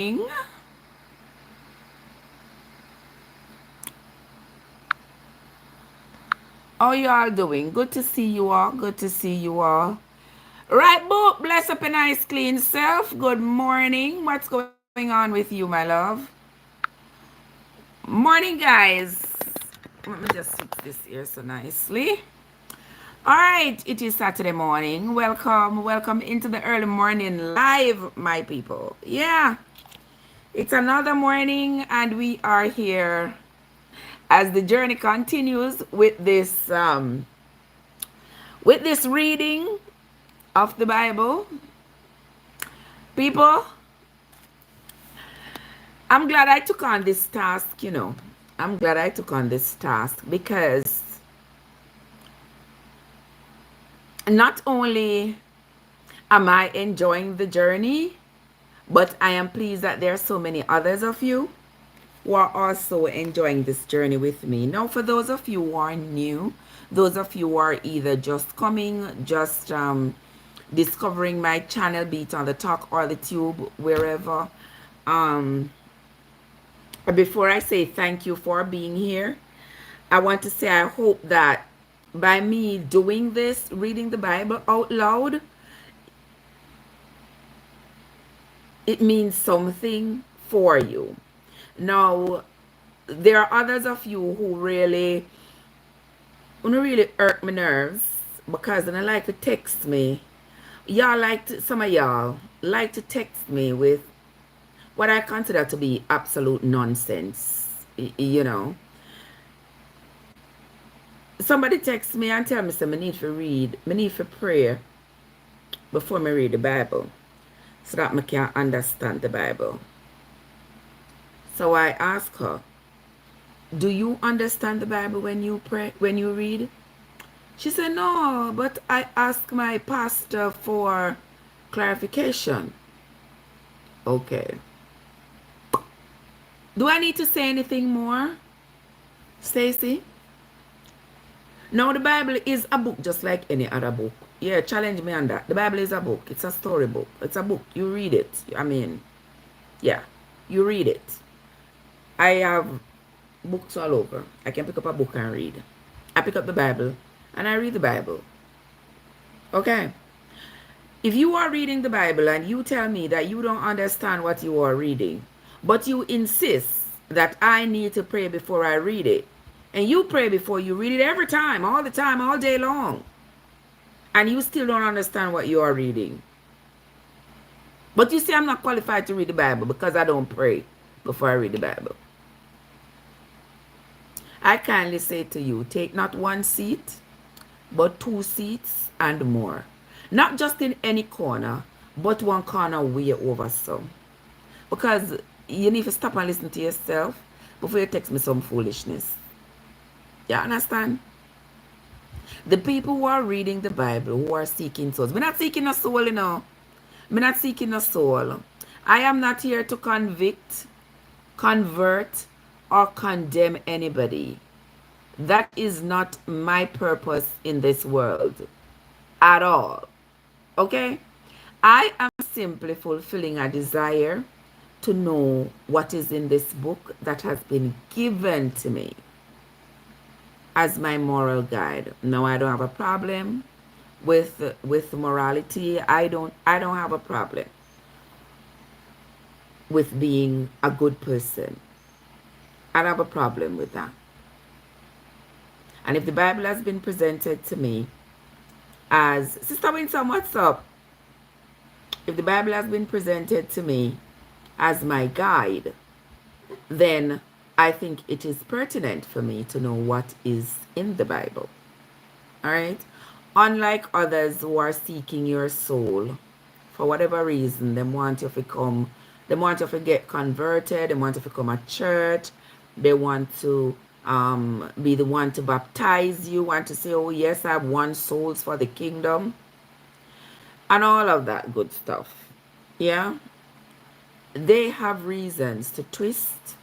How you all doing? Good to see you all. Good to see you all. Right, Boo. Bless up a nice clean self. Good morning. What's going on with you, my love? Morning, guys. Let me just fix this here so nicely. All right, it is Saturday morning. Welcome into the early morning live, my people. Yeah, it's another morning, and we are here as the journey continues with this reading of the Bible. People, I'm glad I took on this task. I'm glad I took on this task because not only am I enjoying the journey, but I am pleased that there are so many others of you who are also enjoying this journey with me. Now, for those of you who are new, those of you who are either just coming, just discovering my channel, be it on the talk or the tube, wherever, before I say thank you for being here, I want to say I hope that by me doing this, reading the Bible out loud, it means something for you. Now, there are others of you who really hurt my nerves because they like to text me. Some of y'all like to text me with what I consider to be absolute nonsense. Somebody texts me and tell me I need to pray before I read the Bible so that I can understand the Bible. So I ask her, do you understand the Bible when you pray, when you read? She said, no, but I ask my pastor for clarification. Okay. Do I need to say anything more, Stacy? No, the Bible is a book just like any other book. Yeah, challenge me on that. The Bible is a book. It's a storybook. It's a book. You read it. Yeah, you read it. I have books all over. I can pick up a book and read. I pick up the Bible and I read the Bible. Okay. If you are reading the Bible and you tell me that you don't understand what you are reading, but you insist that I need to pray before I read it, and you pray before you read it every time, all day long, and you still don't understand what you are reading. But you say I'm not qualified to read the Bible because I don't pray before I read the Bible. I kindly say to you, take not one seat, but 2 seats and more. Not just in any corner, but one corner way over some. Because you need to stop and listen to yourself before you text me some foolishness. You understand? The people who are reading the Bible, who are seeking souls. We're not seeking a soul, We're not seeking a soul. I am not here to convict, convert, or condemn anybody. That is not my purpose in this world at all. Okay? I am simply fulfilling a desire to know what is in this book that has been given to me as my moral guide. No, I don't have a problem with morality. I don't have a problem with being a good person. I don't have a problem with that. And if the Bible has been presented to me as, Sister Winsome, what's up? If the Bible has been presented to me as my guide, then I think it is pertinent for me to know what is in the Bible. All right? Unlike others who are seeking your soul, for whatever reason, they want you to get converted, they want you to come a church, they want to be the one to baptize you, want to say, oh yes, I have won souls for the kingdom, and all of that good stuff. Yeah? They have reasons to twist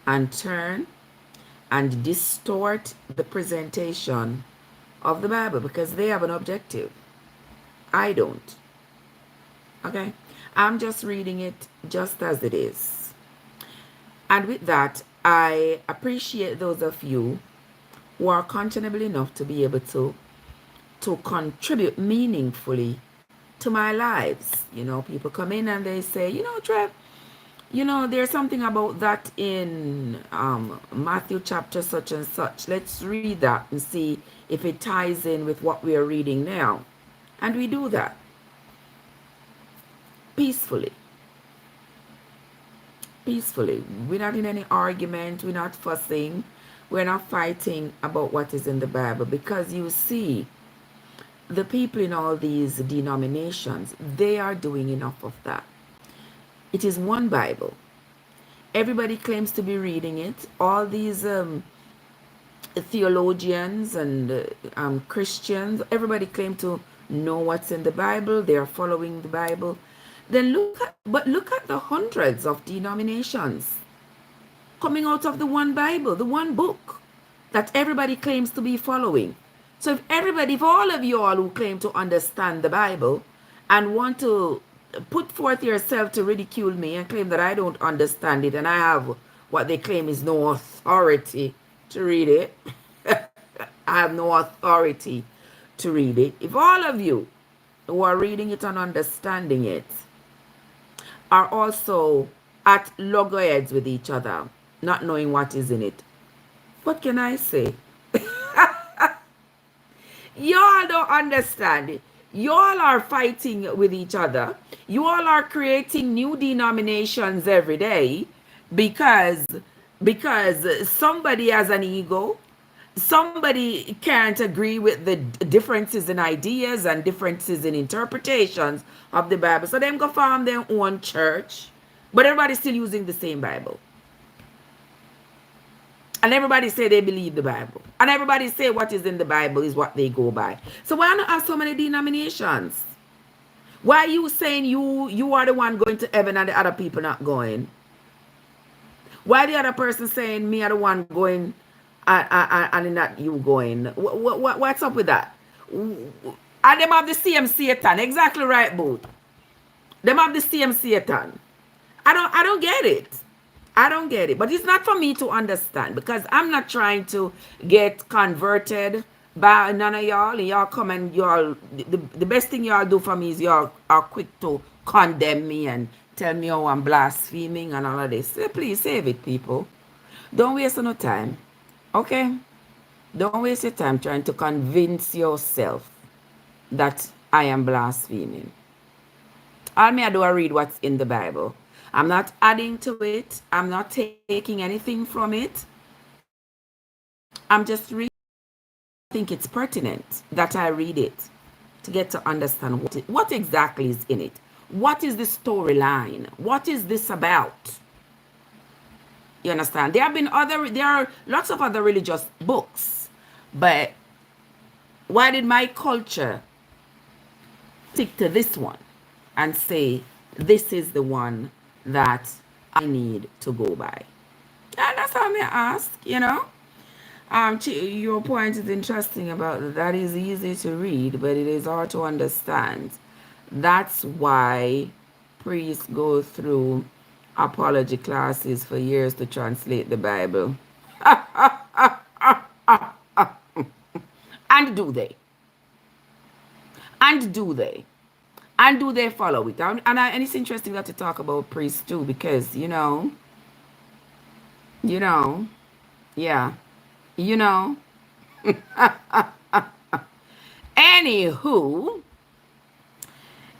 and turn and distort the presentation of the Bible because they have an objective. I don't. Okay? I'm just reading it just as it is. And with that, I appreciate those of you who are conscionable enough to be able to contribute meaningfully to my lives. You know, people come in and they say, you know, Trev, you know, there's something about that in Matthew chapter such and such. Let's read that and see if it ties in with what we are reading now. And we do that peacefully. Peacefully. We're not in any argument. We're not fussing. We're not fighting about what is in the Bible. Because you see, the people in all these denominations, they are doing enough of that. It is one Bible. Everybody claims to be reading it. All these theologians and Christians, everybody claim to know what's in the Bible. They are following the Bible. Then look at the hundreds of denominations coming out of the one Bible, the one book that everybody claims to be following. So if all of you all who claim to understand the Bible and want to put forth yourself to ridicule me and claim that I don't understand it and I have what they claim is no authority to read it, I have no authority to read it. If all of you who are reading it and understanding it are also at loggerheads with each other, not knowing what is in it, what can I say? Y'all don't understand it. Y'all are fighting with each other. You all are creating new denominations every day because somebody has an ego. Somebody can't agree with the differences in ideas and differences in interpretations of the Bible. So them go form their own church, but everybody's still using the same Bible. And everybody say they believe the Bible. And everybody say what is in the Bible is what they go by. So why not have so many denominations? Why are you saying you are the one going to heaven and the other people not going? Why the other person saying me are the one going and not you going? What's up with that? And them have the same Satan. Exactly right, Boot. Them have the same Satan. I don't get it. I don't get it. But it's not for me to understand because I'm not trying to get converted by none of y'all. And y'all come and y'all, the best thing y'all do for me is y'all are quick to condemn me and tell me how I'm blaspheming and all of this. So please save it, people. Don't waste no time. Okay? Don't waste your time trying to convince yourself that I am blaspheming. All me I do I read what's in the Bible. I'm not adding to it. I'm not taking anything from it. I'm just reading. I think it's pertinent that I read it to get to understand what exactly is in it. What is the storyline? What is this about? You understand? There are lots of other religious books, but why did my culture stick to this one and say this is the one that I need to go by? And that's how I ask, you know. Your point is interesting about that is easy to read, but it is hard to understand. That's why priests go through apology classes for years to translate the Bible. And do they? And do they? And do they follow it? And it's interesting that to talk about priests too, because yeah,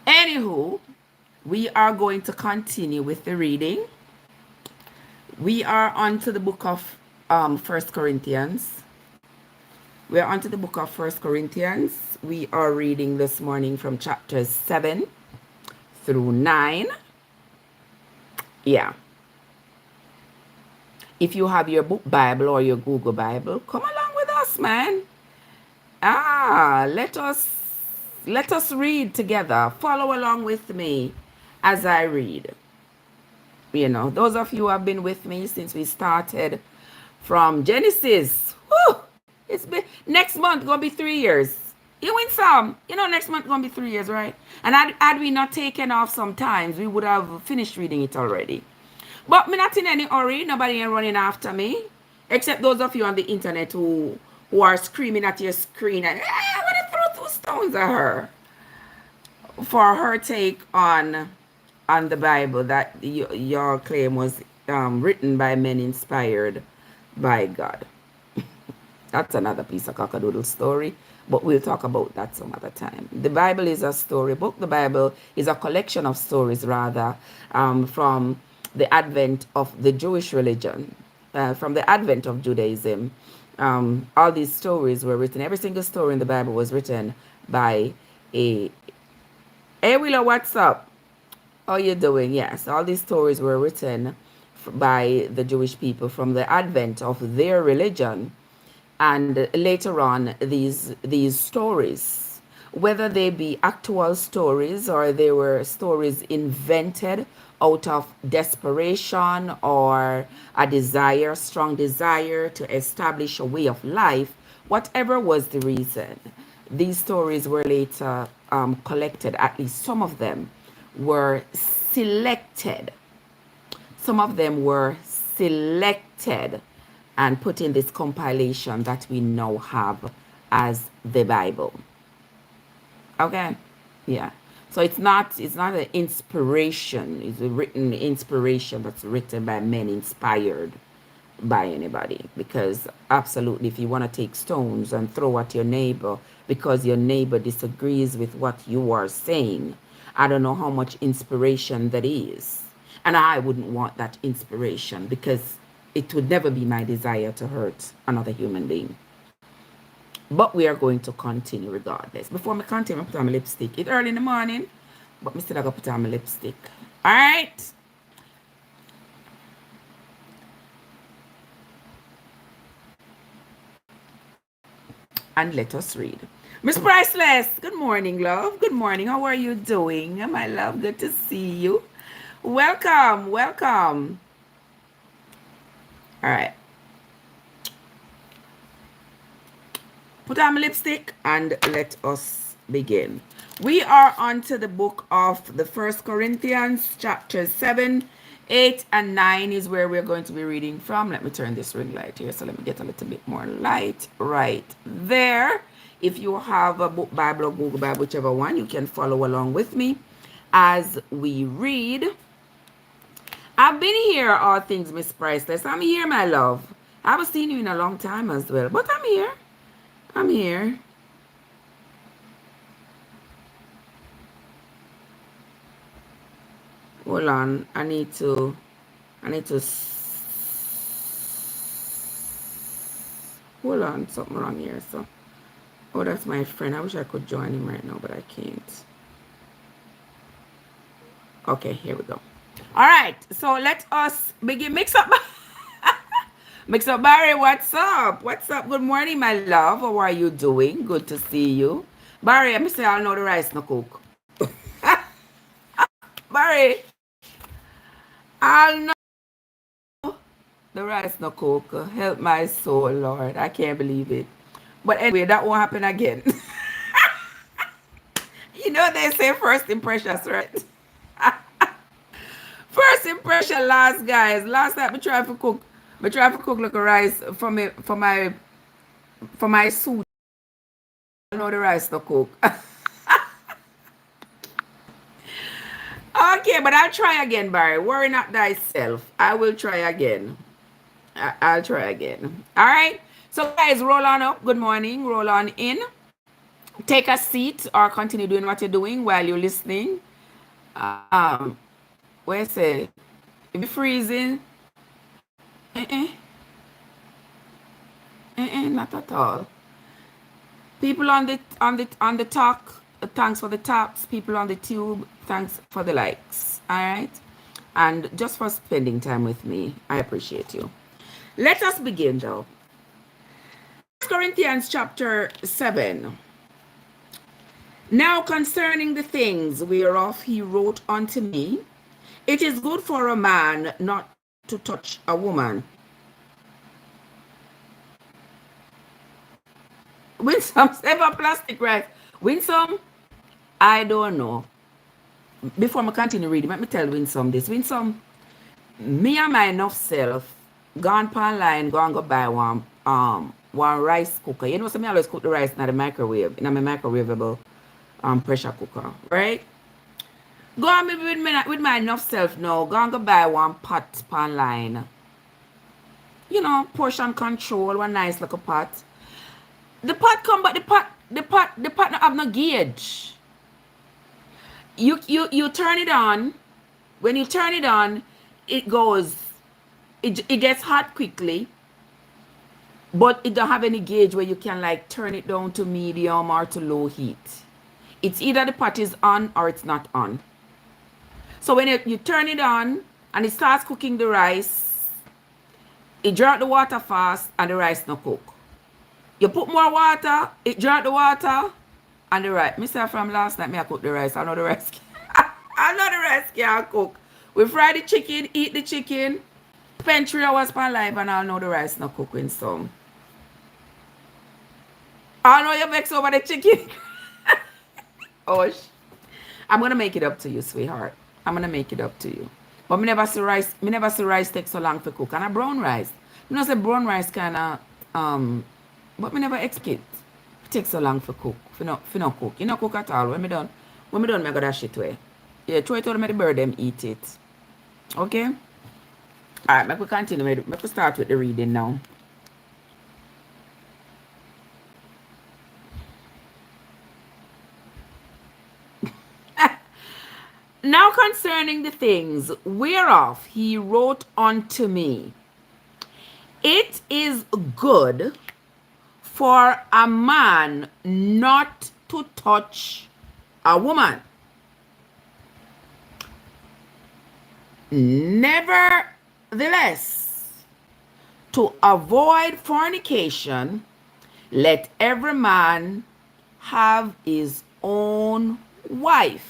anywho, we are going to continue with the reading. We are on to the book of 1 Corinthians. We are on to the book of 1 Corinthians. We are reading this morning from chapters 7 through 9. Yeah. If you have your book Bible or your Google Bible, come along with us, man. Let us read together. Follow along with me as I read. You know, those of you who have been with me since we started from Genesis. Whew, it's been next month gonna be 3 years. You win some. You know, next month gonna be 3 years, right? And had we not taken off sometimes, we would have finished reading it already. But me not in any hurry. Nobody ain't running after me. Except those of you on the internet who are screaming at your screen and I want to throw 2 stones at her for her take on the Bible that your claim was written by men inspired by God. That's another piece of cockadoodle story, but we'll talk about that some other time. The Bible is a storybook. The Bible is a collection of stories, rather, from the advent of the Jewish religion, from the advent of Judaism. All these stories were written. Every single story in the Bible was written by a... Hey, Willow, what's up? How you doing? Yes, all these stories were written by the Jewish people from the advent of their religion. And later on, these stories, whether they be actual stories or they were stories invented out of desperation or a desire, strong desire to establish a way of life, whatever was the reason, these stories were later collected. At least some of them were selected. Some of them were selected and put in this compilation that we now have as the Bible. Okay? Yeah. So it's not an inspiration. It's a written inspiration that's written by men inspired by anybody. Because absolutely, if you want to take stones and throw at your neighbor because your neighbor disagrees with what you are saying, I don't know how much inspiration that is. And I wouldn't want that inspiration because it would never be my desire to hurt another human being. But we are going to continue regardless. Before I continue, I put on my lipstick. It's early in the morning, but I still got to put on my lipstick. All right. And let us read. Miss Priceless, good morning, love. Good morning. How are you doing? My love, good to see you. Welcome, welcome. All right. Put on my lipstick and let us begin. We are on to the book of the 1 Corinthians, chapter 7, 8, and 9 is where we're going to be reading from. Let me turn this ring light here, so let me get a little bit more light right there. If you have a book Bible or Google Bible, whichever one, you can follow along with me as we read. I've been here, all things Miss Priceless. I'm here, my love. I haven't seen you in a long time as well, but I'm here. I'm here. Hold on. I need to hold on, something wrong here. So, oh, that's my friend. I wish I could join him right now, but I can't. Okay, here we go. All right, so let us begin. Mix up. Mix up, Barry. What's up? What's up? Good morning, my love. How are you doing? Good to see you. Barry, I'm say I know the rice no cook. Barry, I'll know the rice no cook. Help my soul, Lord. I can't believe it. But anyway, that won't happen again. You know they say first impressions, right? First impression last, guys. Last time I tried to cook like a rice for my suit. I know the rice to cook. Okay, but I'll try again, Barry. Worry not thyself. I will try again. I'll try again. All right. So guys, roll on up. Good morning. Roll on in. Take a seat or continue doing what you're doing while you're listening. Where's it? If you're freezing, not at all. People on the talk, thanks for the taps. People on the tube, thanks for the likes. All right, and just for spending time with me, I appreciate you. Let us begin though. 1 Corinthians chapter 7. Now concerning the things whereof he wrote unto me, it is good for a man not to touch a woman. Win some ever plastic rice. Win some. I don't know. Before I continue reading, let me tell Win some this. Win some. Me and my enough self gone pan line, go and go buy one rice cooker. You know, so me always cook the rice in the microwave, in my microwavable pressure cooker, right? Go on maybe with my enough self now. Go and go buy one pot pan line. You know, portion control, one nice little pot. The pot come, but the pot not have no gauge. You turn it on. When you turn it on, it goes, it gets hot quickly, but it don't have any gauge where you can like turn it down to medium or to low heat. It's either the pot is on or it's not on. So when you turn it on and it starts cooking the rice, it draw the water fast and the rice no cook. You put more water, it draw the water and the rice. Mister from last night, I cook the rice. I know the rice. I know the rice can't cook. We fry the chicken, eat the chicken, spend 3 hours per life, and I know the rice not cooking some. I know you vex over the chicken. Oh, I'm gonna make it up to you, sweetheart. I'm gonna make it up to you. But me never see rice take so long to cook. And a brown rice. You know say brown rice kinda but me never expect it. It takes so long for cook. For no cook. You know cook at all. When me done, me go that shit away. Yeah, throw it out, make the bird them eat it. Okay? Alright, make we continue. Make we start with the reading now. Now concerning the things whereof he wrote unto me, it is good for a man not to touch a woman. Nevertheless, to avoid fornication, let every man have his own wife.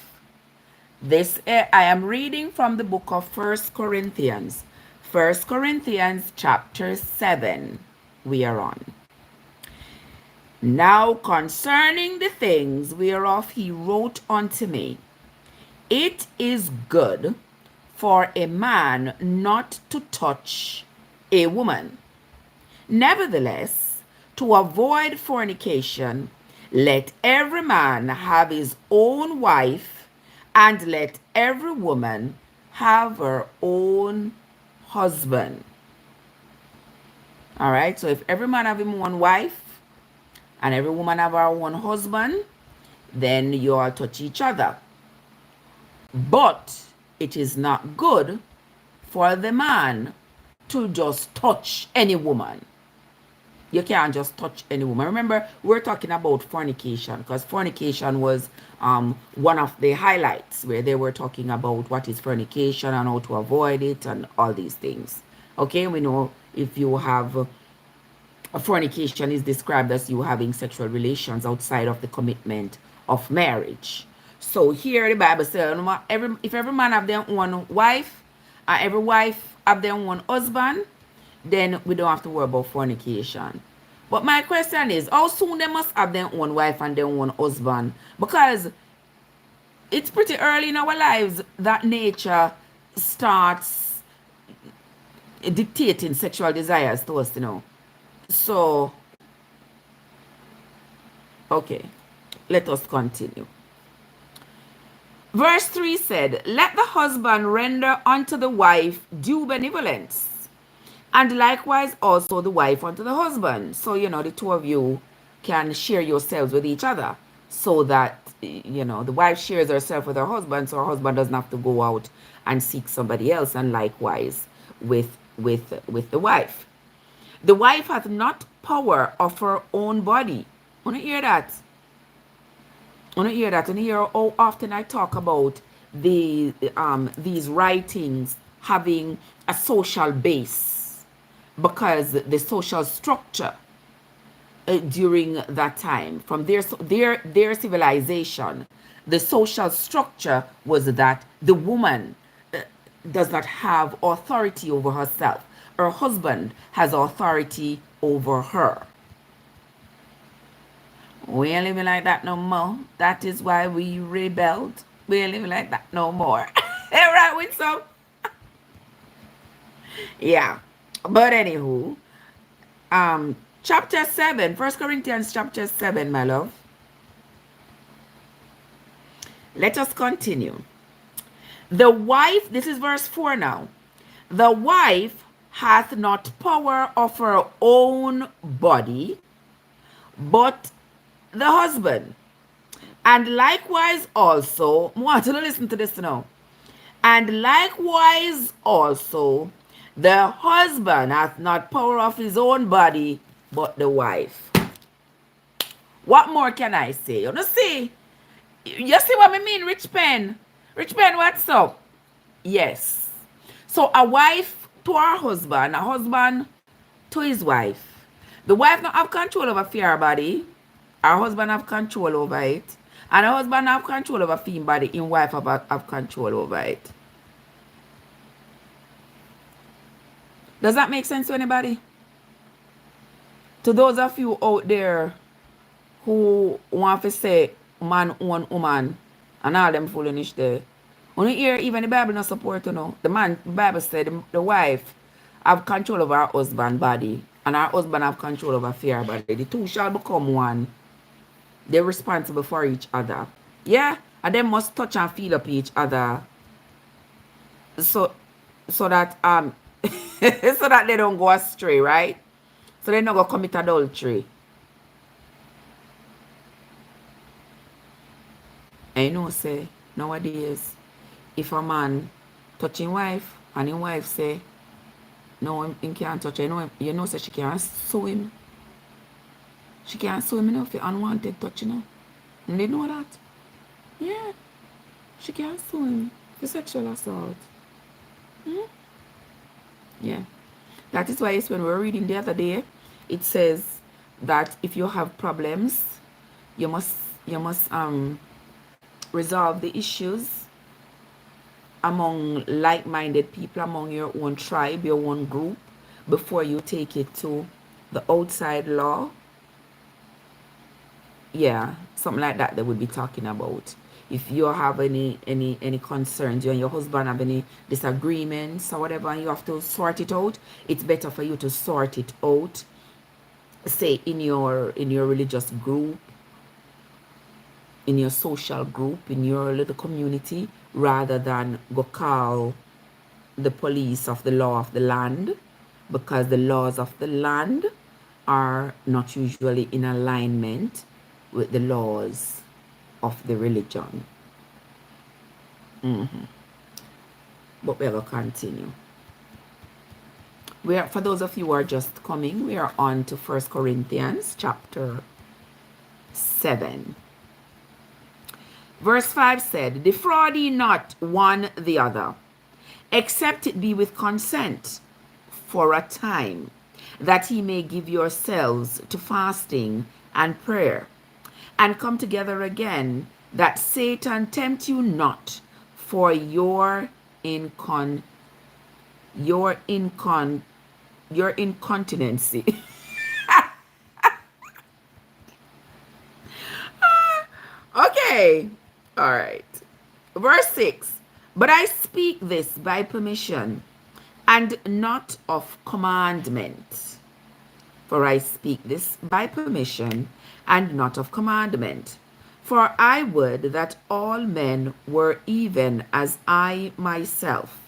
This I am reading from the book of 1 Corinthians. 1 Corinthians chapter 7 we are on. Now concerning the things whereof he wrote unto me, it is good for a man not to touch a woman. Nevertheless, to avoid fornication, let every man have his own wife, and let every woman have her own husband. All right, so if every man have his own wife, and every woman have her own husband, then you all touch each other. But it is not good for the man to just touch any woman. You can't just touch any woman. Remember, we're talking about fornication, because fornication was one of the highlights where they were talking about what is fornication and how to avoid it and all these things. Okay, we know if you have a fornication is described as you having sexual relations outside of the commitment of marriage. So here the Bible says, if every man have their own wife, and every wife have their own husband, then we don't have to worry about fornication. But my question is, how soon they must have their own wife and their own husband? Because it's pretty early in our lives that nature starts dictating sexual desires to us, you know. So, okay, let us continue. Verse 3 said, let the husband render unto the wife due benevolence, and likewise also the wife unto the husband. So, you know, the two of you can share yourselves with each other, so that, you know, the wife shares herself with her husband, so her husband doesn't have to go out and seek somebody else, and likewise with the wife. The wife hath not power of her own body. Wanna hear that? Wanna hear that? And hear how often I talk about these writings having a social base, because the social structure during that time, from their civilization, the social structure was that the woman does not have authority over herself. Her husband has authority over her. We ain't living like that no more. That is why we rebelled. We ain't living like that no more. Right with some? Yeah. But anywho, chapter 7, 1 Corinthians chapter 7, my love. Let us continue. The wife, this is verse 4 now. The wife hath not power of her own body, but the husband. And likewise also, I want you to listen to this now. And likewise also, the husband hath not power of his own body, but the wife. What more can I say? You know, see? You see what I mean, Rich Pen? Rich Pen, what's up? Yes. So a wife to her husband, a husband to his wife. The wife not have control over her body. Her husband have control over it. And her husband have control over female body. His wife have control over it. Does that make sense to anybody? To those of you out there who want to say man own woman and all them foolish there. When you hear even the Bible not support, you know. The Bible said the wife have control over her husband body and her husband have control over her body. The two shall become one. They're responsible for each other. Yeah? And they must touch and feel up each other. So that so that they don't go astray, right? So they not go commit adultery. And you know, say, nowadays, if a man touch his wife and his wife say, no, he can't touch her, you know, say she can't sue him. She can't sue him, you know, for unwanted touch, you know. And they know that. Yeah. She can't sue him for sexual assault. Yeah. That is why it's when we were reading the other day, it says that if you have problems, you must resolve the issues among like-minded people, among your own tribe, your own group, before you take it to the outside law. Yeah, something like that they would be talking about. If you have any concerns, you and your husband have any disagreements or whatever, and you have to sort it out, it's better for you to sort it out, say in your religious group, in your social group, in your little community, rather than go call the police of the law of the land, because the laws of the land are not usually in alignment with the laws of the religion. But we will continue. For those of you who are just coming, we are on to 1 Corinthians chapter 7. Verse 5 said, defraud ye not one the other, except it be with consent for a time, that ye may give yourselves to fasting and prayer, and come together again, that Satan tempt you not for your incontinency. Okay. All right. Verse 6. But I speak this by permission and not of commandment. For I speak this by permission and not of commandment. For I would that all men were even as I myself.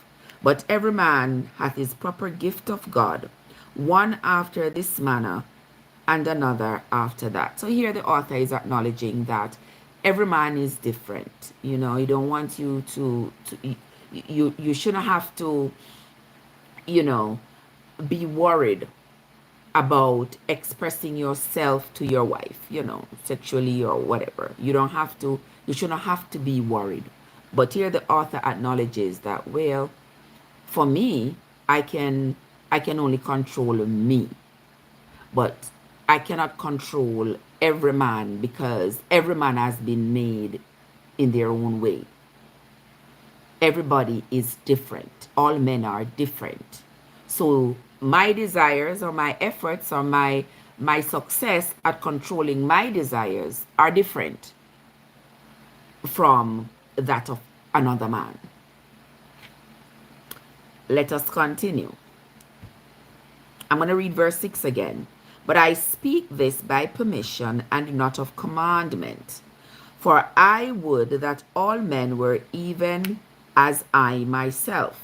But every man hath his proper gift of God, one after this manner, and another after that. So here the author is acknowledging that every man is different. You know, he don't want you to you shouldn't have to, you know, be worried about expressing yourself to your wife, you know, sexually or whatever. You shouldn't have to be worried. But here the author acknowledges that, well, for me, I can only control me. But I cannot control every man, because every man has been made in their own way. Everybody is different. All men are different. So my desires or my efforts or my my success at controlling my desires are different from that of another man. Let us continue. I'm going to read verse 6 again. But I speak this by permission and not of commandment. For I would that all men were even as I myself.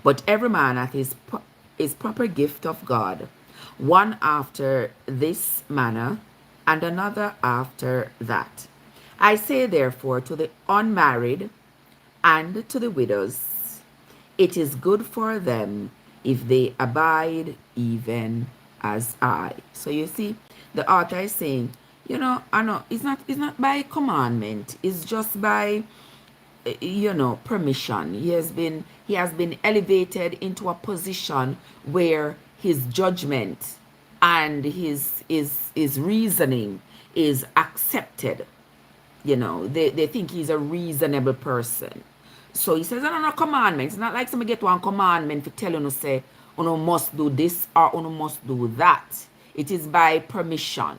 But every man hath his proper gift of God, one after this manner, and another after that. I say therefore to the unmarried and to the widows, it is good for them if they abide even as I. So you see, the author is saying, you know, I know it's not by commandment, it's just by permission. He has been elevated into a position where his judgment and his reasoning is accepted. They think he's a reasonable person. So he says, I don't know commandments. It's not like somebody get one commandment for telling us say, you must do this or you must do that. It is by permission.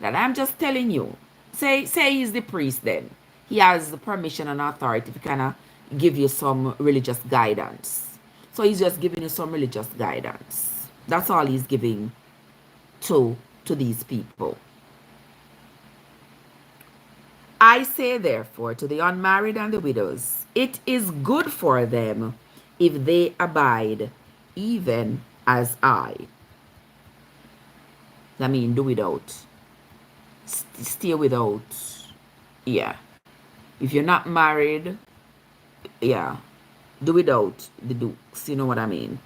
That I'm just telling you. Say he's the priest then. He has the permission and authority to kind of give you some religious guidance. So he's just giving you some religious guidance. That's all he's giving to these people. I say therefore to the unmarried and the widows, it is good for them if they abide even as I. I mean, do without. Stay without. Yeah. If you're not married, yeah, do without the dukes. You know what I mean?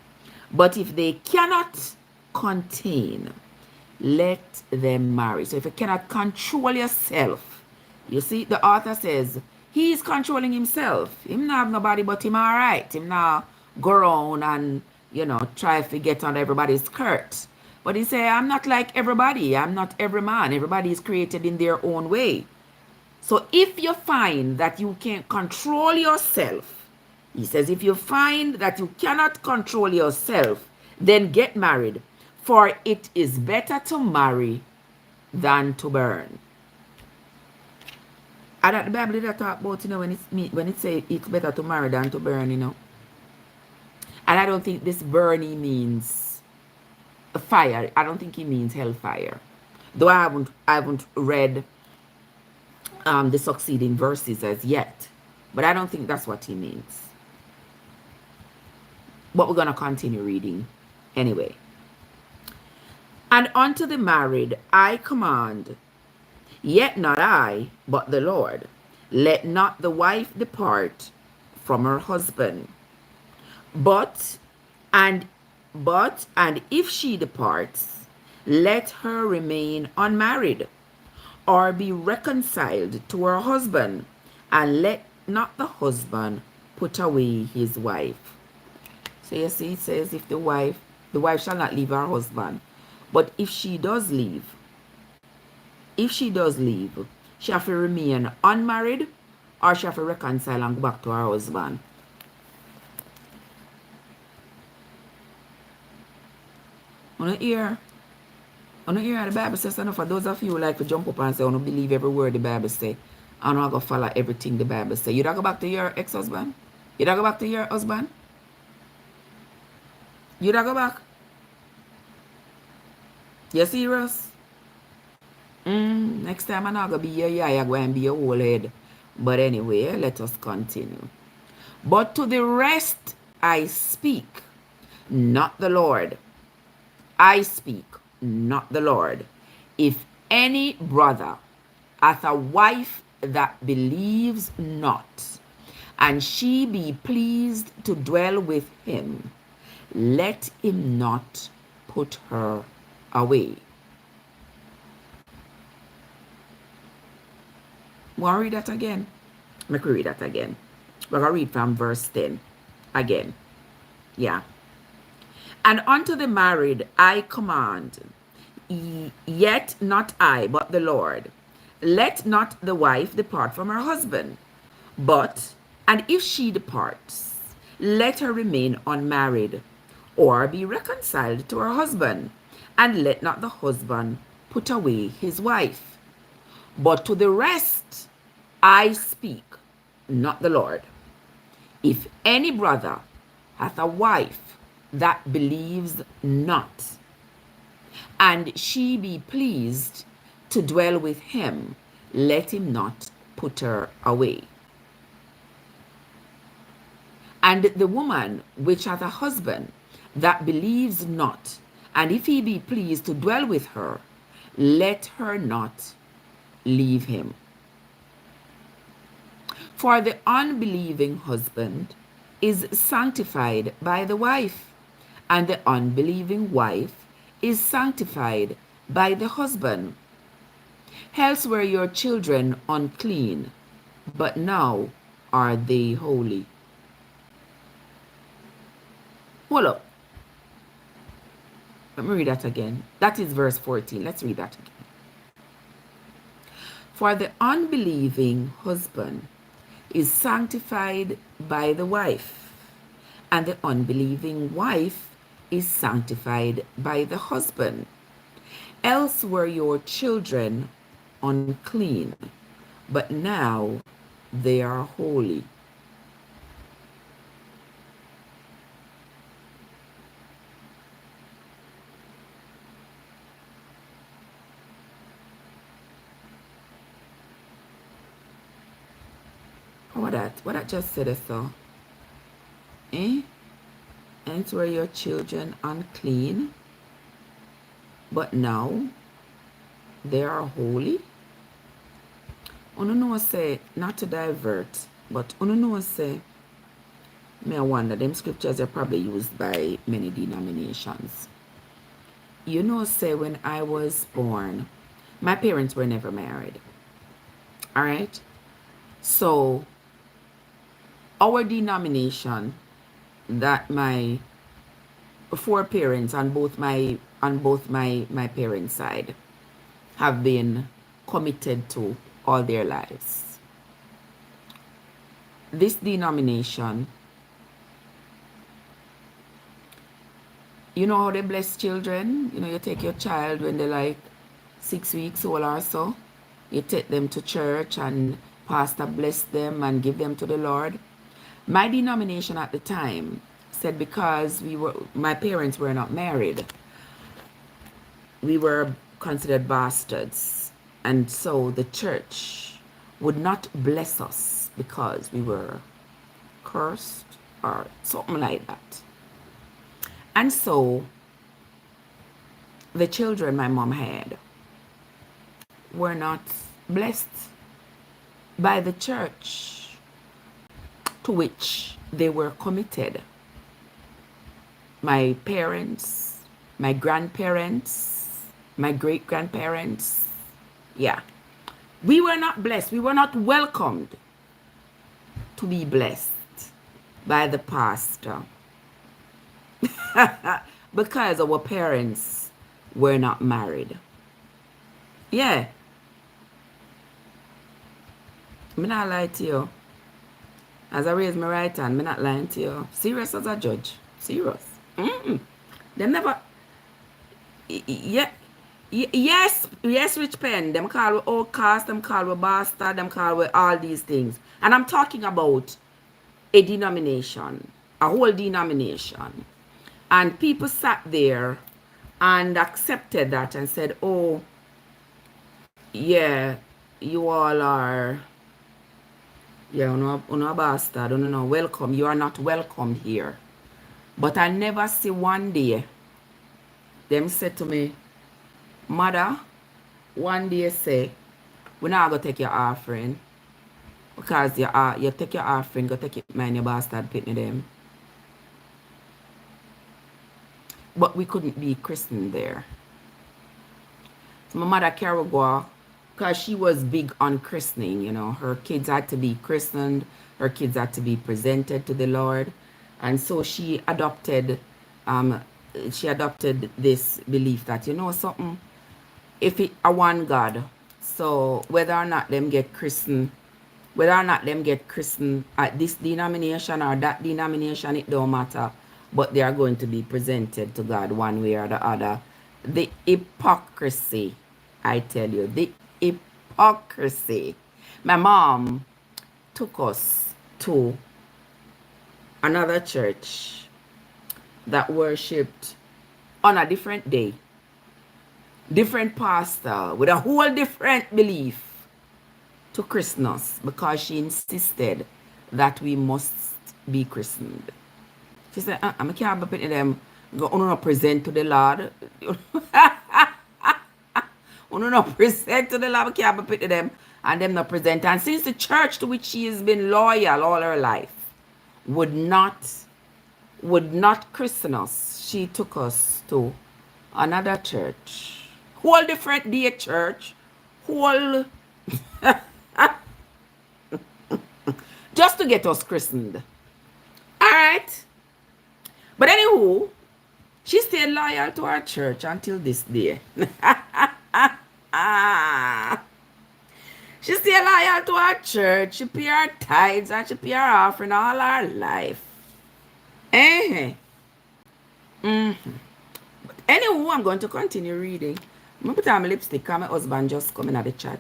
But if they cannot contain, let them marry. So if you cannot control yourself, you see, the author says he's controlling himself. Him not have nobody but him all right. Him not go around and, try to get on everybody's skirt. But he say, I'm not like everybody. I'm not every man. Everybody is created in their own way. So if you find that you can't control yourself, he says, if you find that you cannot control yourself, then get married. For it is better to marry than to burn. And that the Bible did talk about, when it say it's better to marry than to burn, And I don't think this burning means fire. I don't think it means hellfire. Though I haven't read the succeeding verses as yet. But I don't think that's what he means. But we're going to continue reading anyway. And unto the married I command, yet not I, but the Lord. Let not the wife depart from her husband. But if she departs, let her remain unmarried, or be reconciled to her husband, and let not the husband put away his wife. So you see, it says if the wife shall not leave her husband. But if she does leave, she have to remain unmarried, or she have to reconcile and go back to her husband. On the ear, the Bible says enough for those of you who like to jump up and say, I don't believe every word the Bible say. I'm not going to follow everything the Bible say. You don't go back to your ex-husband? You don't go back to your husband? You don't go back? You serious? Next time I'm not going to be your yaya, I'm going to be your whole head. But anyway, let us continue. But to the rest I speak, not the Lord. I speak, not the Lord. If any brother hath a wife that believes not, and she be pleased to dwell with him, let him not put her away. Want to read that again? Let me read that again. We're going to read from verse 10 again. Yeah. And unto the married I command, yet not I, but the Lord. Let not the wife depart from her husband, and if she departs, let her remain unmarried, or be reconciled to her husband, And let not the husband put away his wife. But to the rest I speak, not the Lord. If any brother hath a wife that believes not, and she be pleased to dwell with him, let him not put her away. And the woman which hath a husband that believes not, and if he be pleased to dwell with her, let her not leave him. For the unbelieving husband is sanctified by the wife, and the unbelieving wife is sanctified by the husband. Else were your children unclean, but now are they holy. Hold up. Let me read that again. That is verse 14. Let's read that again. For the unbelieving husband is sanctified by the wife, and the unbelieving wife is sanctified by the husband. Else were your children unclean, but now they are holy. What I just said, so and were your children unclean, but now they are holy. Uno know say, not to divert, but uno know say, me I wonder, them scriptures are probably used by many denominations. You know, say when I was born, my parents were never married. All right? So our denomination, that my four parents on both my parents' side have been committed to all their lives. This denomination, you know how they bless children? You know, you take your child when they're like 6 weeks old or so. You take them to church and pastor bless them and give them to the Lord. My denomination at the time said because my parents were not married, we were considered bastards. And so the church would not bless us because we were cursed or something like that. And so the children my mom had were not blessed by the church to which they were committed. My parents, my grandparents, my great-grandparents, yeah. We were not blessed. We were not welcomed to be blessed by the pastor because our parents were not married. Yeah. I'm not lying to you. As I raise my right hand, I'm not lying to you. Serious as a judge. Serious. Them never... Yeah. Yes, Rich Pen. Them call we outcast, them call we bastard, them call we all these things. And I'm talking about a denomination, a whole denomination. And people sat there and accepted that and said, oh, yeah, you all are, yeah, uno a bastard, uno welcome. You are not welcome here. But I never see one day them said to me, mother, one day say, we're not going to take your offering because you take your offering, go take it, man, your bastard pitney them. But we couldn't be christened there. So my mother carried go because she was big on christening, you know. Her kids had to be christened, her kids had to be presented to the Lord. And so she adopted this belief that, you know something, if it a one God, so whether or not them get christened at this denomination or that denomination, it don't matter, but they are going to be presented to God one way or the other. The hypocrisy. I tell you, the hypocrisy. My mom took us to another church that worshipped on a different day, different pastor with a whole different belief to christen us because she insisted that we must be christened. She said, I can't be putting them go on present to the Lord. On not present to the Lord, we can't be putting them and them not present. And since the church to which she has been loyal all her life would not christen us, she took us to another church. Whole different day church. Whole just to get us christened. Alright. But anywho, she stayed loyal to our church until this day. She stayed loyal to our church. She pay her tithes and she pay her offering all her life. But anywho, I'm going to continue reading. I'm going to put on my lipstick because my husband just coming at the chat.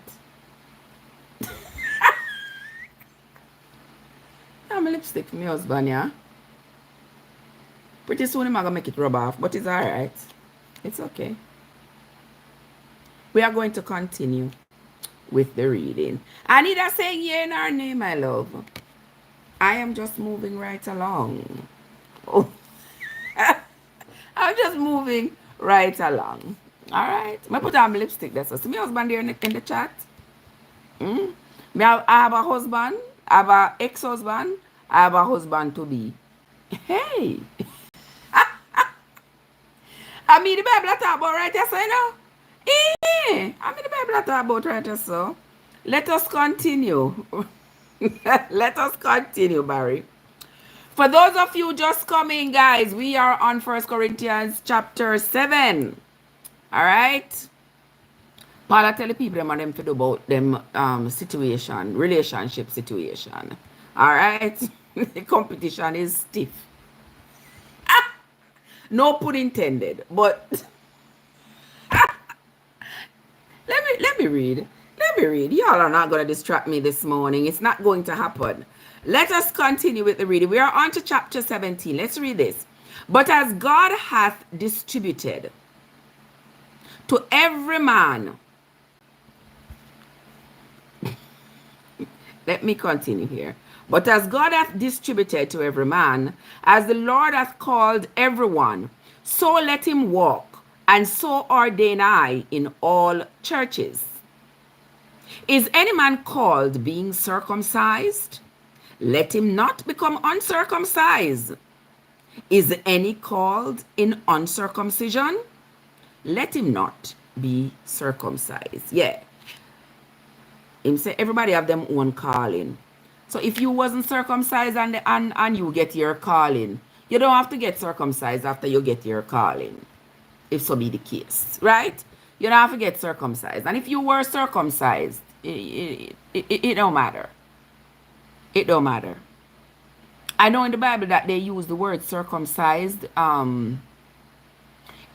I'm a lipstick for my husband, yeah. Pretty soon I'm going to make it rub off, but it's alright. It's okay. We are going to continue with the reading. Anita saying yeah in our name, my love. I am just moving right along. Oh. I'm just moving right along. Alright. I put on my lipstick. That's us. My husband there in the chat. I have a husband. I have an ex-husband. I have a husband to be. Hey. I mean the Bible talk about right here, so you know. I mean the Bible talk about right here, so. Let us continue. Let us continue, Barry. For those of you just coming, guys, we are on 1 Corinthians chapter 7. All right? Paul, I tell the people them to do about them situation, relationship situation. All right? The competition is stiff. No pun intended, but let me read. Let me read. Y'all are not going to distract me this morning. It's not going to happen. Let us continue with the reading. We are on to chapter 17. Let's read this. But as God hath distributed to every man. Let me continue here. But as God hath distributed to every man, as the Lord hath called everyone, so let him walk, and so ordain I in all churches. Is any man called being circumcised? Let him not become uncircumcised. Is any called in uncircumcision? Let him not be circumcised. Yeah. Him say everybody have them own calling. So if you wasn't circumcised and you get your calling, you don't have to get circumcised after you get your calling. If so be the case, right? You don't have to get circumcised. And if you were circumcised, it don't matter. It don't matter. I know in the Bible that they use the word circumcised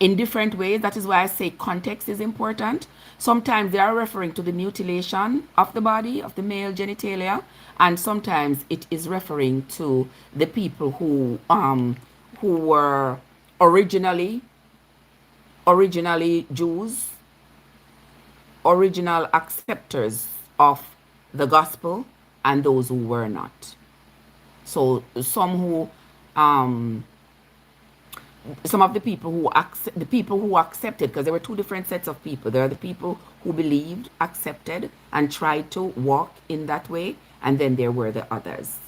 in different ways. That is why I say context is important. Sometimes they are referring to the mutilation of the body, of the male genitalia, and sometimes it is referring to the people who were originally Jews, original acceptors of the gospel, and those who were not. So some of the people who accepted, because there were two different sets of people. There are the people who believed, accepted, and tried to walk in that way, and then there were the others.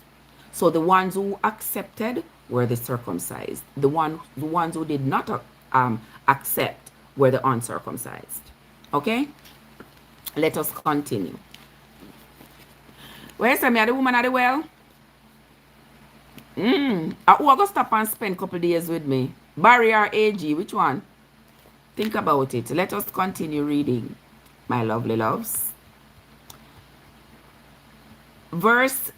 So the ones who accepted were the circumcised. The ones who did not accept were the uncircumcised. Okay? Let us continue. Where's me? Are the woman at the well? Who are going to stop and spend a couple days with me? Barry or AG? Which one? Think about it. Let us continue reading, my lovely loves. Verse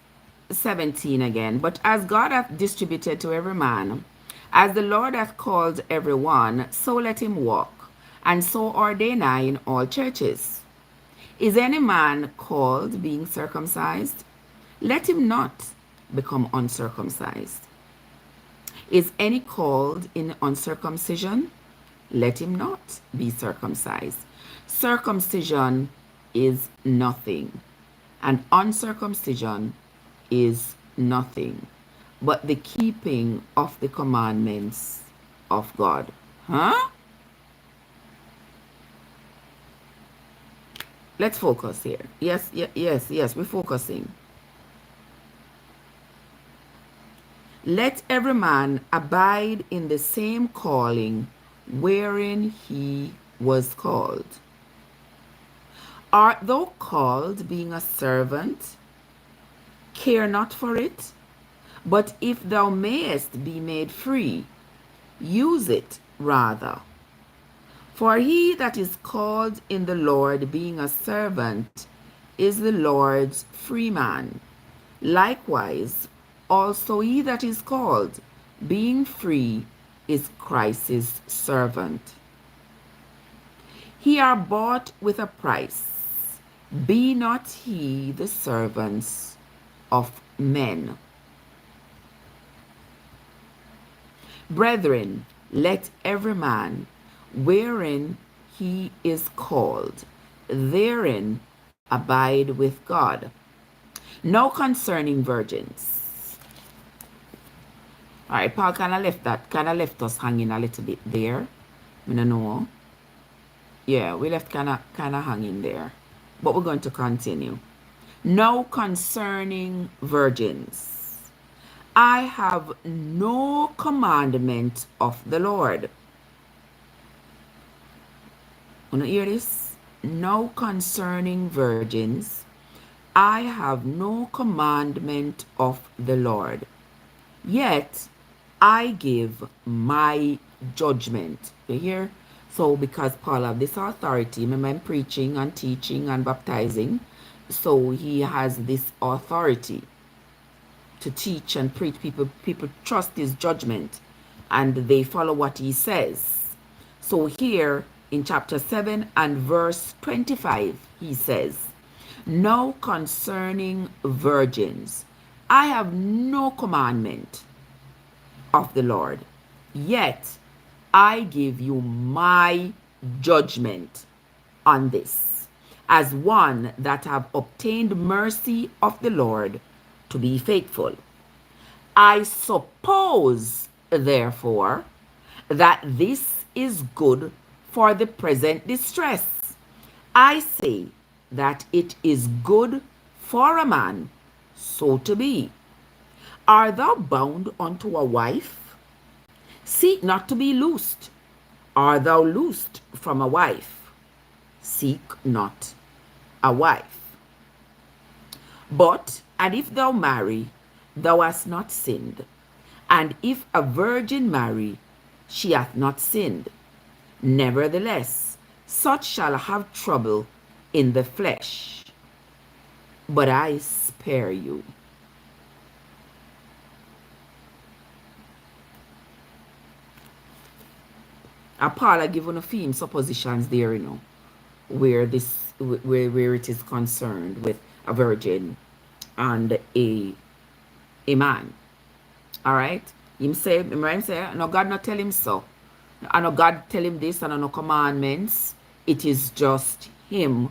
17 again. But as God hath distributed to every man, as the Lord hath called every one, so let him walk. and so ordain I in all churches. Is any man called being circumcised? Let him not become uncircumcised. Is any called in uncircumcision? Let him not be circumcised. Circumcision is nothing, and uncircumcision is nothing but the keeping of the commandments of God. Huh? Let's focus here. Yes, we're focusing. Let every man abide in the same calling wherein he was called. Art thou called being a servant? Care not for it. But if thou mayest be made free, use it rather. For he that is called in the Lord being a servant is the Lord's free man. Likewise, also he that is called being free is Christ's servant. He are bought with a price. Be not he the servants of men. Brethren, let every man, wherein he is called, therein abide with God. Now concerning virgins. All right, Paul kind of left us hanging a little bit there. I don't know. Yeah, we left kind of hanging there. But we're going to continue. Now concerning virgins. I have no commandment of the Lord. Want to hear this? Now concerning virgins, I have no commandment of the Lord. Yet I give my judgment. You hear? So because Paul have this authority, remember I'm preaching and teaching and baptizing, so he has this authority to teach and preach. People trust his judgment and they follow what he says. So here in chapter 7 and verse 25, he says, now concerning virgins, I have no commandment of the Lord, yet I give you my judgment on this, as one that have obtained mercy of the Lord to be faithful. I suppose, therefore, that this is good for the present distress. I say that it is good for a man so to be. Art thou bound unto a wife? Seek not to be loosed. Art thou loosed from a wife? Seek not a wife. But, and if thou marry, thou hast not sinned. And if a virgin marry, she hath not sinned. Nevertheless, such shall have trouble in the flesh. But I spare you. Paul had given a few suppositions there, where it is concerned with a virgin and a man. All right. Him say, no, God not tell him so. I know God tell him this, and I know commandments. It is just him,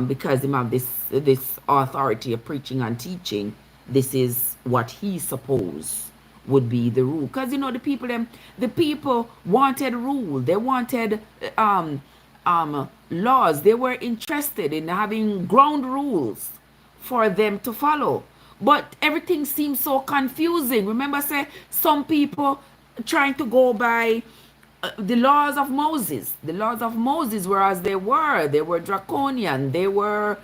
because him have this authority of preaching and teaching. This is what he suppose would be the rule. Because the people wanted rule. They wanted laws. They were interested in having ground rules for them to follow. But everything seems so confusing. Remember, say some people trying to go by the laws of Moses. The laws of Moses were as they were draconian. They were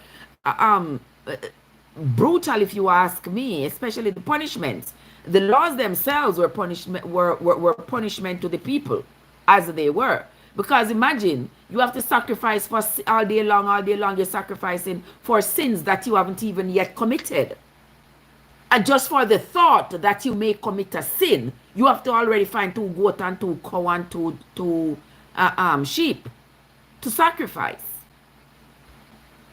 brutal, if you ask me, especially the punishments. The laws themselves were punishment to the people as they were. Because imagine, you have to sacrifice for all day long you're sacrificing for sins that you haven't even yet committed. And just for the thought that you may commit a sin, you have to already find 2 goats and 2 cow and 2 sheep. to sacrifice.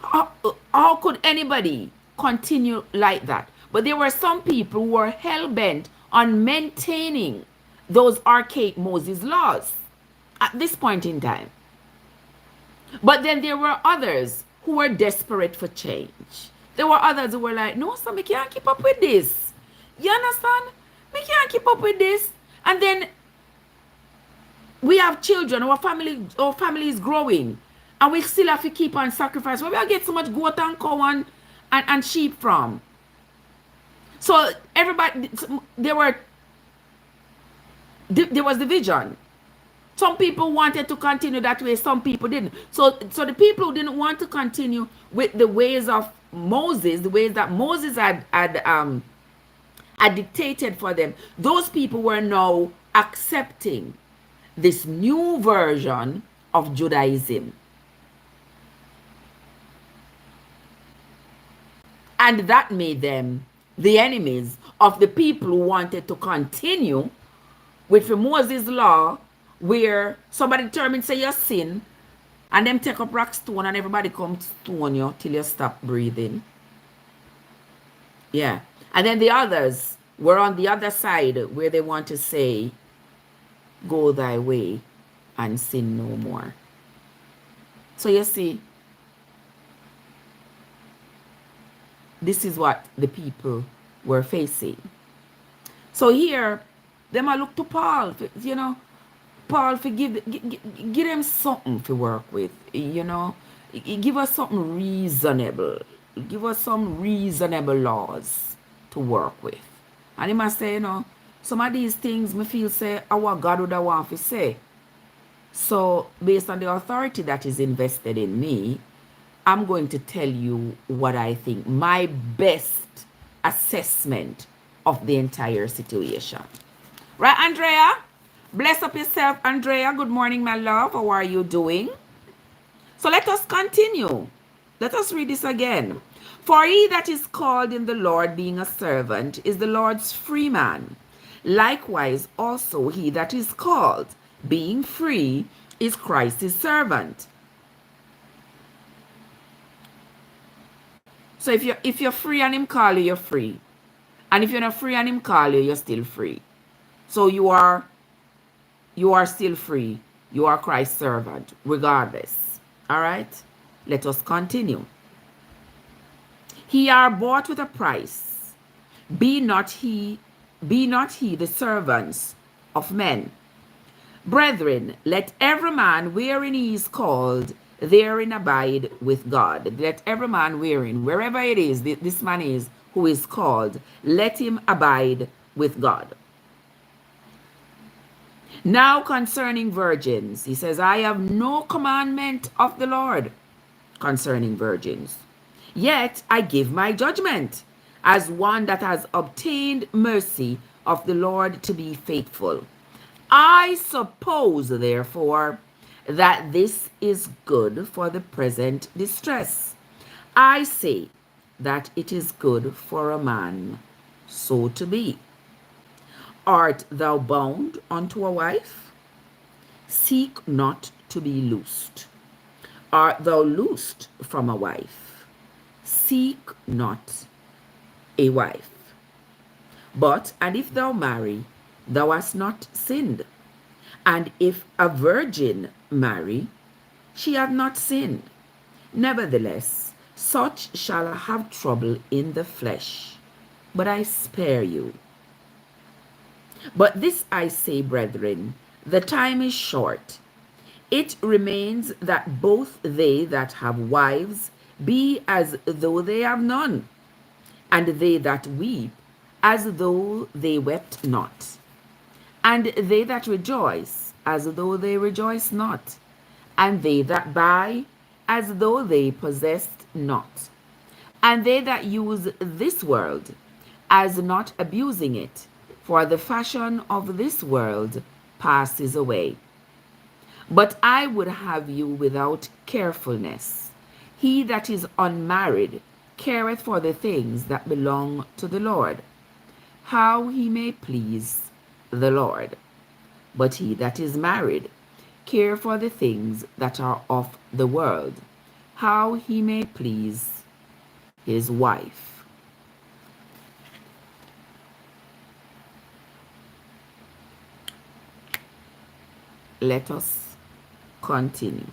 How could anybody continue like that? But there were some people who were hell-bent on maintaining those archaic Moses laws at this point in time. But then there were others who were desperate for change. There were others who were like, no, so me can't keep up with this. You understand? Me can't keep up with this. And then we have children, our family is growing. And we still have to keep on sacrificing. Where we get so much goat and cow and sheep from? So everybody, there was division. Some people wanted to continue that way, some people didn't. So the people who didn't want to continue with the ways of Moses, the ways that Moses had dictated for them, those people were now accepting this new version of Judaism. And that made them the enemies of the people who wanted to continue with the Moses law, where somebody determined say you sin, and them take up rock stone and everybody come stone you till you stop breathing. Yeah. And then the others were on the other side, where they want to say, go thy way and sin no more. So you see, this is what the people were facing. So here, them I look to Paul, you know, Paul, give them something to work with, you know. Give us something reasonable. Give us some reasonable laws to work with. And he must say, you know, some of these things me feel say, our God would have want to say. So based on the authority that is invested in me, I'm going to tell you what I think, my best assessment of the entire situation. Right, Andrea? Bless up yourself, Andrea. Good morning, my love. How are you doing? So let us continue. Let us read this again. For he that is called in the Lord, being a servant, is the Lord's free man. Likewise also he that is called, being free, is Christ's servant. So if you're free and him call you, you're free. And if you're not free and him call you, you're still free. So you are still free. You are Christ's servant, regardless. All right? Let us continue. He are bought with a price. Be not he the servants of men. Brethren, let every man wherein he is called, therein abide with God. Let every man wherein, wherever it is, this man is who is called, let him abide with God. Now concerning virgins, he says, I have no commandment of the Lord concerning virgins. Yet I give my judgment as one that has obtained mercy of the Lord to be faithful. I suppose, therefore, that this is good for the present distress. I say that it is good for a man so to be. Art thou bound unto a wife? Seek not to be loosed. Art thou loosed from a wife? Seek not a wife. But, and if thou marry, thou hast not sinned. And if a virgin marry, she hath not sinned. Nevertheless, such shall have trouble in the flesh, but I spare you. But this I say, brethren, the time is short. It remains that both they that have wives be as though they have none, and they that weep as though they wept not, and they that rejoice as though they rejoice not, and they that buy as though they possessed not, and they that use this world as not abusing it, for the fashion of this world passes away. But I would have you without carefulness. He that is unmarried careth for the things that belong to the Lord, how he may please the Lord. But he that is married care for the things that are of the world, how he may please his wife. Let us continue.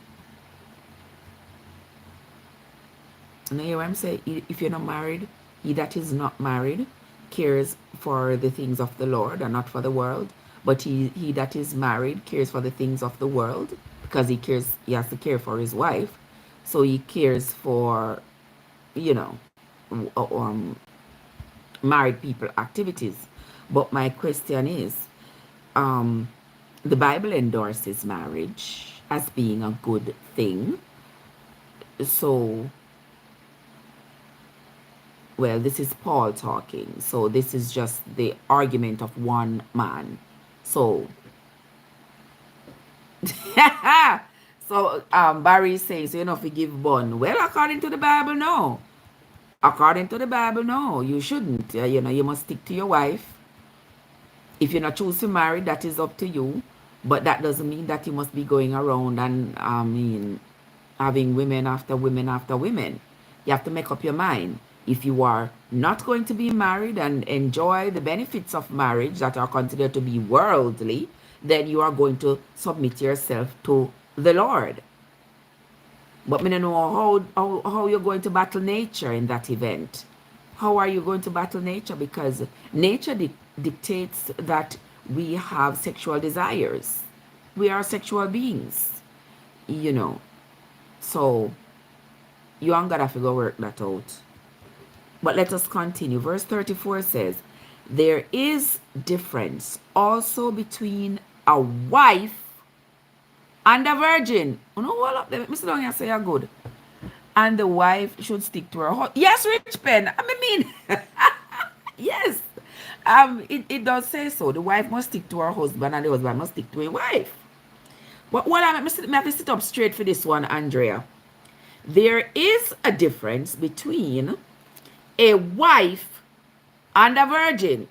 Now, here I'm saying, if you're not married, he that is not married cares for the things of the Lord and not for the world. But he that is married cares for the things of the world because he has to care for his wife. So he cares for, you know, married people activities. But my question is, the Bible endorses marriage as being a good thing. So, well, this is Paul talking. So this is just the argument of one man. So, so Barry is saying, so you know, if you give bun. Well, according to the Bible, no. According to the Bible, no, you shouldn't. You know, you must stick to your wife. If you're not choose to marry, that is up to you. But that doesn't mean that you must be going around and having women after women after women. You have to make up your mind. If you are not going to be married and enjoy the benefits of marriage that are considered to be worldly, then you are going to submit yourself to the Lord. But me don't know how you're going to battle nature in that event. How are you going to battle nature? Because nature dictates that we have sexual desires. We are sexual beings, you know. So you ain't gotta figure work that out. But let us continue. Verse 34 says, there is difference also between a wife and a virgin. You know what? Let me sit down here and say you're good. And the wife should stick to her husband. Yes, Rich Pen. I mean, yes. It does say so. The wife must stick to her husband and the husband must stick to his wife. But what I have to sit up straight for this one, Andrea. There is a difference between a wife and a virgin.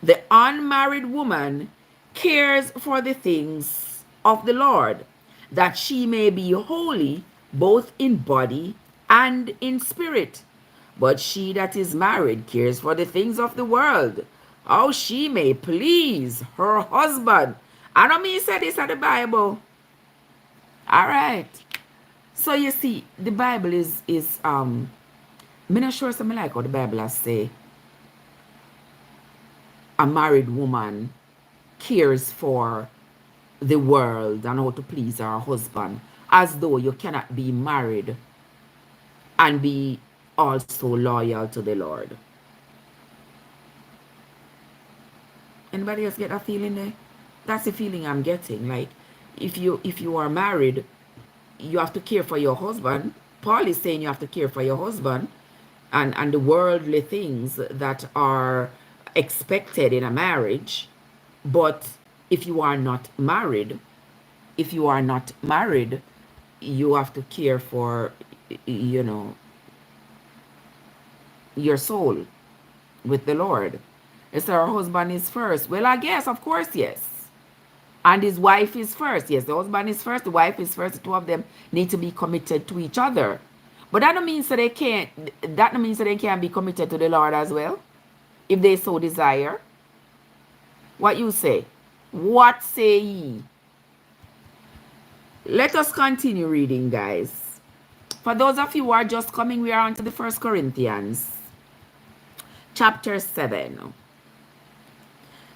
The unmarried woman cares for the things of the Lord, that she may be holy both in body and in spirit. But she that is married cares for the things of the world, how she may please her husband. I don't mean say this in the Bible. All right. So you see, the Bible is I'm not sure something like how the Bible has say a married woman cares for the world and how to please her husband, as though you cannot be married and be also loyal to the Lord. Anybody else get that feeling there? That's the feeling I'm getting. Like if you are married, you have to care for your husband. Paul is saying you have to care for your husband and the worldly things that are expected in a marriage. But if you are not married, you have to care for, you know, your soul with the Lord. It's our husband is first. Well, I guess, of course, yes. And his wife is first. Yes, the husband is first, the wife is first. The two of them need to be committed to each other. But that don't mean so they can't be committed to the Lord as well, if they so desire. What you say? What say ye? Let us continue reading, guys. For those of you who are just coming, we are on to the 1 Corinthians chapter 7.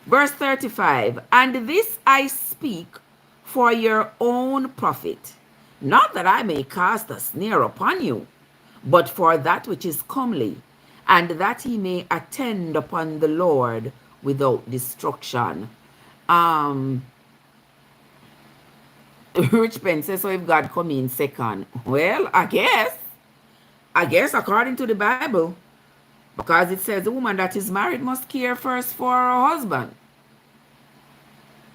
Verse 35, and this I speak for your own profit, not that I may cast a snare upon you, but for that which is comely, and that he may attend upon the Lord without destruction. Rich Pen says, so if God come in second. Well, I guess according to the Bible, because it says the woman that is married must care first for her husband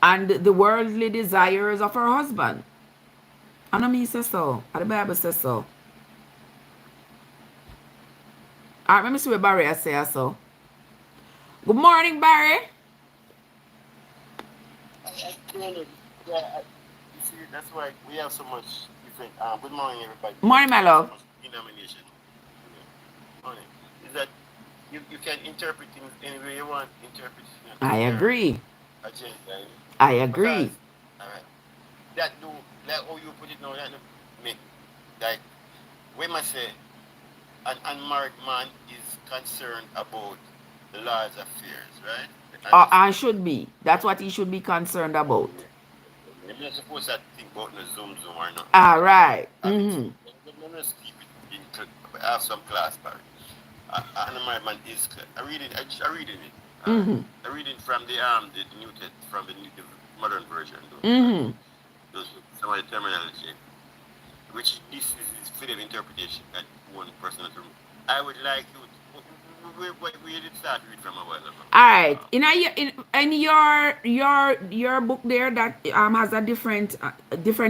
and the worldly desires of her husband. I know me say so. The Bible says so. All right, let me see what Barry has say so. Good morning, Barry. see, that's why we have so much different. Good morning, everybody. Morning, my We have so love. much denomination. Morning. Is that you can interpret things any way you want. Interpret it I to your agree. agenda. I Because agree. that do like how you put it now. That do make like when I say an unmarried man is concerned about the Lord's affairs, right? And I should be. That's what he should be concerned about. I'm not supposed to think about no zoom or nothing. All right. I mean, Mm-hmm. let me just keep it in. I have some class, Barry. An unmarried man is. I read it. I read it. Mm-hmm. I read it from the New from the modern version. Mm-hmm. Those some of the terminology, which this is freedom of interpretation that one person has removed. I would like you. We did start read from a while ago. All right. In your book there that has a different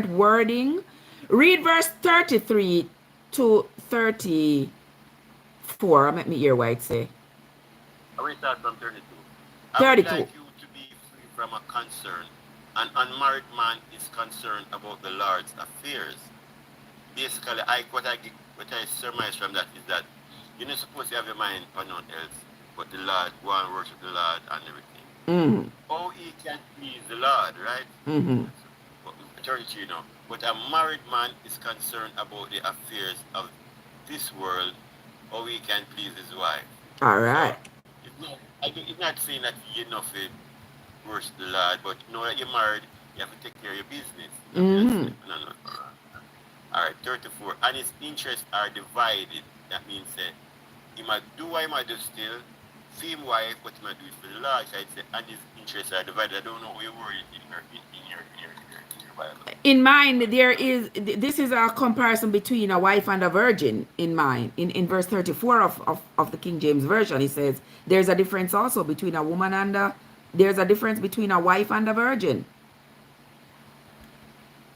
wording. Read verse 33 to 34. Let me hear what it say. I will start from 32. I would 32. like you to be free from a concern. An unmarried man is concerned about the Lord's affairs. Basically, what I surmise from that is that you're not supposed to have your mind on nothing else but the Lord, go and worship the Lord and everything. Mm-hmm. How he can please the Lord, right? Mm-hmm. Church, you know. But a married man is concerned about the affairs of this world, how he can please his wife. All So right. it's not saying that you know to worship the Lord, but you know that you're married, you have to take care of your business. You know, Mm-hmm. no. All right, 34. And his interests are divided. That means that he might do what he might do still, same wife, but he might do it for the Lord. So I say, and his interests are divided. I don't know who you're worried in your Bible. In mine, this is a comparison between a wife and a virgin in mine. In verse 34 of the King James Version, it says, there's a difference also between a woman and there's a difference between a wife and a virgin.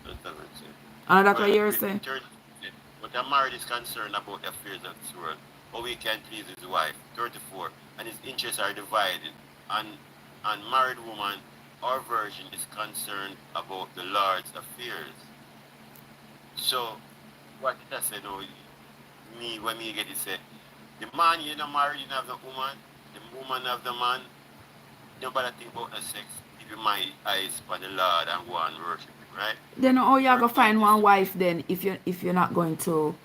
That doesn't say. And that's Well, what you're in saying. church, but a married is concerned about the affairs of this world, how he can please his wife. 34. And his interests are divided. An unmarried woman or virgin is concerned about the Lord's affairs. So, what did I say now? When me get it say, the man you not married, you have the woman, the woman have the man, nobody think about the sex. If you my eyes for the Lord and go and worship him, right? Then how you gonna find This one wife then if you're not going to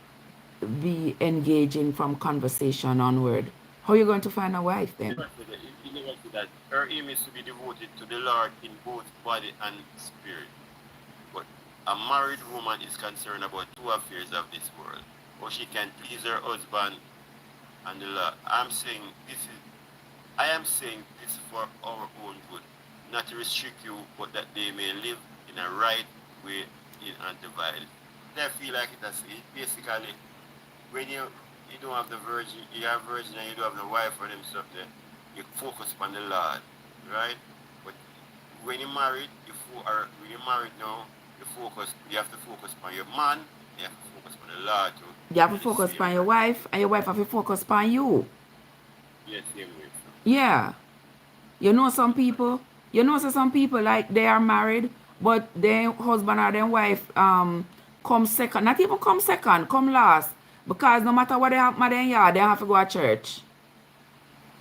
be engaging from conversation onward? How are you going to find a wife then? he never said that her aim is to be devoted to the Lord in both body and spirit. But a married woman is concerned about two affairs of this world. How she can please her husband and the Lord. I am saying this for our own good, not to restrict you, but that they may live in a right way in undivided. I feel like basically when you don't have the virgin, you have virgin and you don't have the wife or them stuff there, you focus on the Lord, right? But when you're married, when you're married now, you have to focus on your man, you have to focus on the Lord too. You have to In the focus same on your way. wife, and your wife have to focus on you. Yeah, same way. Yeah. You know some people, some people like they are married, but their husband or their wife come second. Not even come second, come last. Because no matter what they have in their yard, they have to go to church.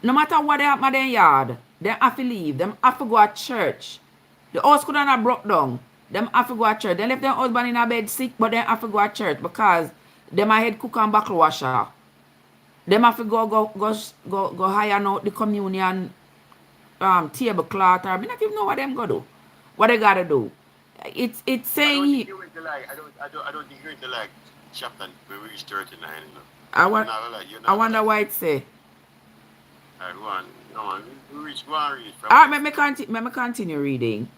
No matter what they have in their yard, they have to leave. Them have to go to church. The house could not have broke down. Them have to go to church. They left their husband in a bed sick, but they have to go to church because them a head cook and buckle washer. Them have to go hire out the communion tablecloth, or I not even know what them go do. What they gotta do. It's I saying don't think here. you're into like I don't think you're into like chapter when we reach 39, you know. I You're want not like you're I not wonder like why it say. alright, go on. Go on read from Alright, this. let me continue reading.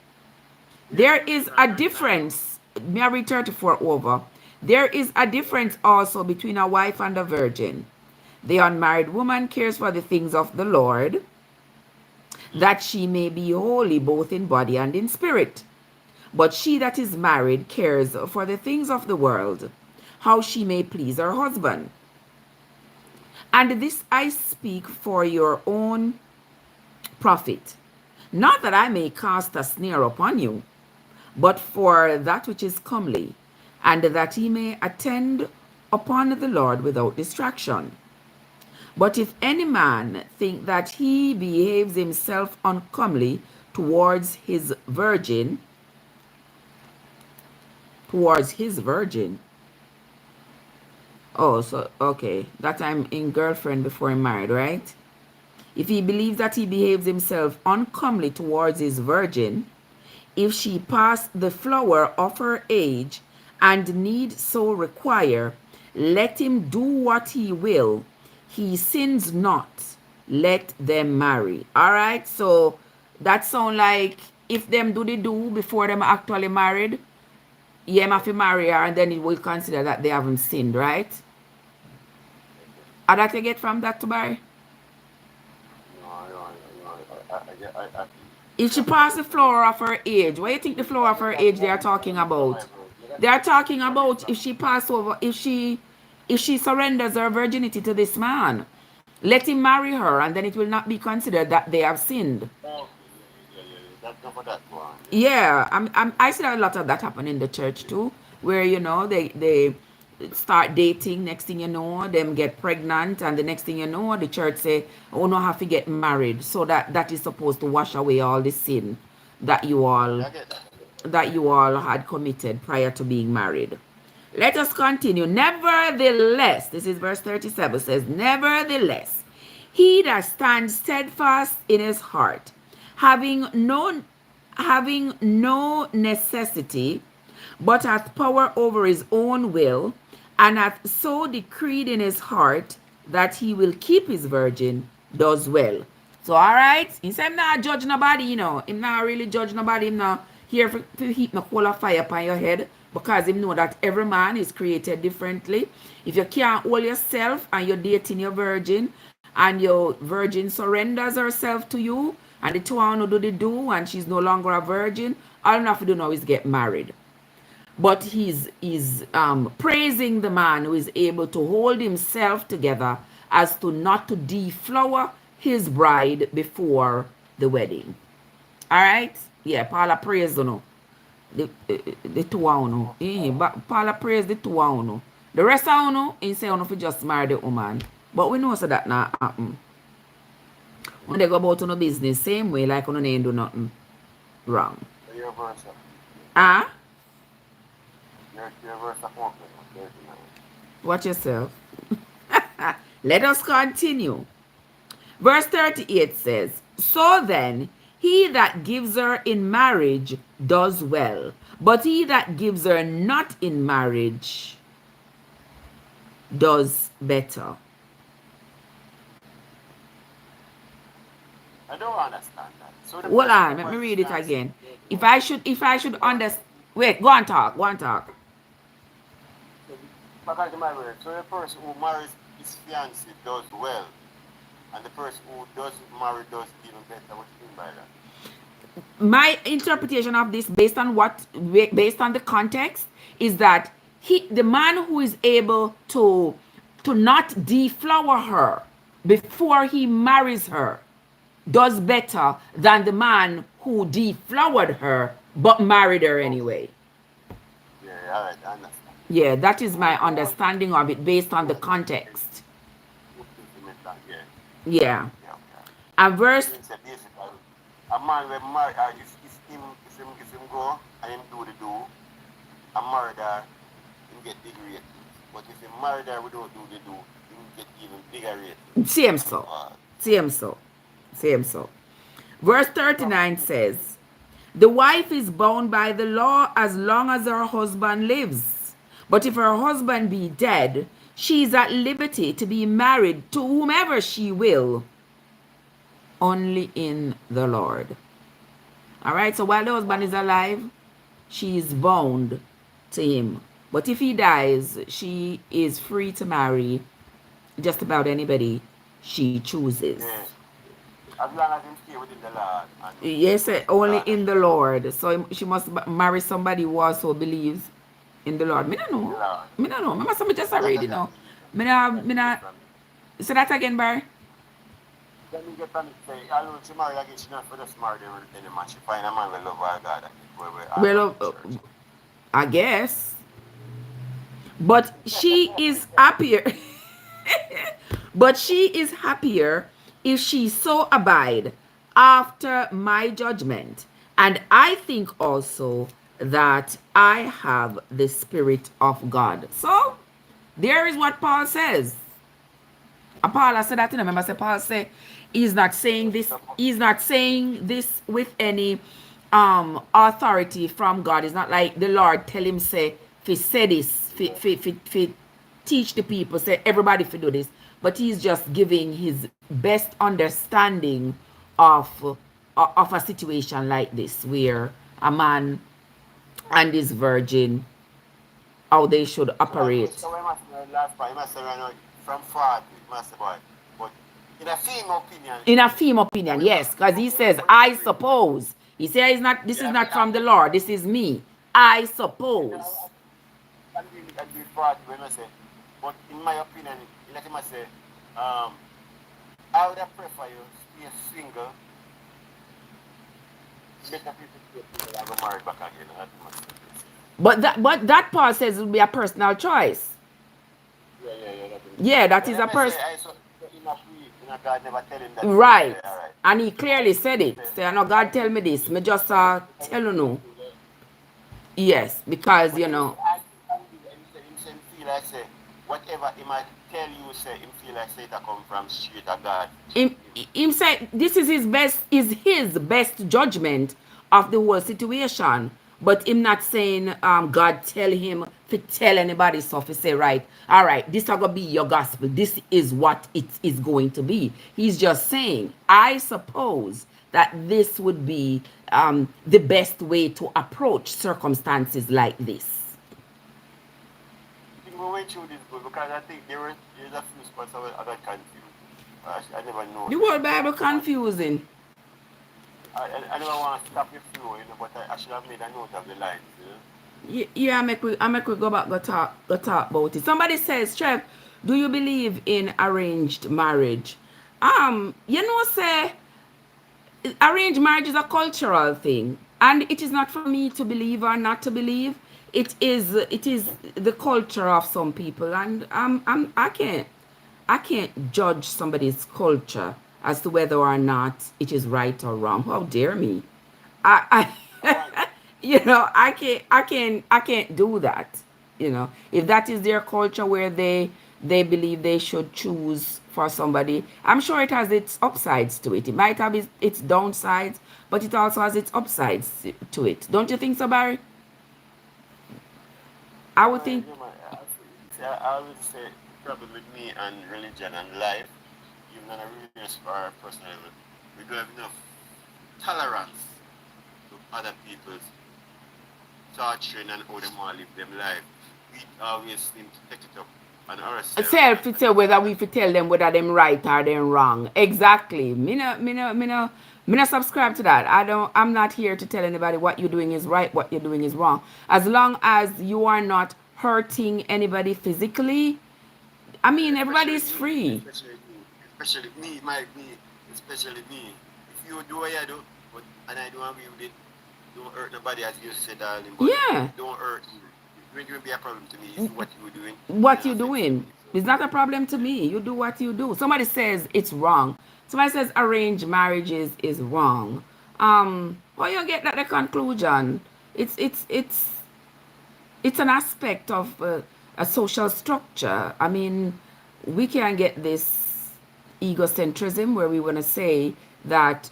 Yeah, There you read is from a 39. difference. May I read 34 over? There is a difference also between a wife and a virgin. The unmarried woman cares for the things of the Lord, that she may be holy both in body and in spirit. But she that is married cares for the things of the world, how she may please her husband. And this I speak for your own profit, not that I may cast a snare upon you, but for that which is comely, and that he may attend upon the Lord without distraction. But if any man think that he behaves himself uncomely towards his virgin, towards his virgin, oh, so, okay, that I'm in girlfriend before I'm married, right? If he believes that he behaves himself uncomely towards his virgin, if she pass the flower of her age and need so require, let him do what he will. He sins not. Let them marry. All right. So that sound like if them do the do before them actually married, yeah, have to marry her, and then it will consider that they haven't sinned, right? How that you get from that to Barry? I If she passed the flower of her age, what do you think the flower of her age they are talking about? They are talking about if she pass over, if she surrenders her virginity to this man, let him marry her, and then it will not be considered that they have sinned. That's not for that one. Yeah, I see a lot of that happen in the church too, where they start dating. Next thing you know, them get pregnant, and the next thing you know, the church say, "Oh, no, have to get married," so that is supposed to wash away all the sin that you all I get that. had committed prior to being married. Let us continue. Nevertheless, this is verse 37 says, nevertheless, he that stands steadfast in his heart, having no necessity, but hath power over his own will, and hath so decreed in his heart that he will keep his virgin, does well. So, all right, he said, him not judge nobody, him not really judge nobody, him not here to heap no coal of fire upon your head, because him know that every man is created differently. If you can't hold yourself and you're dating your virgin, and your virgin surrenders herself to you, and the two want to do the do, and she's no longer a virgin, all you have to do now is get married. But he's praising the man who is able to hold himself together as to not to deflower his bride before the wedding. All right? Yeah, Paula praise you. The two of you. But Paula praise the two of you. The rest of you, he say you just marry the woman. But we know so that not happen. When they go about on a business, same way, like when they ain't do nothing wrong. Your verse, Ah? your verse of hope, Watch yourself. Let us continue. Verse 38 says, so then, he that gives her in marriage does well, but he that gives her not in marriage does better. I don't understand that. So the Hold person on, who let me was read it fiancé, again. If I should understand, wait, go on talk. because of my word, so the person who marries his fiancé does well, and the person who doesn't marry does even better. What do you mean by that? My interpretation of this, based on the context, is that the man who is able to not deflower her before he marries her does better than the man who deflowered her but married her anyway. Yeah, all right, I understand. Yeah, that is my understanding of it based on the context. Yeah, Yeah. yeah, yeah. And verse, Basically, a man will marry her if him go and him do the do, and marry her, him get big ratings. But if he marry her without do the do, him get even bigger ratings. same so. Verse 39 says, the wife is bound by the law as long as her husband lives. But if her husband be dead, she is at liberty to be married to whomever she will, only in the Lord. All right, so while the husband is alive, she is bound to him. But if he dies, she is free to marry just about anybody she chooses. Yeah. As long as him stay within the Lord. Yes, only in the Lord. So she must marry somebody who also believes in the Lord. Me don't know. Me must just read it now. Me not. Say that again, Barry. Then you get on it, say, I don't she married again, she not for the smart anymore. She find a man with love our God, where we all go Well, to church. I guess. But she is happier. But she is happier if she so abide after my judgment. And I think also that I have the Spirit of God. So there is what Paul says. And Paul has said that, you know, remember, say Paul say he's not saying this with any authority from God. It's not like the Lord tell him say fi say this, fi teach the people, say everybody fi do this. But he's just giving his best understanding of of a situation like this where a man and his virgin, how they should operate. So we must know last part, you must say, from 40, you must say, boy. But in a female opinion, In a female opinion, yes, because he says, I suppose. He says, this is yeah, not from the Lord, this is me. I suppose. I really agree 40 when I say, but in my opinion, like I must say, um, I would have prefer you stay single, better people stay single and go married back again. That's much better. But that part says it will be a personal choice. Yeah, that is. Yeah, that But is let a me say, person. I so in a free, in a God never tell him that he will Right. say, all right. And he clearly said He it. said, Say, I know God tell me this. Me just tell you no. Yes, because but you he know, I him say, him feel like say, whatever he might tell you, say, him feel like say it a come from straight of God to him, him. him said this is his best judgment of the whole situation, but him not saying God tell him to tell anybody stuff. He say, right, all right, this is gonna be your gospel, this is what it is going to be. He's just saying, I suppose that this would be the best way to approach circumstances like this. I think we went through this good because I think there's a few spots I got confused. I never know The that. whole Bible I want confusing. I never want to stop you through, but I should have made a note of the lines, Yeah, I make we go back go talk about it. Somebody says, Trev, do you believe in arranged marriage? You know, say arranged marriage is a cultural thing, and it is not for me to believe or not to believe. It is the culture of some people, and I can't judge somebody's culture as to whether or not it is right or wrong. How dare me? I want I you know, I can't do that. You know, if that is their culture where they believe they should choose for somebody, I'm sure it has its upsides to it. It might have its downsides, but it also has its upsides to it. Don't you think so, Barry? I would think. see, I always say the problem with me and religion and life, even on a religious or personal level, we don't have enough tolerance to other people's torturing and how they want to live them life. We always seem to take it up on ourselves Self to and tell whether other we fit tell them whether them right or them wrong. Exactly. Me no subscribe to that. I'm not here to tell anybody what you're doing is right, what you're doing is wrong. As long as you are not hurting anybody physically, I mean everybody especially is me, free. especially me, especially me. If you do what you do, but and I don't agree with it, don't hurt nobody as you said, darling, but Yeah. don't hurt me. It will be a problem to me. It's what you doing, What and you affects me. doing? So, It's not a problem to me. You do what you do. Somebody says it's wrong. Somebody says arranged marriages is wrong. Well, you get that the conclusion. It's it's it's it's an aspect of a social structure. I mean, we can get this egocentrism where we want to say that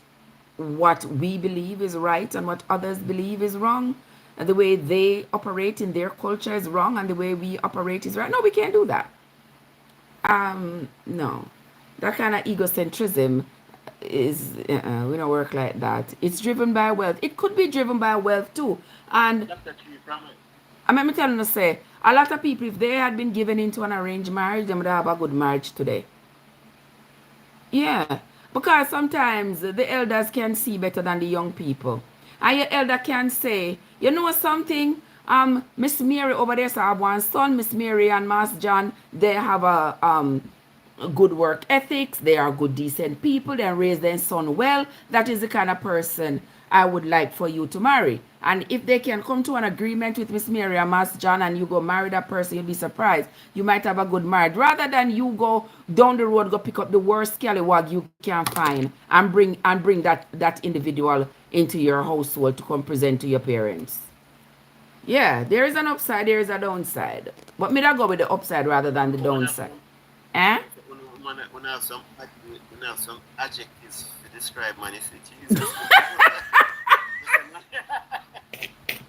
what we believe is right and what others believe is wrong, and the way they operate in their culture is wrong, and the way we operate is right. No, we can't do that. No, that kind of egocentrism is we don't work like that. It's driven by wealth. It could be driven by wealth too, and that's the key from it. I mean, me telling you, say, a lot of people, if they had been given into an arranged marriage, they would have a good marriage today. Yeah, because sometimes the elders can see better than the young people. And your elder can say, you know something? Miss Mary over there, so I have one son, Miss Mary and Master John, they have a good work ethics, they are good, decent people, they raise their son well. That is the kind of person I would like for you to marry. And if they can come to an agreement with Miss Miriam as John and you go marry that person, you'll be surprised. You might have a good marriage. Rather than you go down the road, go pick up the worst scallywag you can find and bring that individual into your household to come present to your parents. Yeah, there is an upside, there is a downside. But me that go with the upside rather than the downside. Eh? When I have some adjectives to describe man, it's Jesus.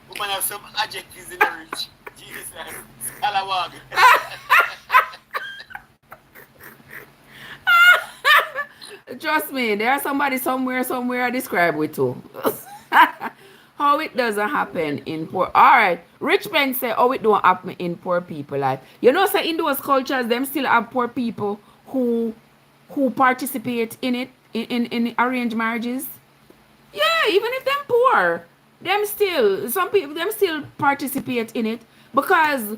Woman have some adjectives in the rich. Jesus, scalawag. Trust me, there's somebody somewhere I describe with too. How it doesn't happen in poor. All right, rich men say, "Oh, it don't happen in poor people life." You know, say in those cultures, them still have poor people who participate in it in arranged marriages. Yeah, even if them poor, them still some people them still participate in it because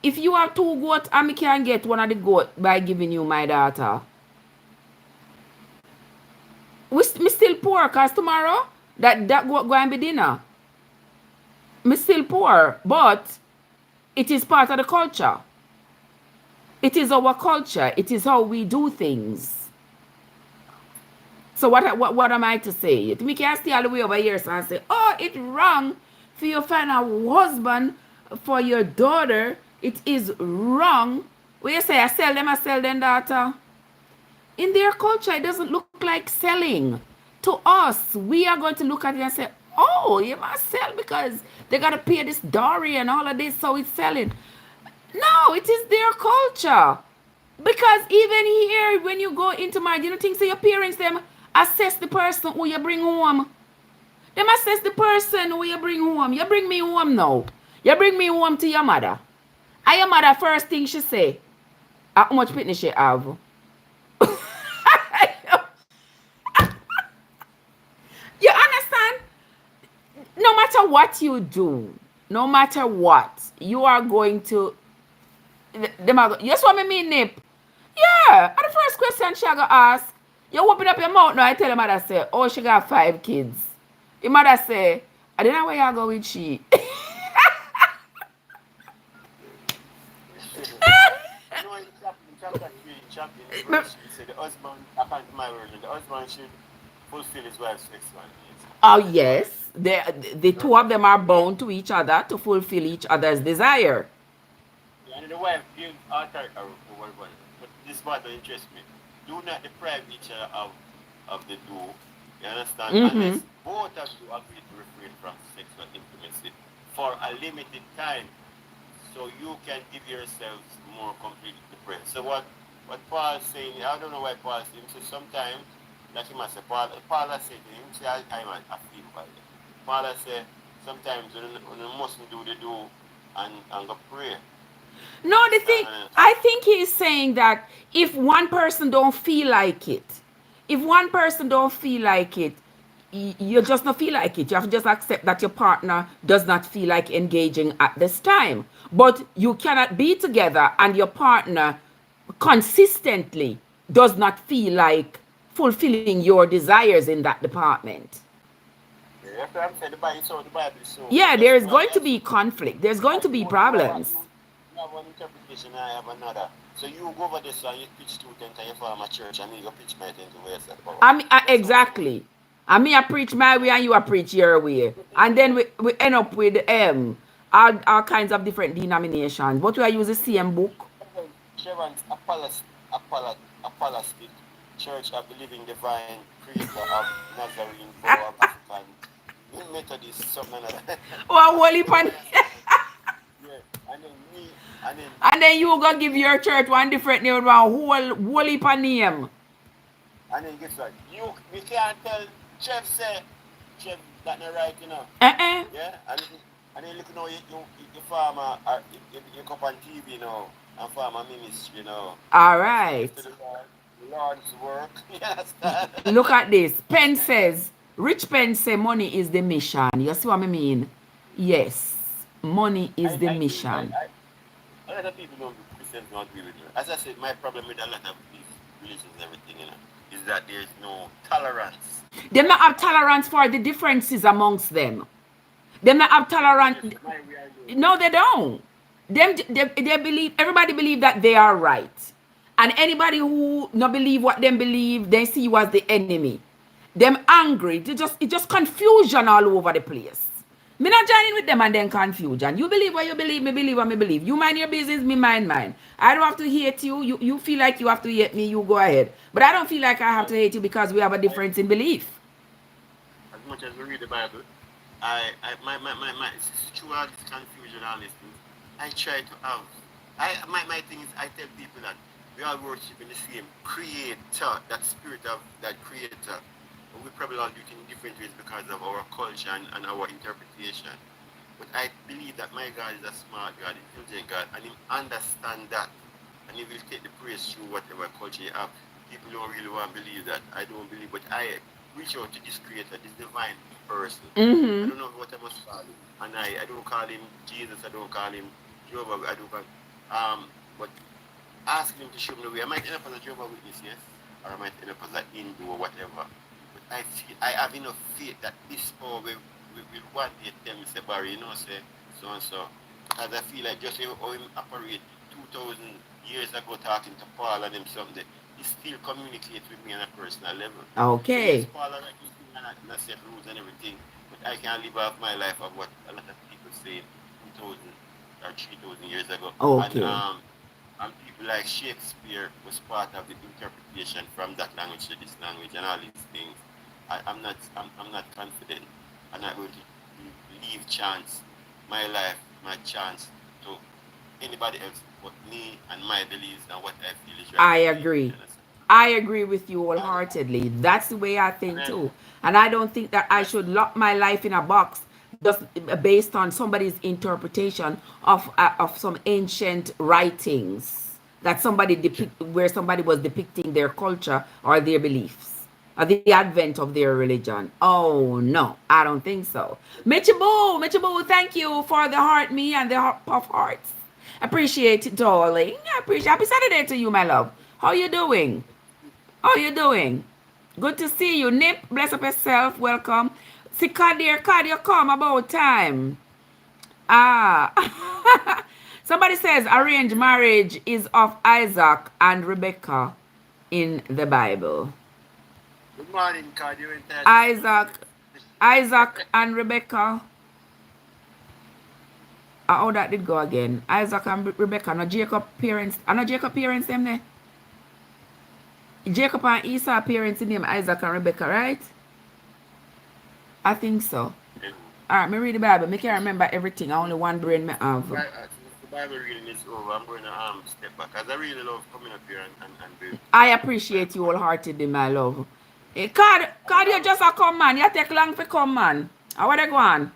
if you have two goats, I can get one of the goat by giving you my daughter. Me still poor cause tomorrow that go and be dinner. Me still poor, but it is part of the culture. It is our culture. It is how we do things. So what am I to say? We can't stay all the way over here and say, oh, it's wrong for you to find a husband for your daughter. It is wrong. When you say I sell them daughter. In their culture, it doesn't look like selling. To us, we are going to look at it and say, oh, you must sell because they got to pay this dowry and all of this, so it's selling. No, it is their culture. Because even here, when you go into marriage, you don't think so your parents, them assess the person who you bring home. Them assess the person who you bring home. You bring me home now. You bring me home to your mother. And your mother, first thing she say, how much fitness she have? You understand? No matter what you do, no matter what, you are going to. Yes, what I mean, Nip? Yeah. And the first question she gonna ask, you open up your mouth now. I tell your mother say, oh, she got 5 kids. Your mother say, I don't know where you go with she. Chapter 3, verse, it said the husband, according to my version, the husband should fulfill his wife's sexual needs. Oh, yes. The two of them are bound to each other to fulfill each other's desire. Yeah, and the wife gives authority over one. But this part will interest me. Do not deprive each other of the do. You understand? Unless both of you agree to refrain from sexual intimacy for a limited time, so you can give yourselves more completely to prayer. So what Paul is saying, I don't know why Paul is saying, so sometimes, like he must say, Paul has said to him, say, I feel by it. Paul has said, sometimes you mustn't do the do and go pray. No, the thing, I think he's saying that if one person don't feel like it, you just not feel like it. You have to just accept that your partner does not feel like engaging at this time. But you cannot be together and your partner consistently does not feel like fulfilling your desires in that department. Yeah, I'm saying the Bible is so. Yeah, there is going to be conflict. There's going to be problems. You have one interpretation, I have another. So you go over this and you pitch 2 10 and you form a church and you go pitch my 10 to where it's exactly. I mean, I preach my way and you preach your way. And then we end up with all kinds of different denominations. But we use the same book. Trevessence, Apostolic Church of the Living Divine Creator of Nazarene for African Methodist, something like that. Oh, holy pan. Yeah, and then you go give your church one different name with one whole heap of name. And then guess what? We can't tell Trev that not right, you know. Yeah? And then look now you farmer you come on TV, you know, and farmer ministry, you know. Alright. The Lord's work. You understand? Look at this. Penn says, Rich Penn say money is the mission. You see what I mean? Yes. Money is the mission. A lot of people don't Christians don't agree with me. As I said, my problem with a lot of these religions and everything, is that there's no tolerance. They not have tolerance for the differences amongst them. They not have tolerance. No, they don't. They believe, everybody believe that they are right. And anybody who not believe what them believe, they see you as the enemy. Them angry. It's just confusion all over the place. Me not joining with them and then confusion. You believe what you believe, me believe what me believe. You mind your business, me mind mine. I don't have to hate you. You feel like you have to hate me, you go ahead. But I don't feel like I have to hate you because we have a difference in belief. As much as we read the Bible, my through all this confusion, all these things, I try to have. My thing is, I tell people that we all worship in the same creator, that spirit of that creator. But we probably all do it in different ways because of our culture and our interpretation. But I believe that my God is a smart God, intelligent God, and He understands that. And He will take the praise through whatever culture you have. People don't really want to believe that. I don't believe, but I reach out to this creator, this divine person. I don't know what I must call him. And I don't call him Jesus, I don't call him Jehovah, I don't call but ask him to show me the way. I might end up as a Jehovah Witness, yes? Or I might end up as a Hindu or whatever. But I have enough faith that this power will one day tell me, say, Barry, say, so and so. Because I feel like just how him operate 2,000 years ago talking to Paul and him something, he still communicates with me on a personal level. Okay. So yes, Paul and I set rules and everything, but I can't live off my life of what a lot of people say 2,000 or 3,000 years ago. Okay. And people like Shakespeare was part of the interpretation from that language to this language and all these things. I'm not confident. I'm not going to leave my life, my chance to anybody else but me and my beliefs and what I feel is right. I agree. I agree with you wholeheartedly. That's the way I think too. And I don't think that I should lock my life in a box just based on somebody's interpretation of some ancient writings that where somebody was depicting their culture or their beliefs or the advent of their religion. Oh no, I don't think so. Michibu, thank you for the heart me and the puff hearts. Appreciate it, darling. I appreciate. Happy Saturday to you, my love. How you doing? How you doing? Good to see you. Nip, bless up yourself. Welcome. See, Kadir, come about time. Somebody says arranged marriage is of Isaac and Rebecca in the Bible. Good morning, Kadir. Isaac and Rebecca. How that did go again? Isaac and Rebecca. No Jacob parents. No Jacob parents them there. Jacob and Esau parents in name Isaac and Rebecca, right? I think so. Alright, me read the Bible. Me can't remember everything. I only one brain me have. The Bible reading is over. I'm going to step back because I really love coming up here and I appreciate you wholeheartedly, my love. Hey, Card, you just a come, man. You take long for come, man. How are they going?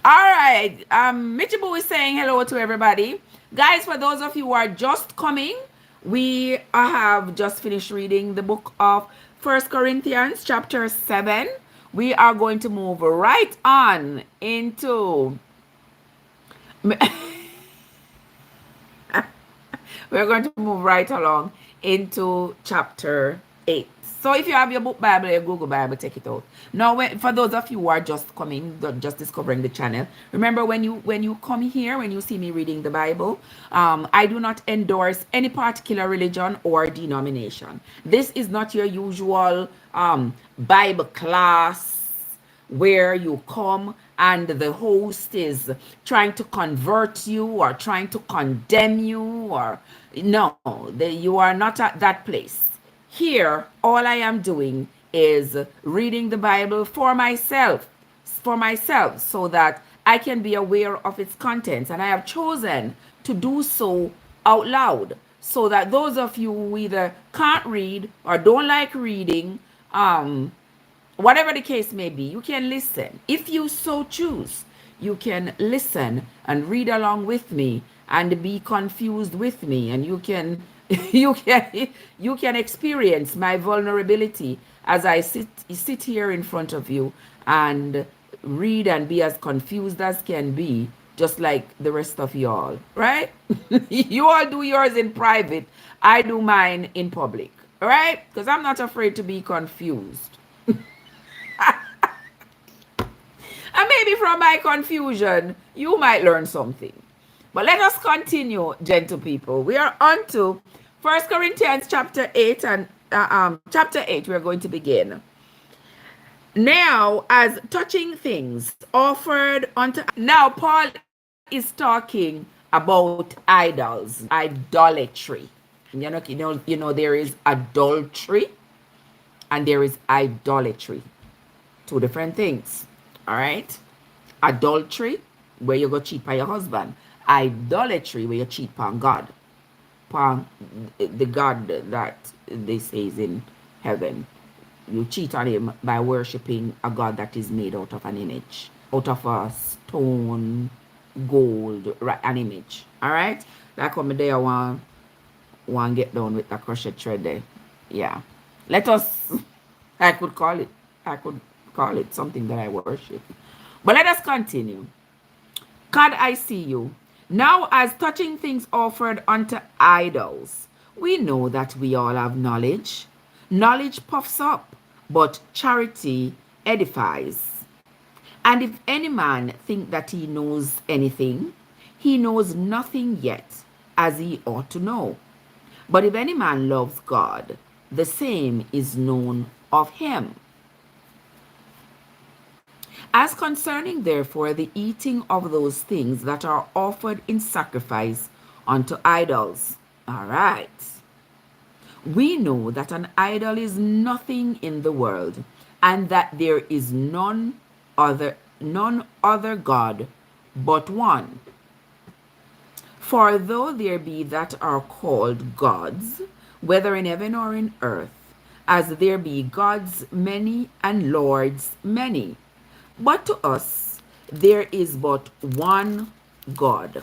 Alright. Michibu is saying hello to everybody. Guys, for those of you who are just coming, we have just finished reading the book of 1 Corinthians chapter 7. We are going to move right on into we're going to move right along into chapter 8. So if you have your book Bible, your Google Bible, take it out. Now, for those of you who are just coming, just discovering the channel, remember when you come here, when you see me reading the Bible, I do not endorse any particular religion or denomination. This is not your usual Bible class where you come and the host is trying to convert you or trying to condemn you, or no, you are not at that place. Here, all I am doing is reading the Bible for myself, so that I can be aware of its contents. And I have chosen to do so out loud, so that those of you who either can't read or don't like reading, whatever the case may be, you can listen. If you so choose, you can listen and read along with me and be confused with me, and you can you can experience my vulnerability as I sit here in front of you and read and be as confused as can be just like the rest of y'all, right? You all do yours in private. I do mine in public, right? Because I'm not afraid to be confused. And maybe from my confusion, you might learn something. But let us continue, gentle people. We are on to 1 Corinthians chapter 8 and chapter 8 we're going to begin. Now, as touching things offered unto now Paul is talking about idols, idolatry. There is adultery and there is idolatry. Two different things. All right? Adultery, where you go cheat by your husband. Idolatry, where you cheat upon God. Upon the God that they say is in heaven. You cheat on him by worshipping a God that is made out of an image. Out of a stone, gold, an image. Alright? That come there, I want get down with the crochet thread there. Yeah. Let us, I could call it something that I worship. But let us continue. God, I see you. Now, as touching things offered unto idols, we know that we all have knowledge. Knowledge puffs up, but charity edifies. And if any man think that he knows anything, he knows nothing yet, as he ought to know. But if any man loves God, the same is known of him. As concerning, therefore, the eating of those things that are offered in sacrifice unto idols. All right. We know that an idol is nothing in the world, and that there is none other God but one. For though there be that are called gods, whether in heaven or in earth, as there be gods many and lords many, but to us there is but one God,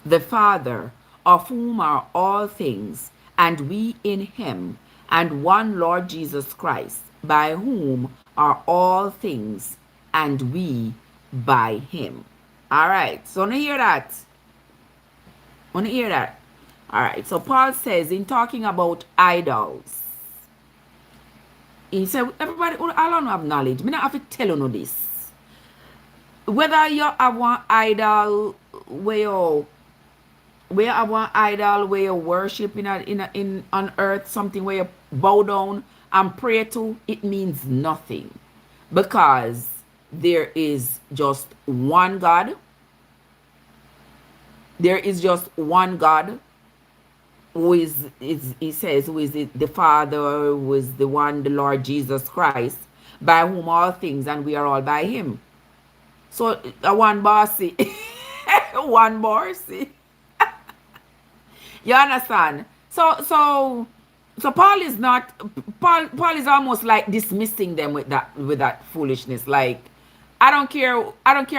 the Father, of whom are all things, and we in him, and one Lord Jesus Christ, by whom are all things, and we by him. All right, so want to hear that? Want to hear that? All right, so Paul says in talking about idols, he said, everybody, I don't have knowledge. I don't have to tell you this. Whether you have one idol where you worship in on earth, something where you bow down and pray to, it means nothing. Because there is just one God. There is just one God who he says, who is it? The Father, who is the one, the Lord Jesus Christ, by whom all things, and we are all by him. So one bossy. One bossy. You understand? So Paul is not Paul is almost like dismissing them with that foolishness. Like, I don't care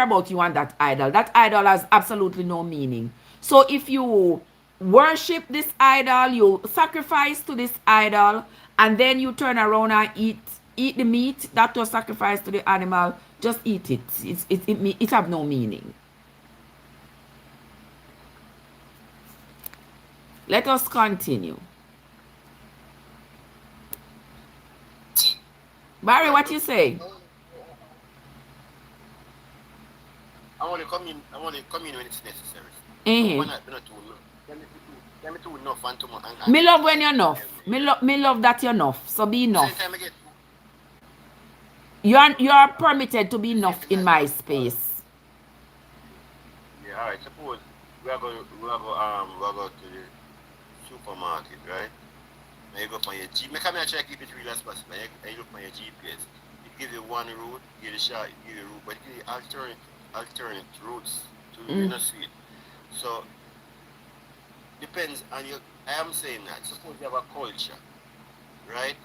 about you and that idol. That idol has absolutely no meaning. So if you worship this idol, you sacrifice to this idol, and then you turn around and eat the meat that was sacrificed to the animal, just eat it. It have no meaning. Let us continue. Barry, what you say? I want to come in when it's necessary. Me love when you're enough. Me love that you're enough. So be enough. You are permitted to be enough in my space. Yeah, all right. Suppose we are going to the supermarket, right? Now you go on your GPS. Make sure I keep it real as possible. You look on your GPS. It gives you one route, give you the route, but it gives you alternate routes to see it. So depends on you. I am saying that. Suppose you have a culture, right?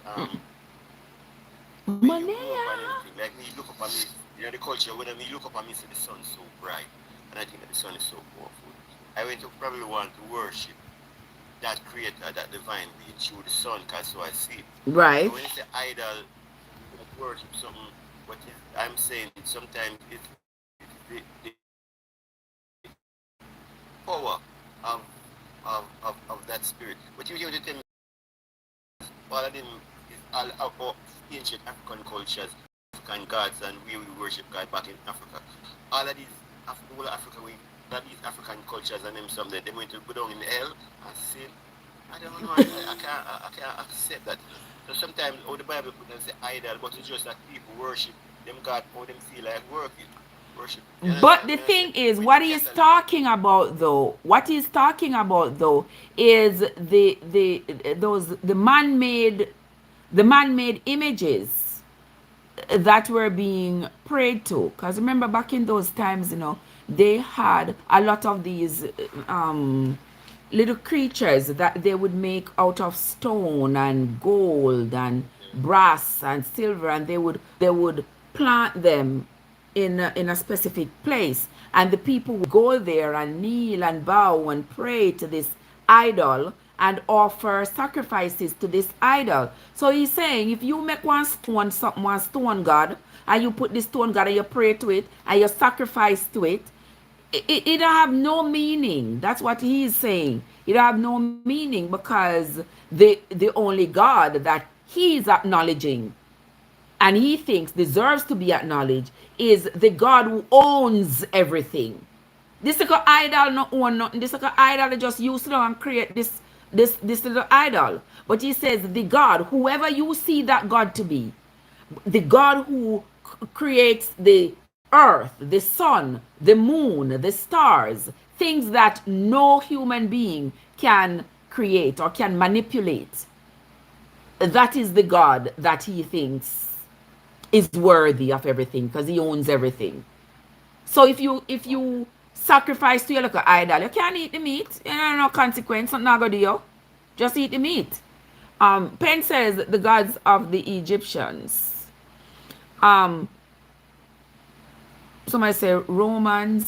When you grow up and everything, like me look up at me, the culture, when me look up at me, say the sun's so bright, and I think that the sun is so powerful. I went to probably want to worship that creator, that divine being through the sun, because so I see it. Right. So when you say idol, you worship something But I'm saying sometimes it's the power of, of that spirit. But you hear the thing, all of them is all about ancient African cultures, African gods, and we worship God back in Africa. All of these, the whole of Africa, all of these African cultures and them some they went to go down in hell and sin. I don't know, I can't accept that. So sometimes, all the Bible put and say idol, but it's just that people worship them God, how them feel like working. Worship. You But understand the me? I say, thing is, when the what he's Catholic, talking about though, is the man-made images that were being prayed to. Because remember, back in those times, they had a lot of these little creatures that they would make out of stone and gold and brass and silver, and they would plant them in a specific place, and the people would go there and kneel and bow and pray to this idol and offer sacrifices to this idol. So he's saying, if you make one stone god, and you put this stone god and you pray to it and you sacrifice to it, it have no meaning. That's what he's saying. It have no meaning, because the only God that he's acknowledging and he thinks deserves to be acknowledged is the God who owns everything. This little idol not own nothing. This little idol they just use to and create this little idol. But he says the God, whoever you see that God to be, the God who creates the earth, the sun, the moon, the stars, things that no human being can create or can manipulate. That is the God that he thinks is worthy of everything, because he owns everything. So if you sacrifice to your little idol, you can't eat the meat. You know, no consequence. Something not gonna do you. Just eat the meat. Penn says the gods of the Egyptians. Um, Somebody say Romans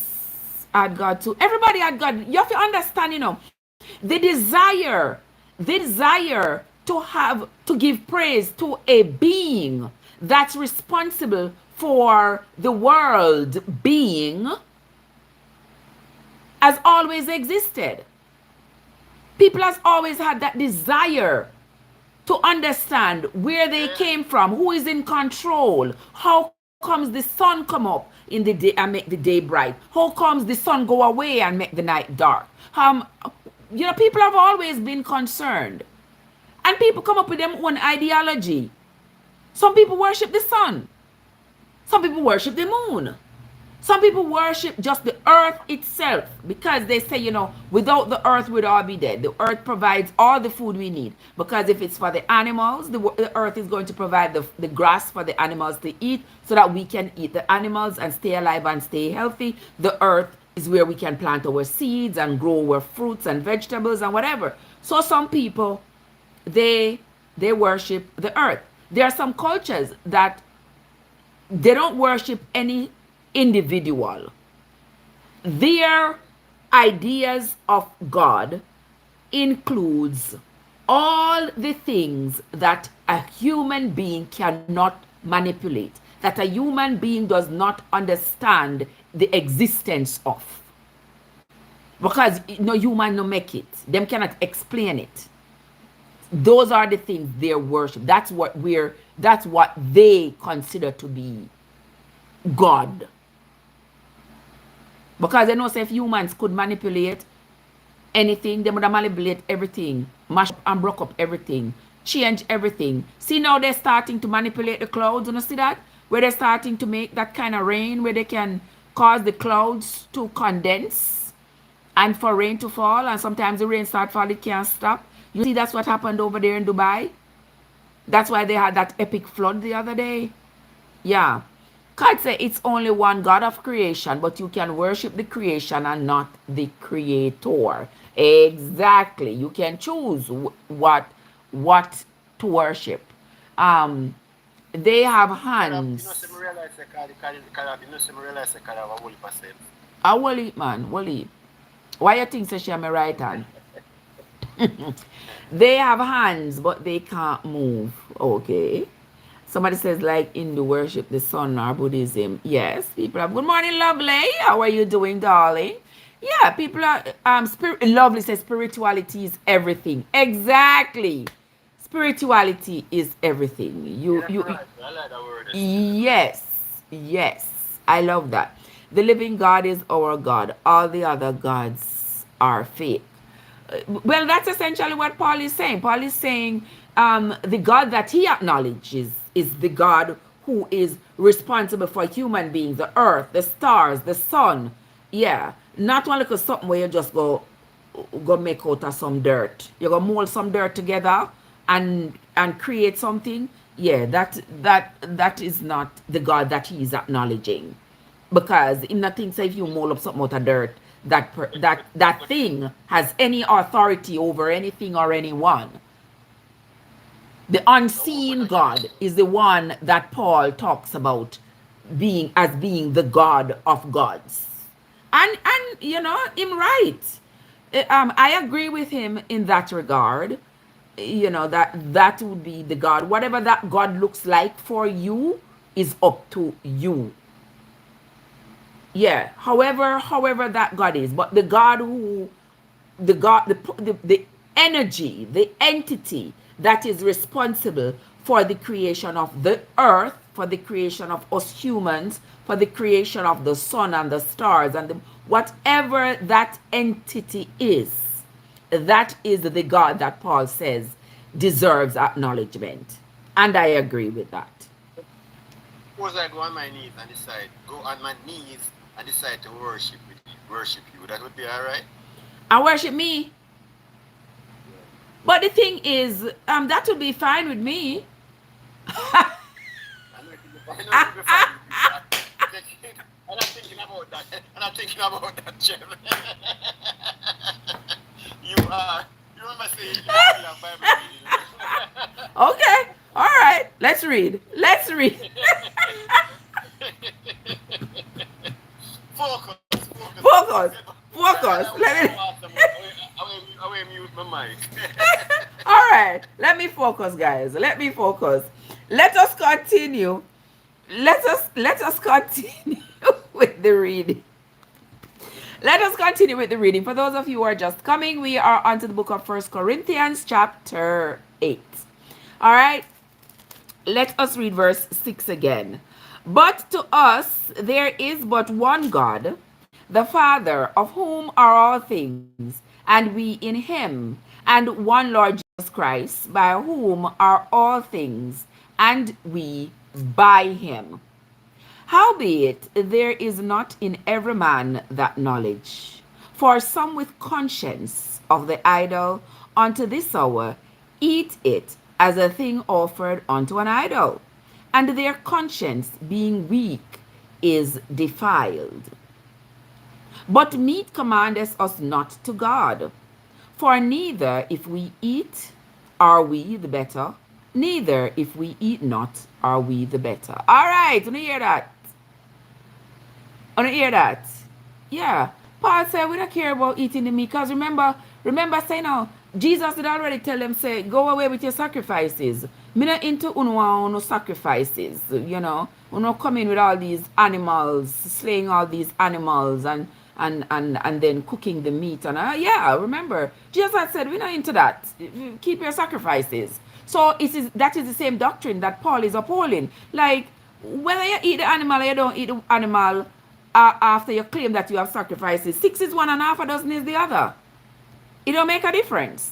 had God too. Everybody had God. You have to understand, the desire to give praise to a being that's responsible for the world being has always existed. People has always had that desire to understand where they came from, who is in control, how comes the sun come up in the day and make the day bright, how comes the sun go away and make the night dark. People have always been concerned, and people come up with their own ideology. Some people worship the sun, some people worship the moon, some people worship just the earth itself, because they say, without the earth we'd all be dead. The earth provides all the food we need, because if it's for the animals, the earth is going to provide the grass for the animals to eat, so that we can eat the animals and stay alive and stay healthy. The earth is where we can plant our seeds and grow our fruits and vegetables and whatever. So some people, they worship the earth. There are some cultures that they don't worship any individual. Their ideas of God includes all the things that a human being cannot manipulate, that a human being does not understand the existence of. Because no human no make it. Them cannot explain it. Those are the things they worship. That's what they consider to be God. Because they know, say, if humans could manipulate anything, they would manipulate everything, mash up and broke up everything, change everything. See, now they're starting to manipulate the clouds. You see that? Where they're starting to make that kind of rain, where they can cause the clouds to condense and for rain to fall. And sometimes the rain start falling, it can't stop. You see, that's what happened over there in Dubai. That's why they had that epic flood the other day. Yeah. God said it's only one God of creation, but you can worship the creation and not the creator. Exactly. You can choose what to worship. They have hands. I will eat, man. Will eat. Why you think so she am my right hand? They have hands, but they can't move. Okay. Somebody says like Hindu worship the sun or Buddhism. Yes, people have. Good morning, lovely. How are you doing, darling? Yeah, people are. Lovely says spirituality is everything. Exactly. Spirituality is everything. Yeah, that's right. I like that word. Yes, yes. I love that. The living God is our God. All the other gods are fake. Well, that's essentially what Paul is saying. Paul is saying the God that he acknowledges is the God who is responsible for human beings, the earth, the stars, the sun. Yeah, not one little something where you just go make out of some dirt. You go mold some dirt together and create something. Yeah, that is not the God that he is acknowledging, because in nothing say if you mold up something out of dirt, that thing has any authority over anything or anyone. The unseen God is the one that Paul talks about being the God of gods. And you know, him right. I agree with him in that regard. You know, that would be the God. Whatever that God looks like for you is up to you. Yeah, however that God is, but the God who the God the energy, the entity that is responsible for the creation of the earth, for the creation of us humans, for the creation of the sun and the stars and whatever that entity is, that is the God that Paul says deserves acknowledgement. And I agree with that. Suppose I go on my knees and decide, to worship you. That would be all right. I worship me. But the thing is, that would be fine with me. I know it will be fine. And I'm thinking about that. And I'm thinking about that, Trev. You remember saying you have Bible reading. Okay. All right. Let's read. Let's read. Focus. Focus. Focus. Let me. I will mute my mic. All right. Let me focus, guys. Let me focus. Let us continue. Let us continue with the reading. Let us continue with the reading. For those of you who are just coming, we are on to the book of First Corinthians chapter 8. All right. Let us read verse 6 again. But to us there is but one God, the Father, of whom are all things, and we in him, and one Lord Jesus Christ, by whom are all things, and we by him. Howbeit, there is not in every man that knowledge. For some with conscience of the idol unto this hour eat it as a thing offered unto an idol, and their conscience being weak is defiled. But meat commandeth us not to God. For neither if we eat are we the better, neither if we eat not are we the better. All right, want to hear that? Want to hear that? Yeah. Paul said we don't care about eating the meat, because remember say now, Jesus did already tell them, say, go away with your sacrifices. Me not into uno sacrifices, you know. Uno come in with all these animals, slaying all these animals and then cooking the meat. And yeah, remember, Jesus had said, we're not into that. Keep your sacrifices. So that is the same doctrine that Paul is upholding. Like, whether you eat the animal or you don't eat the animal, after you claim that you have sacrifices, 6 is one and half a dozen is the other. It don't make a difference.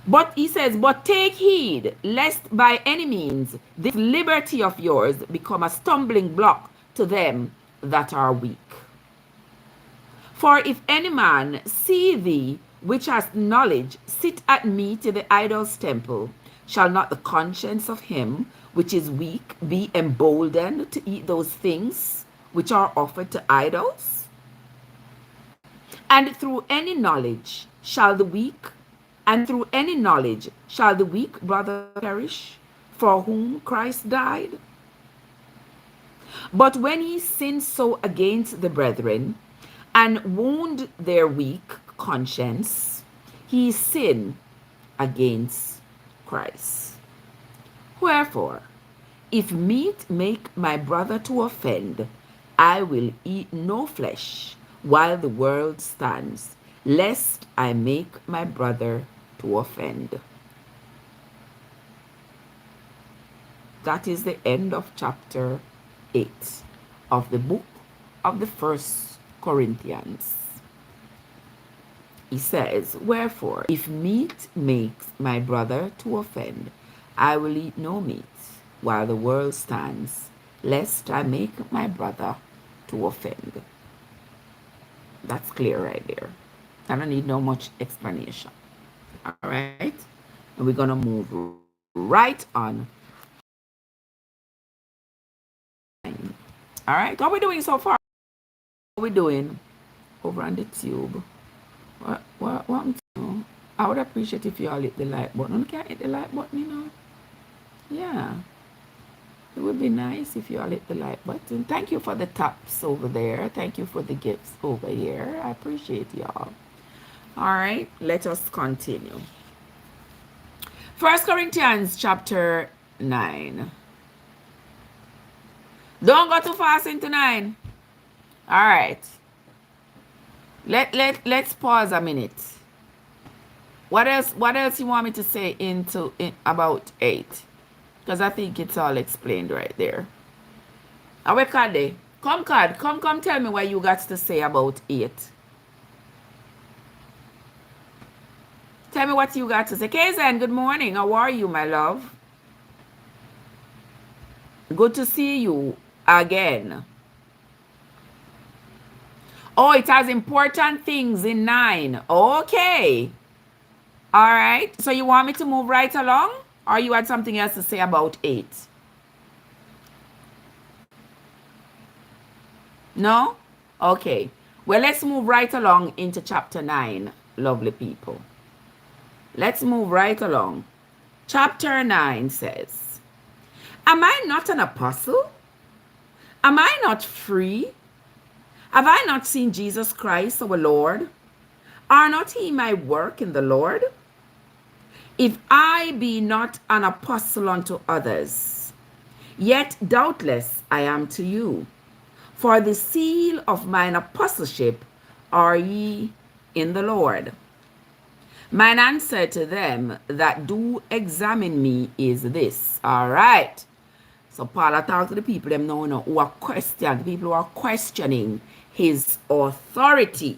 But he says, but take heed, lest by any means this liberty of yours become a stumbling block to them that are weak. For if any man see thee, which has knowledge, sit at meat in the idol's temple, shall not the conscience of him which is weak be emboldened to eat those things which are offered to idols? And through any knowledge shall the weak brother perish, for whom Christ died? But when he sinned so against the brethren, and wound their weak conscience, he sinned against Christ. Wherefore, if meat make my brother to offend, I will eat no flesh while the world stands, lest I make my brother to offend. That is the end of chapter 8 of the book of the First Corinthians. He says, wherefore, if meat makes my brother to offend, I will eat no meat while the world stands, lest I make my brother to offend. That's clear right there. I don't need no much explanation. All right? And we're going to move right on. All right? What are we doing so far? What are we doing over on the tube? What I would appreciate if you all hit the like button. You can't hit the like button, you know? Yeah. It would be nice if you all hit the like button. Thank you for the taps over there. Thank you for the gifts over here. I appreciate y'all. All right, let us continue. 1 Corinthians chapter 9. Don't go too fast into 9. All right. Let's pause a minute. What else you want me to say about 8? Because I think it's all explained right there. Awe Kade, come tell me what you got to say about 8. Tell me what you got to say. Kazan, good morning. How are you, my love? Good to see you again. Oh, it has important things in 9. Okay. All right. So you want me to move right along? Or you had something else to say about 8? No? Okay. Well, let's move right along into chapter 9, lovely people. Let's move right along. Chapter 9 says, am I not an apostle? Am I not free? Have I not seen Jesus Christ our Lord? Are not he my work in the Lord? If I be not an apostle unto others, yet doubtless I am to you. For the seal of mine apostleship are ye in the Lord. Mine answer to them that do examine me is this. All right. So Paul talks to the people them now, who are questioning, people who are questioning his authority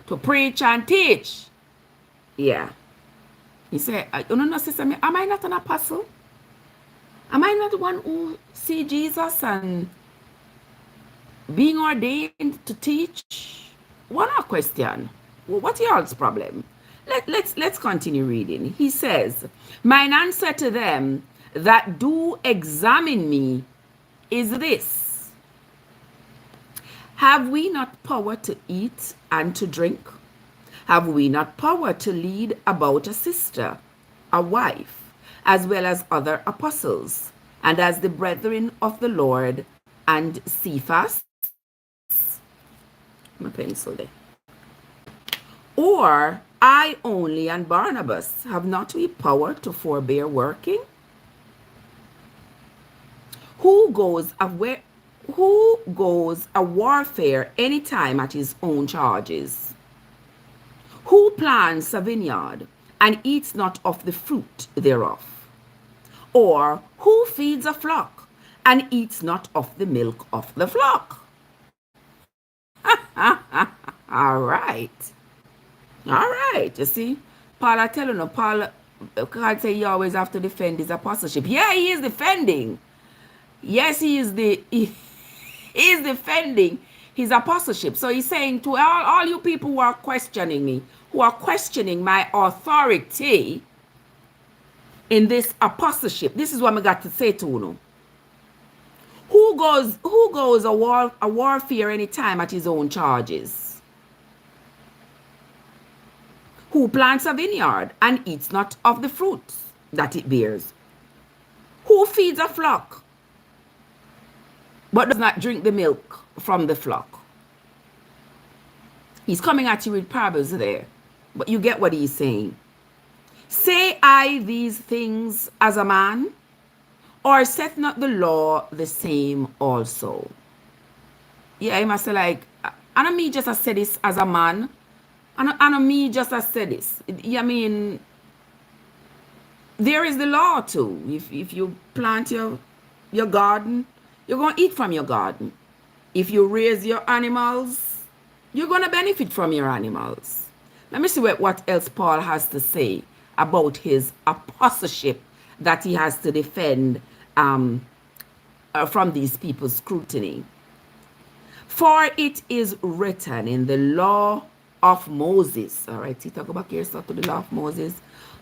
to preach and teach. Yeah. He said, you know, sister, am I not an apostle? Am I not the one who see Jesus and being ordained to teach? One more question. Well, what's y'all's problem? Let's continue reading. He says, mine answer to them that do examine me is this. Have we not power to eat and to drink? Have we not power to lead about a sister, a wife, as well as other apostles, and as the brethren of the Lord and Cephas? My pencil there. Or I only and Barnabas have not we power to forbear working? Who goes a warfare anytime at his own charges? Who plants a vineyard and eats not of the fruit thereof? Or who feeds a flock and eats not of the milk of the flock? All right. All right. You see, Paul, I tell you, no, Paul, God say he always have to defend his apostleship. Yeah, he is defending. Yes, he is defending his apostleship. So he's saying to all you people who are questioning me, who are questioning my authority in this apostleship, this is what I got to say to you. Who goes a warfare anytime at his own charges? Who plants a vineyard and eats not of the fruits that it bears? Who feeds a flock but does not drink the milk from the flock? He's coming at you with parables there, but you get what he's saying. Say I these things as a man? Or saith not the law the same also? Yeah, I must say like, and me just I say this as a man, and me just I say this. Yeah, I mean, there is the law too. If you plant your garden, you're gonna eat from your garden. If you raise your animals, you're gonna benefit from your animals. Let me see what else Paul has to say about his apostleship that he has to defend um, from these people's scrutiny. For it is written in the law of Moses. All right, see, talk back here, start to the law of Moses.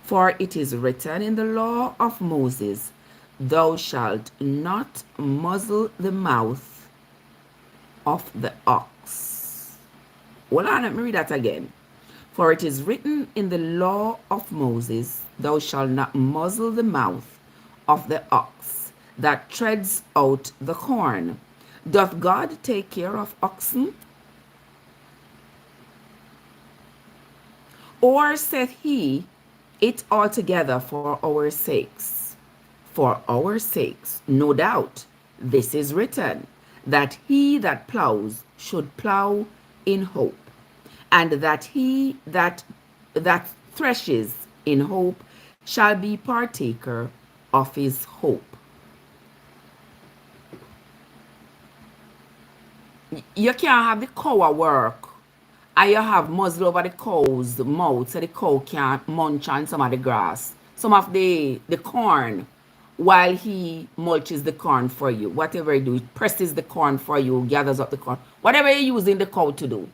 For it is written in the law of Moses, thou shalt not muzzle the mouth of the ox. Hold on, let me read that again. For it is written in the law of Moses, thou shalt not muzzle the mouth of the ox that treads out the corn. Doth God take care of oxen? Or saith he it altogether for our sakes? For our sakes, no doubt, this is written, that he that ploughs should plough in hope, and that he that threshes in hope shall be partaker of his hope. You can't have the cow at work and you have muzzle over the cow's mouth so the cow can't munch on some of the grass, some of the corn, while he mulches the corn for you. Whatever he do, he presses the corn for you, gathers up the corn. Whatever you're using the cow to do.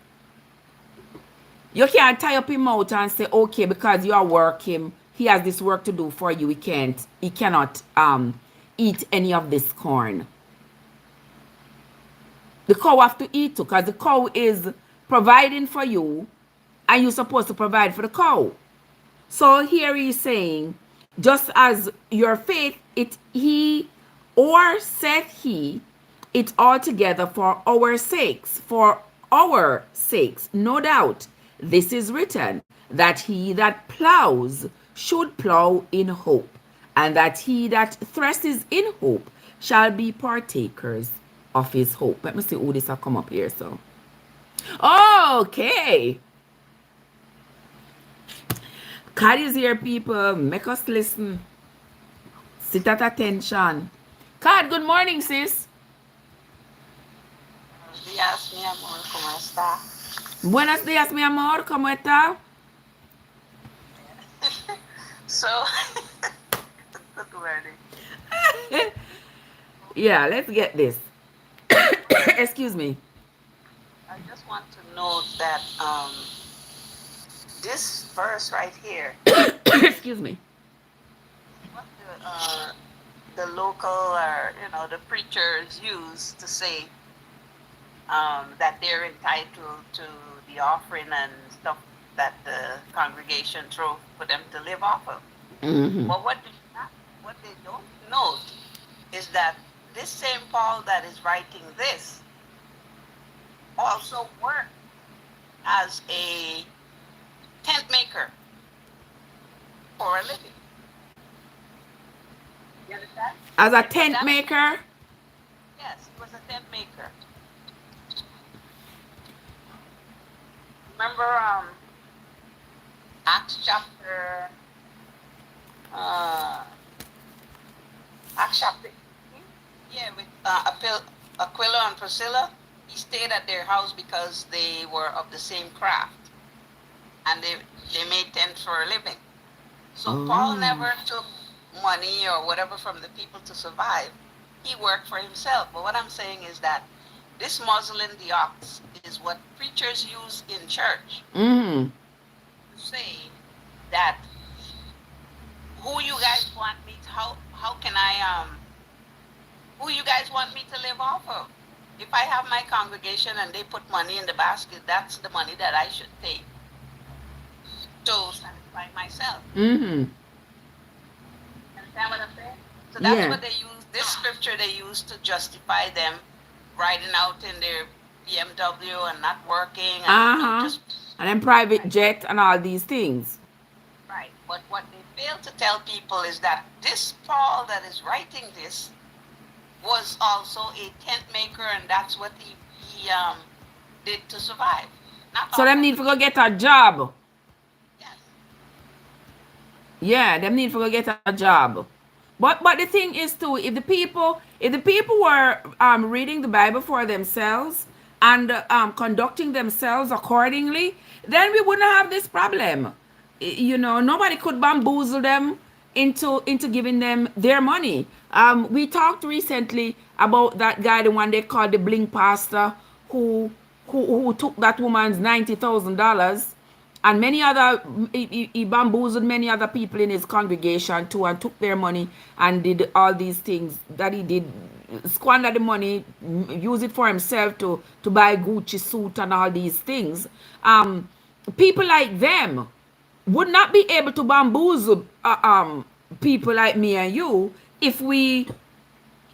You can't tie up his mouth and say, okay, because you are working, he has this work to do for you. He cannot eat any of this corn. The cow have to eat too, because the cow is providing for you, and you're supposed to provide for the cow. So here he's saying, just as your faith, it he or saith he, it altogether for our sakes, no doubt. This is written, that he that ploughs should plough in hope, and that he that threshes in hope shall be partakers of his hope. Let me see who this will come up here. So, okay. God is here, people. Make us listen. Sit at attention. God, good morning, sis. Buenos días, mi amor, ¿cómo está? Buenos días, mi amor. ¿Cómo está? So, good morning. Yeah, let's get this. Excuse me. I just want to note that this verse right here, Excuse me. what the local or the preachers use to say that they're entitled to the offering and stuff that the congregation throw for them to live off of. Mm-hmm. But what they don't note is that this same Paul that is writing this also worked as a tent maker for a living. You understand? As a tent maker? Yes, he was a tent maker. Remember Acts chapter Acts chapter 18? Yeah, with Aquila and Priscilla. He stayed at their house because they were of the same craft, and they made tents for a living. So Paul never took money or whatever from the people to survive. He worked for himself. But what I'm saying is that this muzzling the ox is what preachers use in church Mm-hmm. to say that who you guys want me to, how can I who you guys want me to live off of? If I have my congregation and they put money in the basket, that's the money that I should take to satisfy myself. Mm-hmm. Understand what I'm saying? So that's what they use, this scripture they use to justify them riding out in their BMW and not working and And then private jet and all these things. right. But what they fail to tell people is that this Paul that is writing this was also a tent maker, and that's what he did to survive. Not So all them need to go company. get a job. Yes. Yeah, them need to go get a job. But the thing is too, if the people were reading the Bible for themselves and conducting themselves accordingly, then we wouldn't have this problem. You know, nobody could bamboozle them into giving them their money. We talked recently about that guy, the one they called the Bling Pastor, who who took that woman's $90,000, and many other he bamboozled many other people in his congregation too, and took their money and did all these things that he did, squander the money, use it for himself to buy Gucci suit and all these things. People like them would not be able to bamboozle people like me and you if we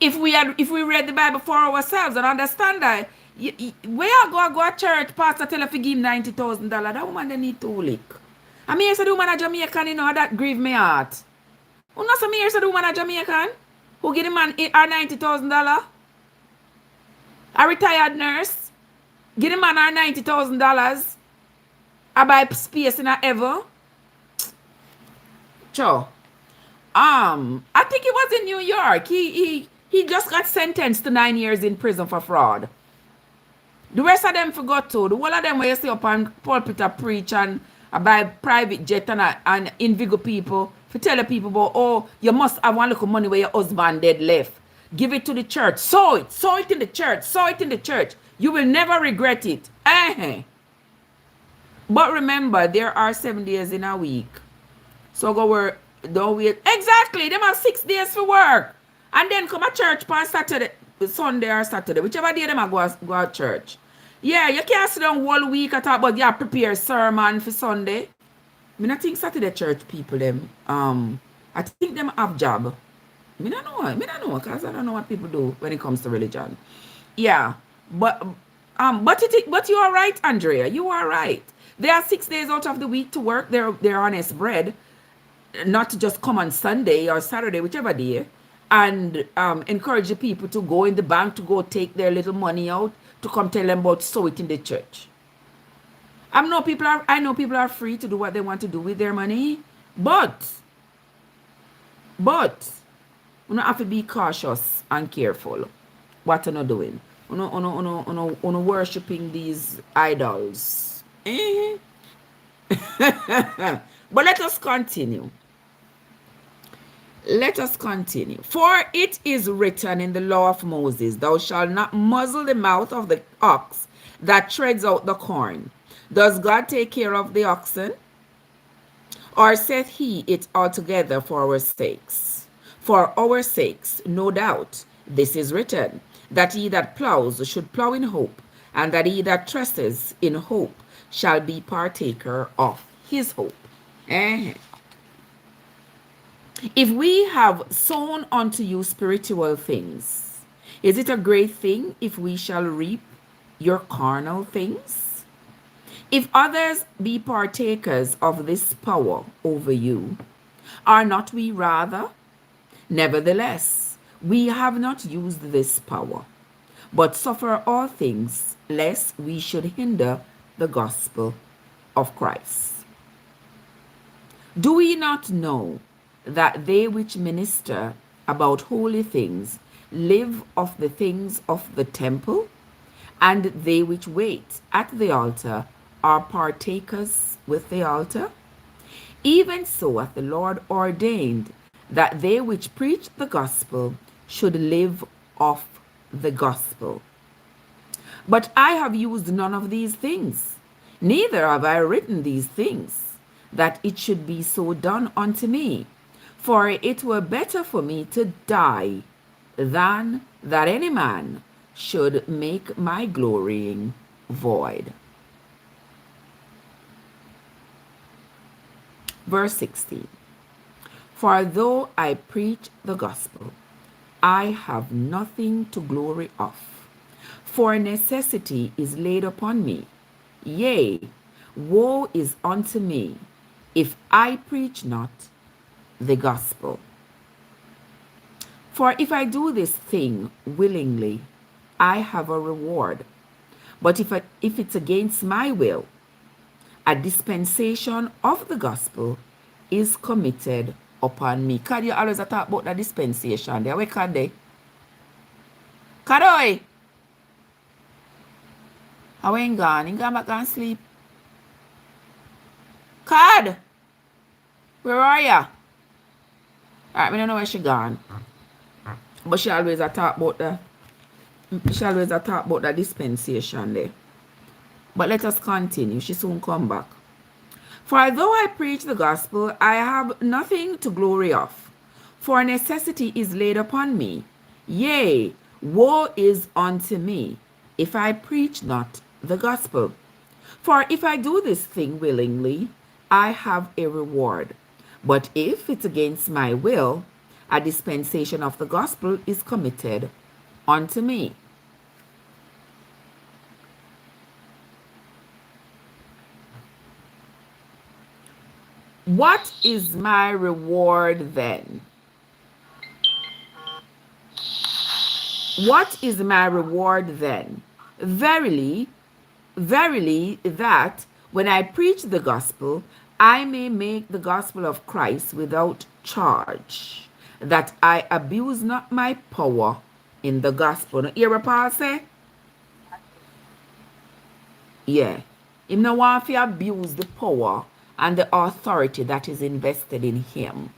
read the Bible for ourselves and understand that. Where I go to church, pastor tell her to give him $90,000. That woman they need to lick. I mean, say the woman a Jamaican, you know, that grieve me heart. You know, some say the woman a Jamaican who give the man her $90,000. A retired nurse give the man her $90,000. I buy space in a ever. Sure. I think it was in New York. He just got sentenced to 9 years in prison for fraud. The rest of them forgot to. The whole of them where you see up on pulpit to preach and buy private jet and invigor people, to tell the people about, oh, you must have one little money where your husband dead left. Give it to the church. Sow it in the church. Sow it in the church. You will never regret it. But remember, there are 7 days in a week. So go work. Don't wait. Exactly. Them have 6 days for work. And then come to church on Saturday, Sunday or Saturday. Whichever day them go to church. Yeah, you can't sit down all week at all, but you prepare sermon for Sunday. I not think Saturday church people them. I think them have job. I don't know, because I don't know what people do when it comes to religion. Yeah, but you are right, Andrea. You are right. There are 6 days out of the week to work their honest bread, not to just come on Sunday or Saturday, whichever day, and encourage the people to go in the bank to go take their little money out to come tell them about sow it in the church. I know people are free to do what they want to do with their money, but you have to be cautious and careful what you're not doing. You know, worshiping these idols. But let us continue. Let us continue. For it is written in the law of Moses, thou shalt not muzzle the mouth of the ox that treads out the corn. Does God take care of the oxen? Or saith he it altogether for our sakes? For our sakes, no doubt, this is written, that he that plows should plow in hope, and that he that trusteth in hope shall be partaker of his hope. If we have sown unto you spiritual things, is it a great thing if we shall reap your carnal things? If others be partakers of this power over you, are not we rather? Nevertheless, we have not used this power, but suffer all things, lest we should hinder the gospel of Christ. Do we not know that they which minister about holy things live of the things of the temple, and they which wait at the altar are partakers with the altar? Even so hath the Lord ordained that they which preach the gospel should live of the gospel. But I have used none of these things, neither have I written these things, that it should be so done unto me. For it were better for me to die than that any man should make my glorying void. Verse 16. For though I preach the gospel, I have nothing to glory of, for necessity is laid upon me. Yea, woe is unto me if I preach not, the gospel. For if I do this thing willingly, I have a reward. But if it's against my will, a dispensation of the gospel is committed upon me. Can you always talk about the dispensation? There, where can they? Kadoy! How ain't gone? Ain't gone back and sleep. Cad! Where are ya? Alright, I don't know where she gone. But she always talk about the dispensation there. But let us continue. She soon come back. For though I preach the gospel, I have nothing to glory of. For necessity is laid upon me. Yea, woe is unto me, if I preach not the gospel. For if I do this thing willingly, I have a reward. But if it's against my will, a dispensation of the gospel is committed unto me. What is my reward then? What is my reward then? Verily, verily, that when I preach the gospel, I may make the gospel of Christ without charge, that I abuse not my power in the gospel. Now, hear what Paul say? Yeah. Him no want to abuse the power and the authority that is invested in him.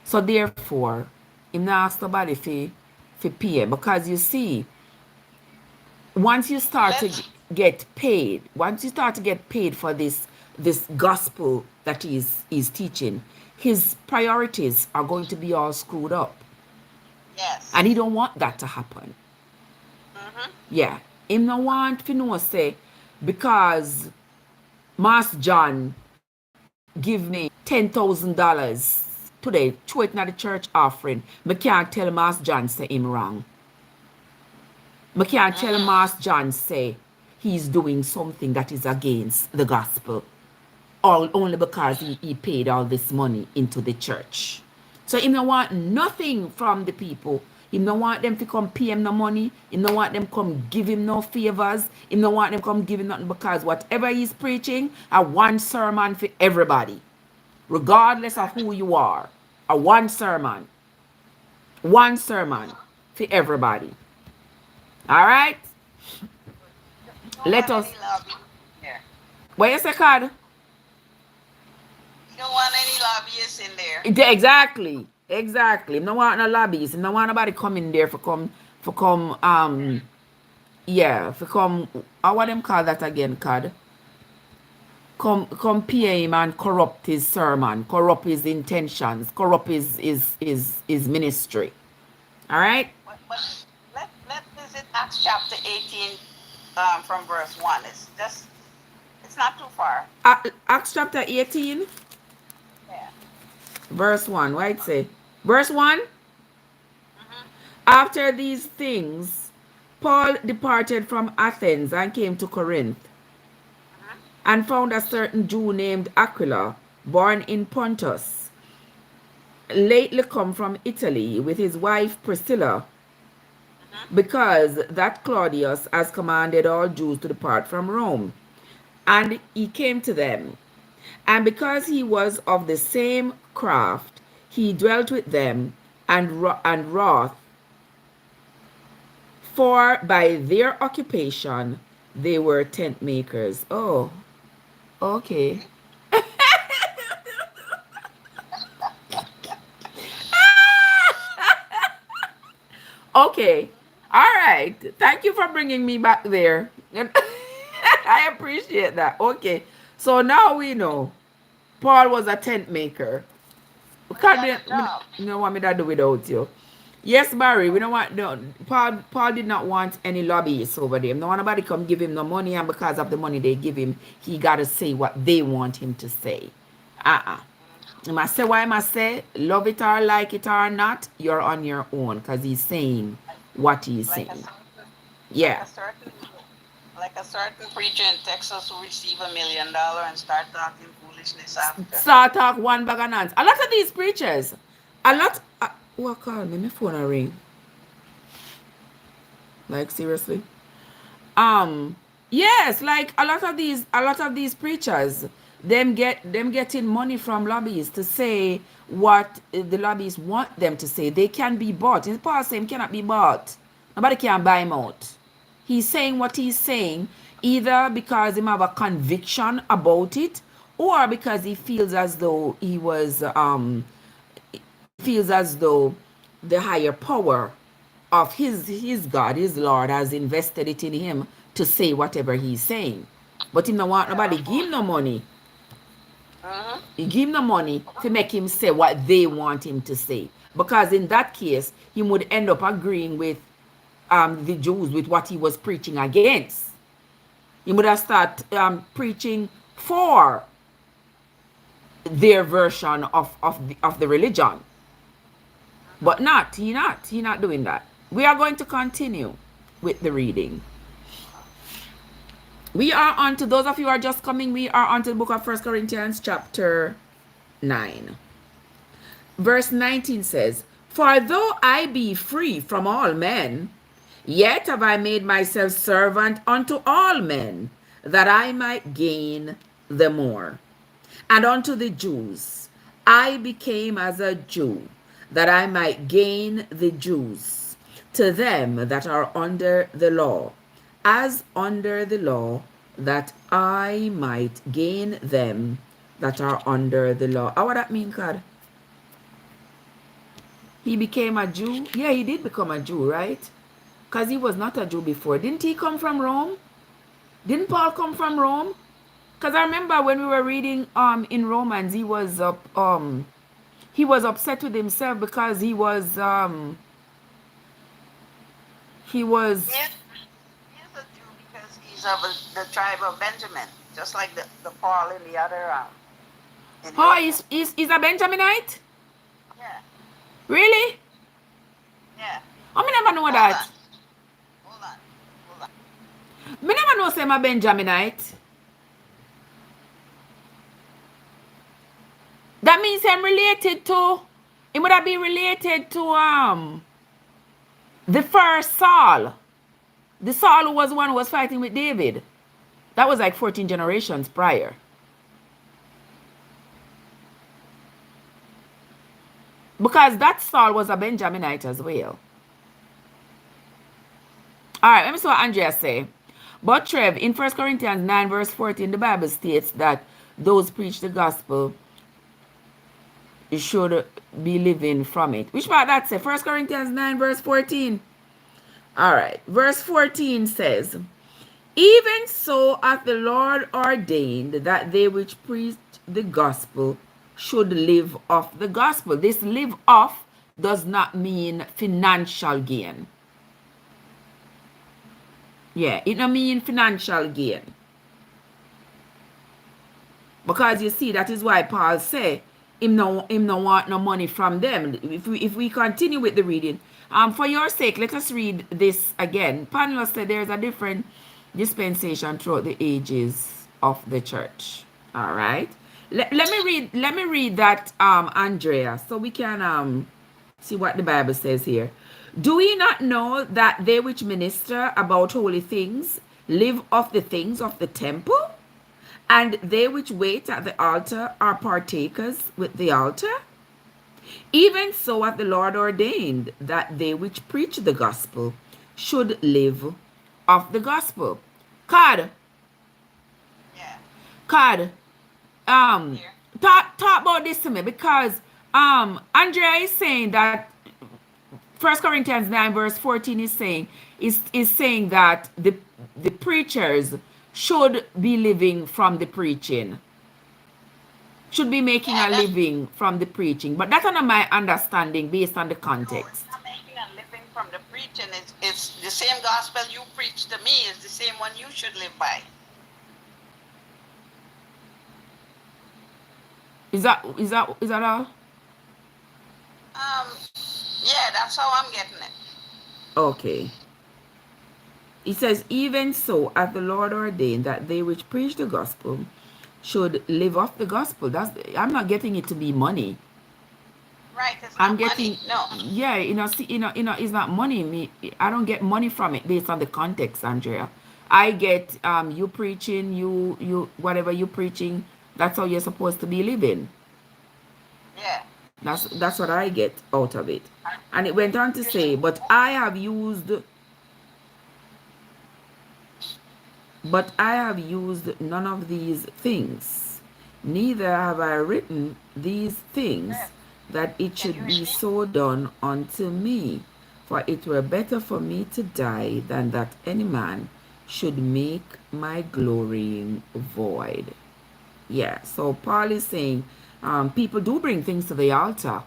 So therefore, him not ask nobody for pay. Because you see, once you start to get paid, for this gospel that he's teaching, his priorities are going to be all screwed up. Yes. And he don't want that to happen. Yeah. Him no want to know say, because Master John give me $10,000 today, throw it in the church offering, I can't tell Master John say him wrong. I can't tell Master John say he's doing something that is against the gospel, all only because he paid all this money into the church. So he don't want nothing from the people. He don't want them to come pay him no money. He don't want them come give him no favors. He don't want them come give him nothing, because whatever he's preaching, a one sermon for everybody, regardless of who you are. A one sermon for everybody. All right. Let us. What you say, Cad? You don't want any lobbyists in there. Exactly. No want no lobbyists. No want nobody come in there for come what them call that again, Cad? Come pay him and corrupt his sermon, corrupt his intentions, corrupt his ministry. All right? Let's visit Acts chapter 18 from verse 1. It's not too far. Acts chapter 18? Yeah. Verse 1. What it say? Verse 1? After these things, Paul departed from Athens and came to Corinth, and found a certain Jew named Aquila, born in Pontus, lately come from Italy, with his wife Priscilla, because that Claudius has commanded all Jews to depart from Rome. And he came to them. And because he was of the same craft, he dwelt with them and wrought, for by their occupation they were tent makers. Oh, okay. Okay. All right. Thank you for bringing me back there. I appreciate that. Okay. So now we know Paul was a tent maker. You don't want me to do without you. Yes, Barry, we don't want no Paul did not want any lobbyists over there. No one nobody come give him no money, and because of the money they give him, he gotta say what they want him to say. I must say what I must say, love it or like it or not, you're on your own, because he's saying what he's saying. Yeah. Like a certain preacher in Texas who received $1 million and start talking foolishness after. Start talk one bag of nonsense. A lot of these preachers, A lot. What call me? My phone a ring. Like seriously. Um. Yes, like a lot of these preachers, them getting money from lobbyists to say what the lobbyists want them to say. They can be bought. His Paul saying cannot be bought. Nobody can buy him out. He's saying what he's saying either because he have a conviction about it, or because he feels as though he feels as though the higher power of his God, his Lord, has invested it in him to say whatever he's saying. But he don't want Yeah, nobody of give him course. no money. Mm-hmm. He give him the money to make him say what they want him to say. Because in that case, he would end up agreeing with the Jews with what he was preaching against. He would have started preaching for their version of the religion. But he not doing that. We are going to continue with the reading. We are on to those of you who are just coming, we are on to the book of 1 Corinthians chapter 9. Verse 19 says, "For though I be free from all men, yet have I made myself servant unto all men, that I might gain the more. And unto the Jews I became as a Jew, that I might gain the Jews. To them that are under the law, as under the law, that I might gain them that are under the law." How would that mean, God? He became a Jew? Yeah, he did become a Jew, right? Because he was not a Jew before. Didn't he come from Rome? Didn't Paul come from Rome? Because I remember when we were reading in Romans, he was upset with himself because he was He's a Jew because he's of the tribe of Benjamin, just like the Paul in the other in the oh, Old he's a Benjaminite? Yeah, Really? yeah. Oh, me never know Hold that. on, hold on, hold on. Me never know say I'm a Benjaminite. That means I'm related to, it would have been related to the first Saul. The Saul who was the one who was fighting with David. That was like 14 generations prior. Because that Saul was a Benjaminite as well. Alright, let me see what Andrea say. But Trev, in 1 Corinthians 9 verse 14, the Bible states that those preach the gospel should be living from it. Which part that say? 1 Corinthians 9 verse 14. Alright, verse 14 says, "Even so hath the Lord ordained that they which preach the gospel should live off the gospel." This live off does not mean financial gain. Yeah, it don't mean financial gain. Because you see, that is why Paul say him no want no money from them. If we continue with the reading, for your sake, let us read this again. Panel said there's a different dispensation throughout the ages of the church. All right. Let me read that, Andrea, so we can see what the Bible says here. "Do ye not know that they which minister about holy things live off the things of the temple? And they which wait at the altar are partakers with the altar? Even so hath the Lord ordained that they which preach the gospel should live of the gospel." God, Yeah, here. talk about this to me, because Andrea is saying that 1 Corinthians 9 verse 14 is saying that the preachers should be living from the preaching, should be making Yeah, a that's living from the preaching. But that's not my understanding based on the no. It's context. not making a living from the preaching. It's the same gospel you preach to me is the same one you should live by. Is that all? Um, yeah, that's how I'm getting it. Okay. It says, "Even so hath the Lord ordained that they which preach the gospel should live off the gospel." I'm not getting it to be money. Right, it's I'm not money. getting, No. yeah, it's not money. I don't get money from it based on the context, Andrea. I get you preaching, whatever you preaching. That's how you're supposed to be living. Yeah. That's what I get out of it. And it went on to say, but I have used none of these things, neither have I written these things, that it Can you should hear be me? so done unto me. For it were better for me to die than that any man should make my glorying void. Yeah, so Paul is saying people do bring things to the altar.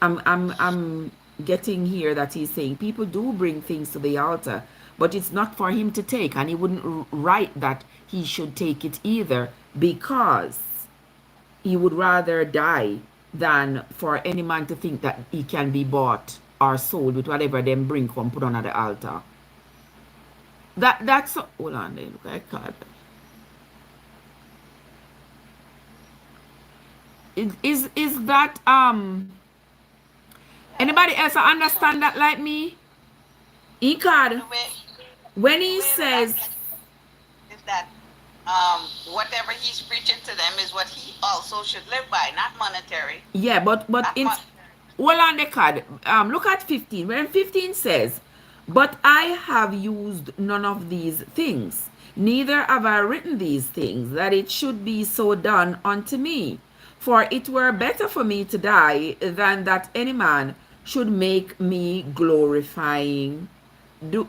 I'm getting here that he's saying people do bring things to the altar, but it's not for him to take, and he wouldn't write that he should take it either, because he would rather die than for any man to think that he can be bought or sold with whatever them bring come put on at the altar. That's hold on then. I can't. Is that anybody else understand that like me? He The could. way When the he way that I says, get is that whatever he's preaching to them is what he also should live by, not monetary. yeah, but Not in monetary. well on the card, look at 15. When 15 says, but I have used none of these things, neither have I written these things, that it should be so done unto me. For it were better for me to die than that any man should make me glorifying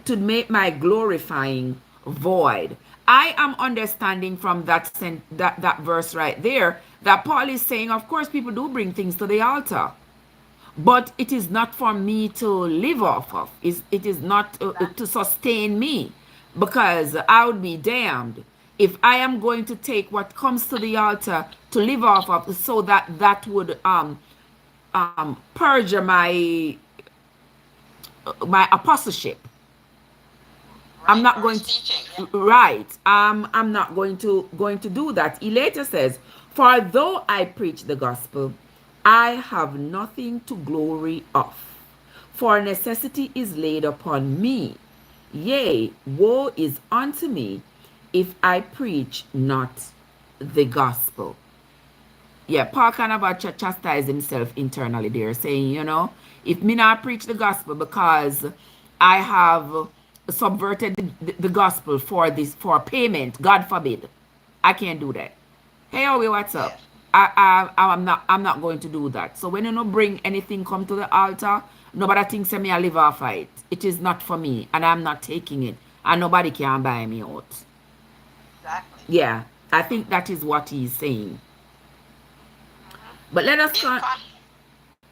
to make my glorifying void. I am understanding from that verse right there that Paul is saying, of course, people do bring things to the altar, but it is not for me to live off of. It is not to sustain me, because I would be damned if I am going to take what comes to the altar to live off of, so that would perjure my apostleship. I'm Right, not or going his to, teaching. Yeah. right. I'm not going to do that. He later says, "For though I preach the gospel, I have nothing to glory of, for necessity is laid upon me. Yea, woe is unto me if I preach not the gospel." Yeah, Paul kind of chastise himself internally there, saying, if me not preach the gospel because I have subverted the gospel for payment, God forbid, I can't do that. Hey, Owie, what's up? Yes. I'm not going to do that. So when you don't bring anything come to the altar, nobody thinks me I live off of it. It is not for me, and I'm not taking it, and nobody can buy me out. Exactly. Yeah, I think that is what he's saying. Hmm. But let us In con. context,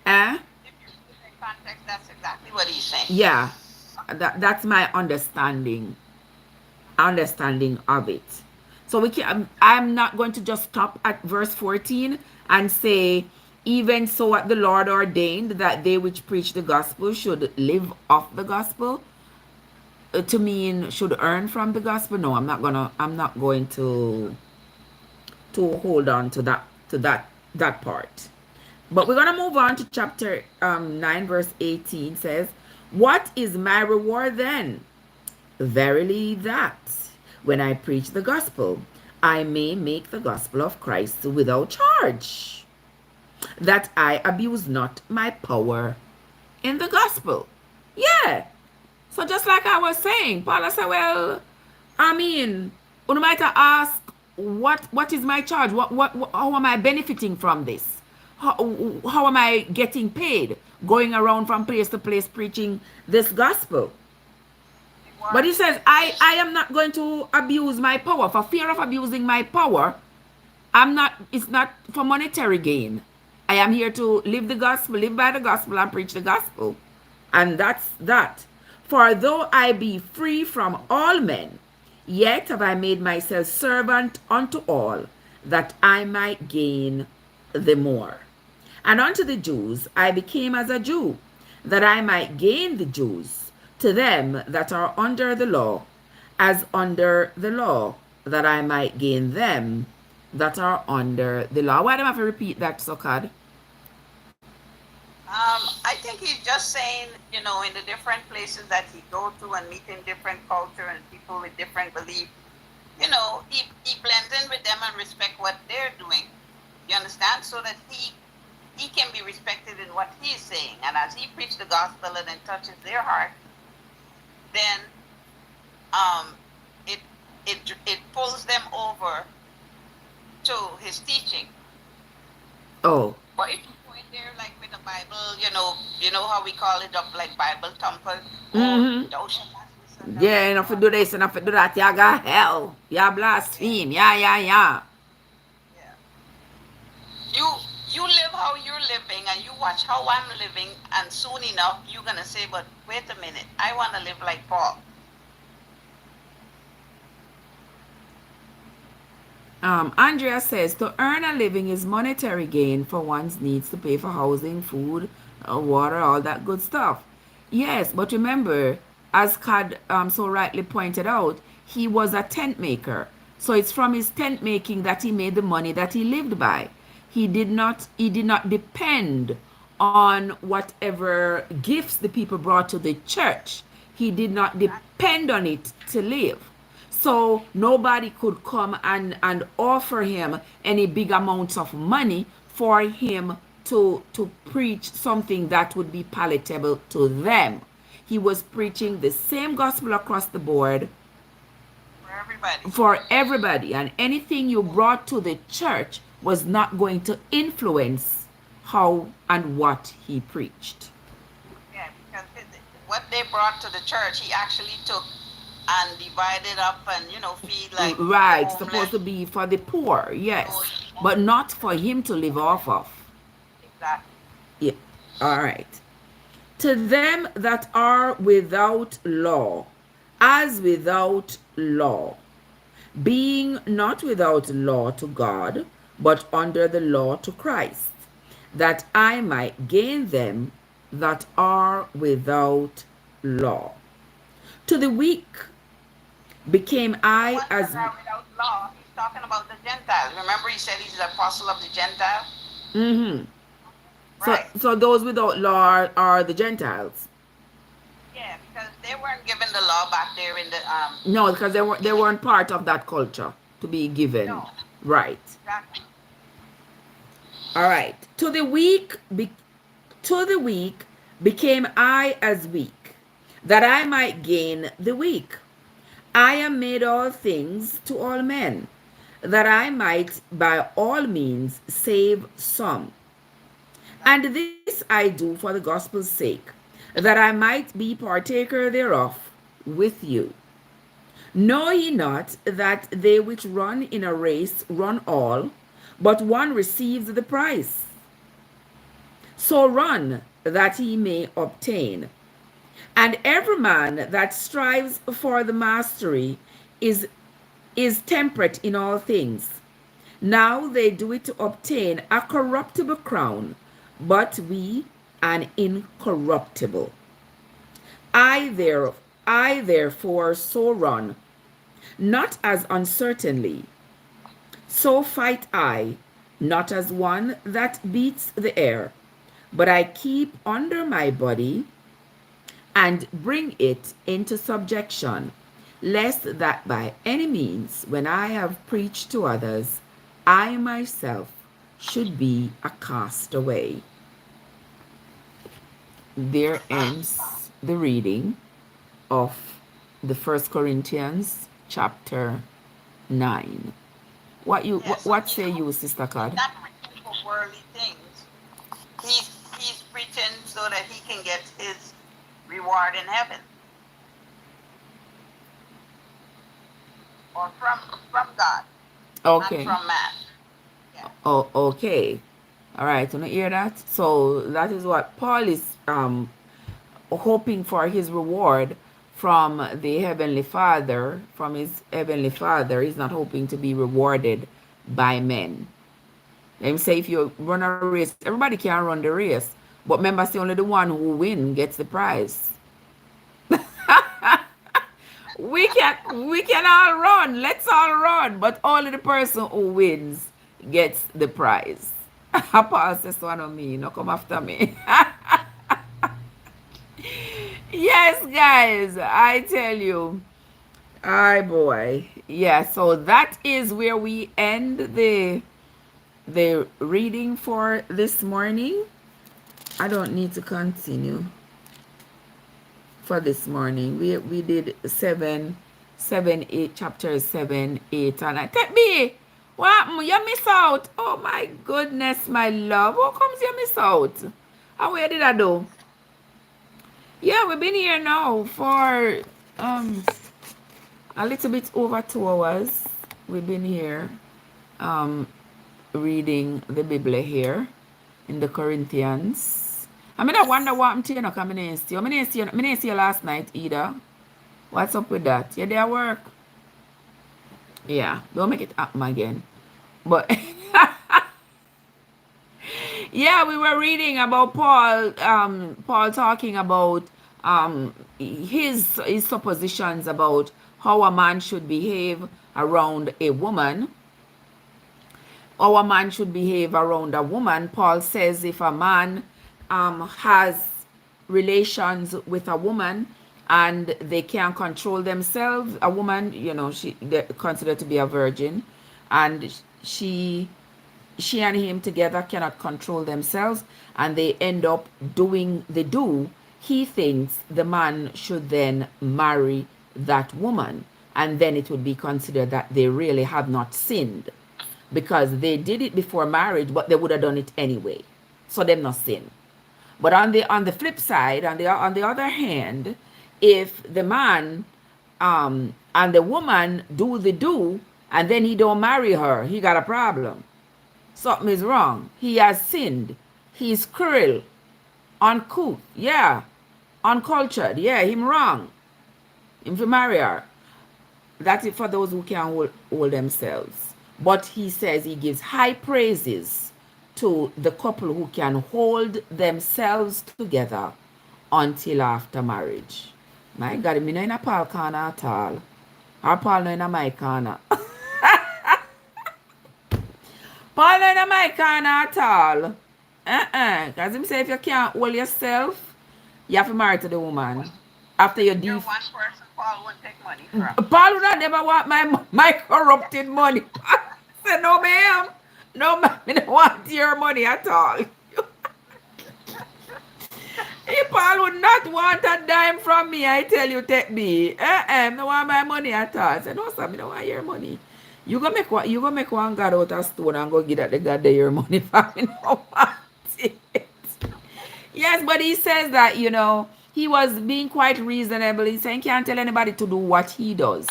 Eh? if you put it in context, that's exactly what he's saying. Yeah, that's my understanding of it. So I'm not going to just stop at verse 14 and say, even so what the Lord ordained, that they which preach the gospel should live off the gospel, to mean should earn from the gospel. No, I'm not going to hold on to that part. But we're gonna move on to chapter 9, verse 18 says, "What is my reward then? Verily that, when I preach the gospel, I may make the gospel of Christ without charge, that I abuse not my power in the gospel." Yeah. So just like I was saying, Paula said, well, I mean, you might ask, what is my charge? How am I benefiting from this? How am I getting paid? Going around from place to place preaching this gospel. But Reward he says, is I am not going to abuse my power. For fear of abusing my power, it's not for monetary gain. I am here to live the gospel, live by the gospel, and preach the gospel. And that's that. For though I be free from all men, yet have I made myself servant unto all, that I might gain the more. And unto the Jews I became as a Jew, that I might gain the Jews. To them that are under the law, as under the law, that I might gain them that are under the law. Why do I have to repeat that, Sokad? I think he's just saying, in the different places that he go to and meeting different culture and people with different belief, he blends in with them and respect what they're doing. You understand? So that he can be respected in what he's saying. And as he preaches the gospel and it touches their heart, then um, it it pulls them over to his teaching. Oh, But if you go in there like with the Bible, you know how we call it up like Bible thumper, oh, mm-hmm. thou shalt not this and thou Yeah, shalt enough to not do that. this, enough to do that. You got hell. You Yeah, blaspheme. Yeah, yeah, yeah. yeah. You you live how you're living and you watch how I'm living, and soon enough you're gonna say, but wait a minute, I wanna live like Paul. Andrea says to earn a living is monetary gain for one's needs to pay for housing, food, water, all that good stuff. Yes, but remember, as Cad so rightly pointed out, he was a tent maker. So it's from his tent making that he made the money that he lived by. He did not depend on whatever gifts the people brought to the church. He did not depend on it to live. So nobody could come and offer him any big amounts of money for him to preach something that would be palatable to them. He was preaching the same gospel across the board For everybody. for everybody, and anything you brought to the church was not going to influence how and what he preached. Yeah, because what they brought to the church, he actually took and divided up and feed like Right, supposed homeless, to be for the poor, yes, those but homeless not people. for him to live off of. Exactly. Yeah. All right. To them that are without law, as without law, being not without law to God, but under the law to Christ, that I might gain them that are without law. To the weak became The I ones that as are without law, he's talking about the Gentiles. Remember, he said he's the apostle of the Gentiles. mm-hmm. So Right. so those without law are the Gentiles. Yeah, because they weren't given the law back there in the No, because they in the weren't part of that culture to be given. no, Right. exactly. All right. To the weak became I as weak, that I might gain the weak. I am made all things to all men, that I might by all means save some. And this I do for the gospel's sake, that I might be partaker thereof with you. Know ye not that they which run in a race run all, but one receives the prize? So run that he may obtain. And every man that strives for the mastery is, is temperate in all things. Now they do it to obtain a corruptible crown, but we an incorruptible. I, there, I therefore so run, not as uncertainly, so fight I, not as one that beats the air, but I keep under my body and bring it into subjection, lest that by any means, when I have preached to others, I myself should be a castaway. There ends the reading of the First Corinthians chapter 9. Yeah, so What say you, Sister he's Cod? not preaching for worldly things. He's preaching so that he can get his reward in heaven or from God, not Okay. from man. Yeah. Oh, okay. All right. You hear that? So that is what Paul is hoping for his reward from the heavenly Father, from his heavenly Father. He's not hoping to be rewarded by men. Let me say, if you run a race, everybody can run the race, but remember, say only the one who wins gets the prize. We can all run. Let's all run, but only the person who wins gets the prize. Paul says one of me, no come after me. Yes, guys, I tell you. Ay boy. Yeah, so that is where we end the reading for this morning. I don't need to continue for this morning. We did seven, eight chapters, 7, 8, and I take me. What happened? You miss out. Oh my goodness, my love. How comes you miss out? How where did I do? Yeah, we've been here now for um a little bit over 2 hours. We've been here um reading the Bible here in the Corinthians. I mean, I wonder what I'm to you know, because I didn't see you. I didn't see you last night either. What's up with that? You there at work? Yeah, don't make it happen again. But yeah, we were reading about Paul talking about his suppositions about how a man should behave around a woman. How a man should behave around a woman. Paul says if a man has relations with a woman and they can't control themselves, a woman, they're considered to be a virgin, and she and him together cannot control themselves, and they end up doing the do, he thinks the man should then marry that woman, and then it would be considered that they really have not sinned, because they did it before marriage, but they would have done it anyway, so they've not sinned. But on the flip side, on the other hand, if the man and the woman do the do, and then he don't marry her, he got a problem. Something is wrong. He has sinned. He's cruel, uncouth, yeah, uncultured, yeah, him wrong. Him to marry her. That's it for those who can hold themselves. But he says he gives high praises to the couple who can hold themselves together until after marriage. My God, me no in a Paul corner at all. Or Paul no in a my corner. Paul no in a my corner at all. Because him say if you can't hold yourself, you have to marry to the woman. After you You're def... one person Paul wouldn't take money from. Paul would have never want my corrupted money. Say no ma'am. No ma'am, I don't want your money at all. Paul would not want a dime from me, I tell you, take me. No want my money at all. I say, no, sir, I don't want your money. You go make one God out of stone and go give that the God your money for me. No want it. Yes, but he says that, he was being quite reasonable. He's saying he can't tell anybody to do what he does.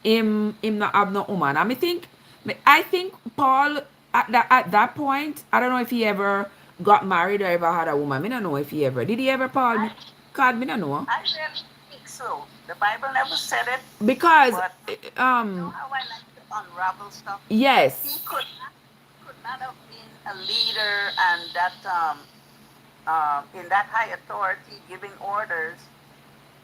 Him not have no woman. I think Paul at that point, I don't know if he ever got married or ever had a woman. I don't know if he ever did. He ever Paul? God, I don't know. I don't think so. The Bible never said it. Because But you know how I like to unravel stuff? yes, He could not have been a leader and that in that high authority giving orders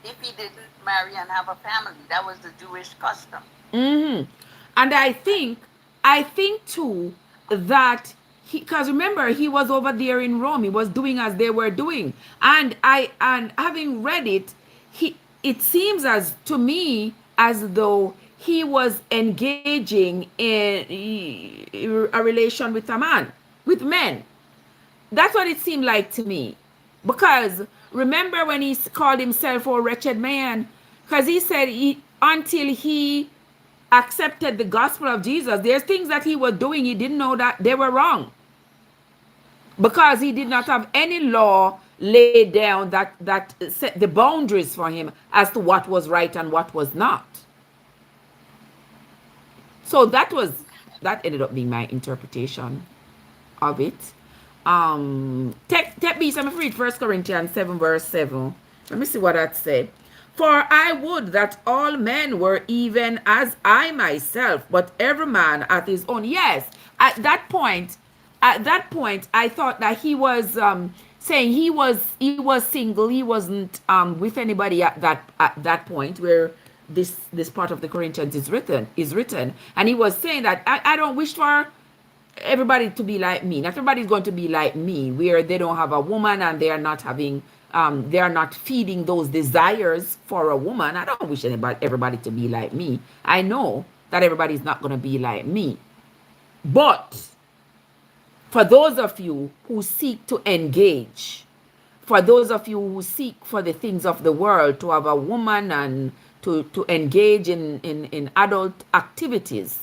if he didn't marry and have a family. That was the Jewish custom. and I think too that because remember he was over there in Rome, he was doing as they were doing, and having read it, it seems as to me as though he was engaging in a relation with a man, with men. That's what it seemed like to me. Because remember when he called himself a wretched man? Because he said until he accepted the gospel of Jesus, there's things that he was doing, he didn't know that they were wrong. Because he did not have any law laid down that set the boundaries for him as to what was right and what was not. So that ended up being my interpretation of it. Take me some read 1 Corinthians 7 verse 7. Let me see what that said. For I would that all men were even as I myself, but every man at his own. Yes, at that point, I thought that he was saying he was single. He wasn't with anybody at that point where this part of the Corinthians is written, and he was saying that I don't wish for everybody to be like me. Not everybody's going to be like me, where they don't have a woman and they are not having they are not feeding those desires for a woman. I don't wish everybody to be like me. I know that everybody's not going to be like me. But for those of you who seek to engage, for those of you who seek for the things of the world, to have a woman and to engage in adult activities,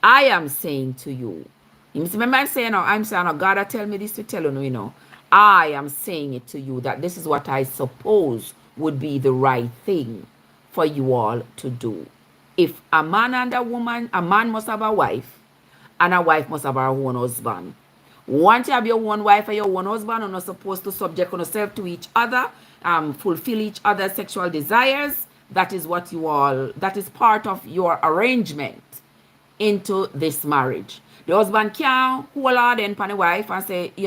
I am saying to you, remember I'm saying, oh, God, I tell me this to tell you, I am saying it to you that this is what I suppose would be the right thing for you all to do. If a man and a woman, a man must have a wife, and a wife must have her own husband. Once you have your own wife and your own husband, you're not supposed to subject yourself to each other, fulfill each other's sexual desires. That is what that is part of your arrangement into this marriage. The husband can't hold on then upon the wife and say, you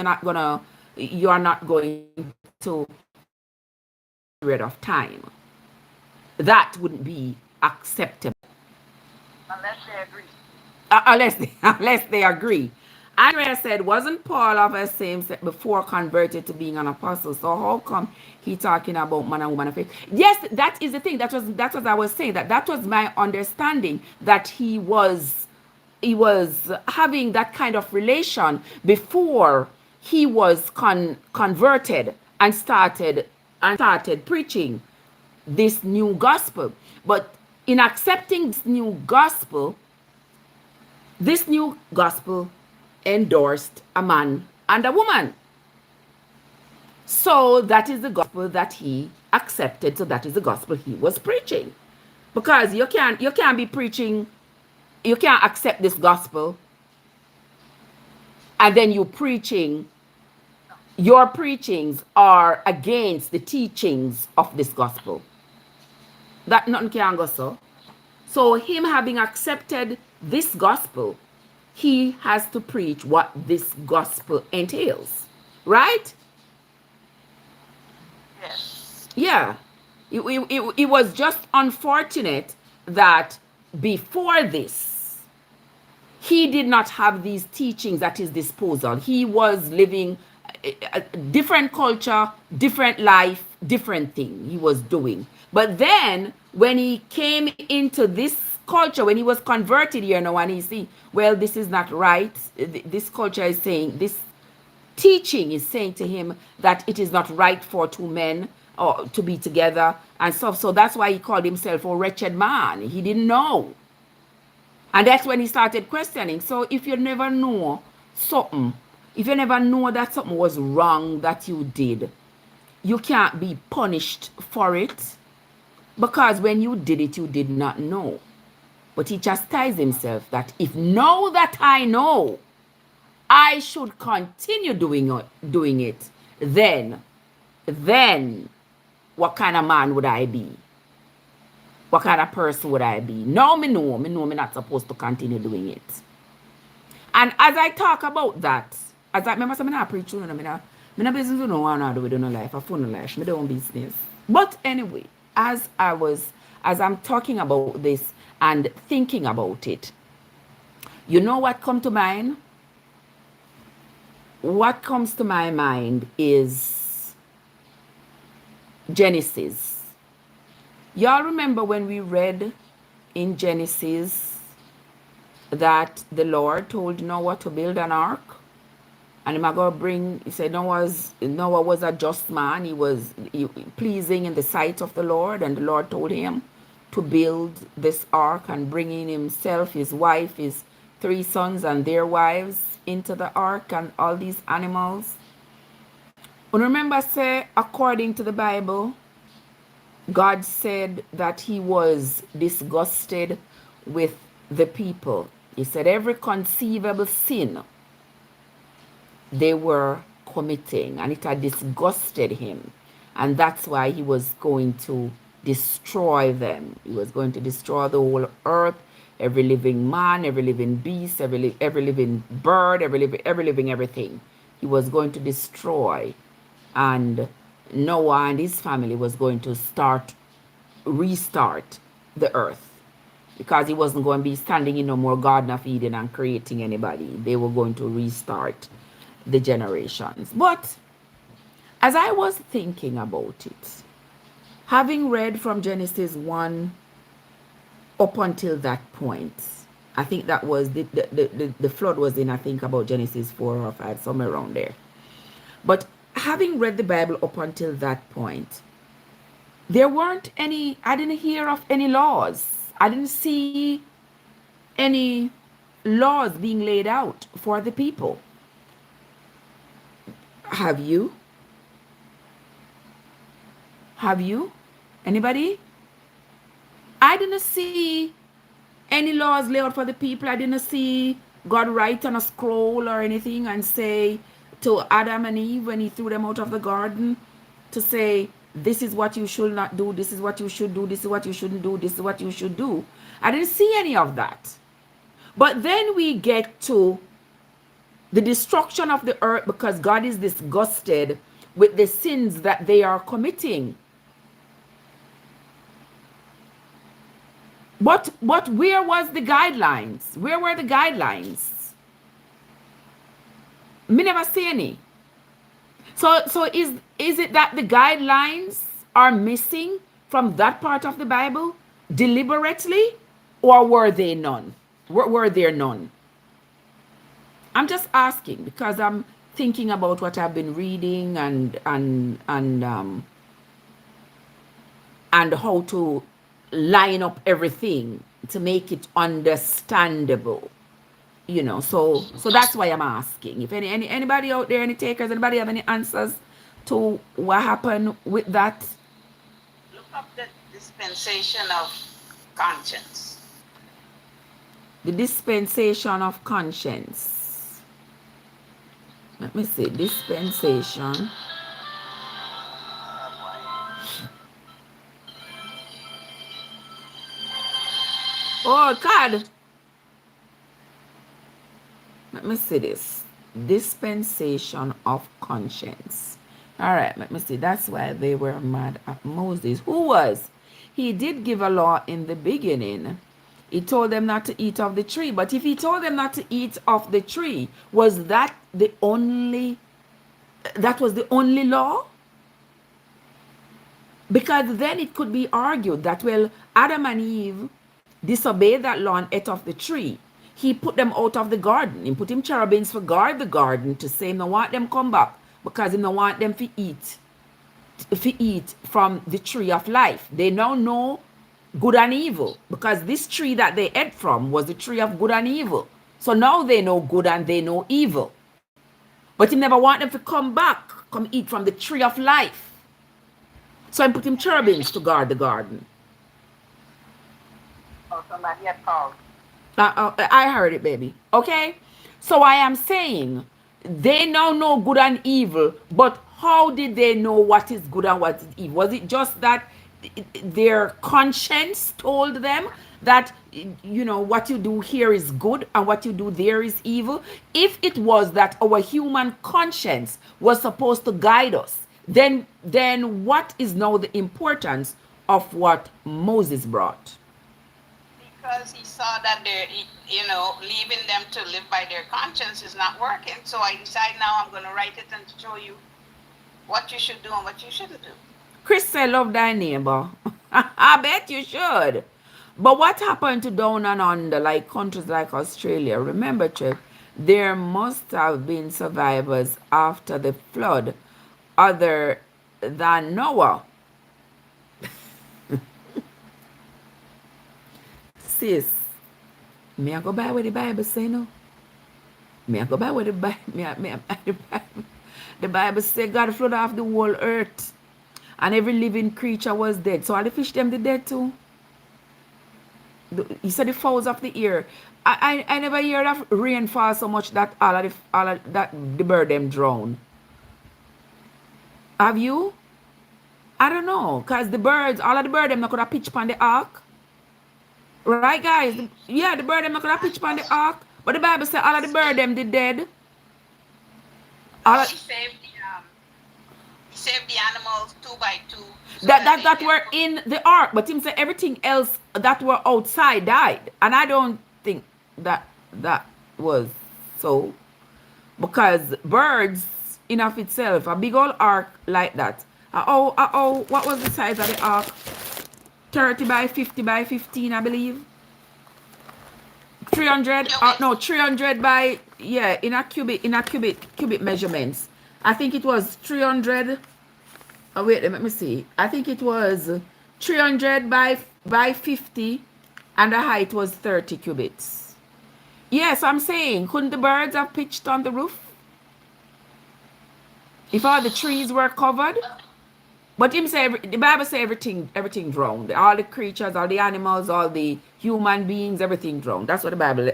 are not going to period of time. That wouldn't be acceptable. Unless they agree. Unless they agree. Andrea said, wasn't Paul of the same sex before converted to being an apostle? So how come he talking about man and woman of faith? Yes, that is the thing. That was I was saying. That was my understanding, that he was having that kind of relation before he was converted and started preaching this new gospel. But in accepting this new gospel endorsed a man and a woman. So that is the gospel that he accepted. So that is the gospel he was preaching. Because you can't be preaching, you can't accept this gospel and then your preachings are against the teachings of this gospel. That nothing can go so. So him having accepted this gospel, he has to preach what this gospel entails. Right? Yes. Yeah. It was just unfortunate that before this, he did not have these teachings at his disposal. He was living a different culture, different life, different thing he was doing. But then when he came into this culture, when he was converted here now, and he see, well, this is not right. This culture is saying, this teaching is saying to him that it is not right for two men to be together and stuff. So that's why he called himself a wretched man. He didn't know. And that's when he started questioning. So if you never know something, if you never know that something was wrong that you did, you can't be punished for it. Because when you did it, you did not know. But he chastised himself that if now that I know, I should continue doing it, then what kind of man would I be? What kind of person would I be? Now me know me not supposed to continue doing it. And as I talk about that, as I remember something I preach to, me no business to know what I do with no life, I phone life, me don't business. But anyway, as I'm talking about this and thinking about it, you know what come to mind? What comes to my mind is Genesis. Y'all remember when we read in Genesis that the Lord told Noah to build an ark? And he said Noah was a just man. He was pleasing in the sight of the Lord. And the Lord told him to build this ark and bring in himself, his wife, his 3 sons and their wives into the ark and all these animals. And remember, say, according to the Bible, God said that he was disgusted with the people. He said every conceivable sin they were committing, and it had disgusted him. And that's why he was going to destroy them. He was going to destroy the whole earth, every living man, every living beast, every living bird, every living everything. He was going to destroy. And Noah and his family was going to restart the earth, because he wasn't going to be standing in no more Garden of Eden and creating anybody. They were going to restart the generations. But As I was thinking about it, having read from Genesis 1 up until that point, I think that was the flood was in, I think, about Genesis 4 or 5, somewhere around there. But having read the Bible up until that point, there weren't any, I didn't hear of any laws. I didn't see any laws being laid out for the people. Have you? Have you? Anybody? I didn't see any laws laid out for the people. I didn't see God write on a scroll or anything and say to Adam and Eve when he threw them out of the garden to say, this is what you should not do, this is what you should do, this is what you shouldn't do, this is what you should do. I didn't see any of that. But then we get to the destruction of the earth because God is disgusted with the sins that they are committing. But where was the guidelines? Where were the guidelines? Me never see any. So is it that the guidelines are missing from that part of the Bible deliberately, or were they none? Were there none? I'm just asking because I'm thinking about what I've been reading and how to line up everything to make it understandable, you know. So that's why I'm asking. If anybody out there, any takers, anybody have any answers to what happened with that? Look up the dispensation of conscience. The dispensation of conscience. Let me see. Dispensation. Oh, God. Let me see this. Dispensation of conscience. All right, let me see. That's why they were mad at Moses. Who was? He did give a law in the beginning. He told them not to eat of the tree. But if he told them not to eat of the tree, was that the only law? Because then it could be argued that, well, Adam and Eve disobeyed that law and ate of the tree. He put them out of the garden. He put him cherubims for guard the garden to say him no want them come back because he no want them to eat from the tree of life. They now know good and evil because this tree that they ate from was the tree of good and evil. So now they know good and they know evil. But he never want them to come back, come eat from the tree of life. So I put him cherubims to guard the garden. Oh, somebody had called. I heard it, baby. Okay? So I am saying they now know good and evil, but how did they know what is good and what is evil? Was it just that their conscience told them that, you know, what you do here is good and what you do there is evil? If it was that our human conscience was supposed to guide us, then what is now the importance of what Moses brought? Because he saw that leaving them to live by their conscience is not working. So I decide now I'm going to write it and show you what you should do and what you shouldn't do. Chris said, love thy neighbor. I bet you should. But what happened to down and under, like countries like Australia? Remember, Trev, there must have been survivors after the flood other than Noah. Sis, me I go by what the Bible say, no? Me I go by what the Bible, the Bible say God flooded off the whole earth and every living creature was dead. So all the fish them the dead too. He said the fowls of the air. I never hear of rainfall so much that all of the bird them drown. Have you? I don't know, cause all of the bird them not could have pitched on the ark. Right, guys? The bird them not gonna pitch on the ark. But the Bible said all of the bird them did dead. He saved the animals 2 by 2. So that were in the ark. But him said everything else that were outside died. And I don't think that was so. Because birds in of itself. A big old ark like that. What was the size of the ark? 30 by 50 by 15, I believe. 300, no, 300 by, yeah, in a cubic measurements. I think it was 300. Oh, wait, let me see. I think it was 300 by 50, and the height was 30 cubits. Yes, I'm saying, couldn't the birds have pitched on the roof? If all the trees were covered? But him say, the Bible say everything drowned. All the creatures, all the animals, all the human beings, everything drowned. That's what the Bible,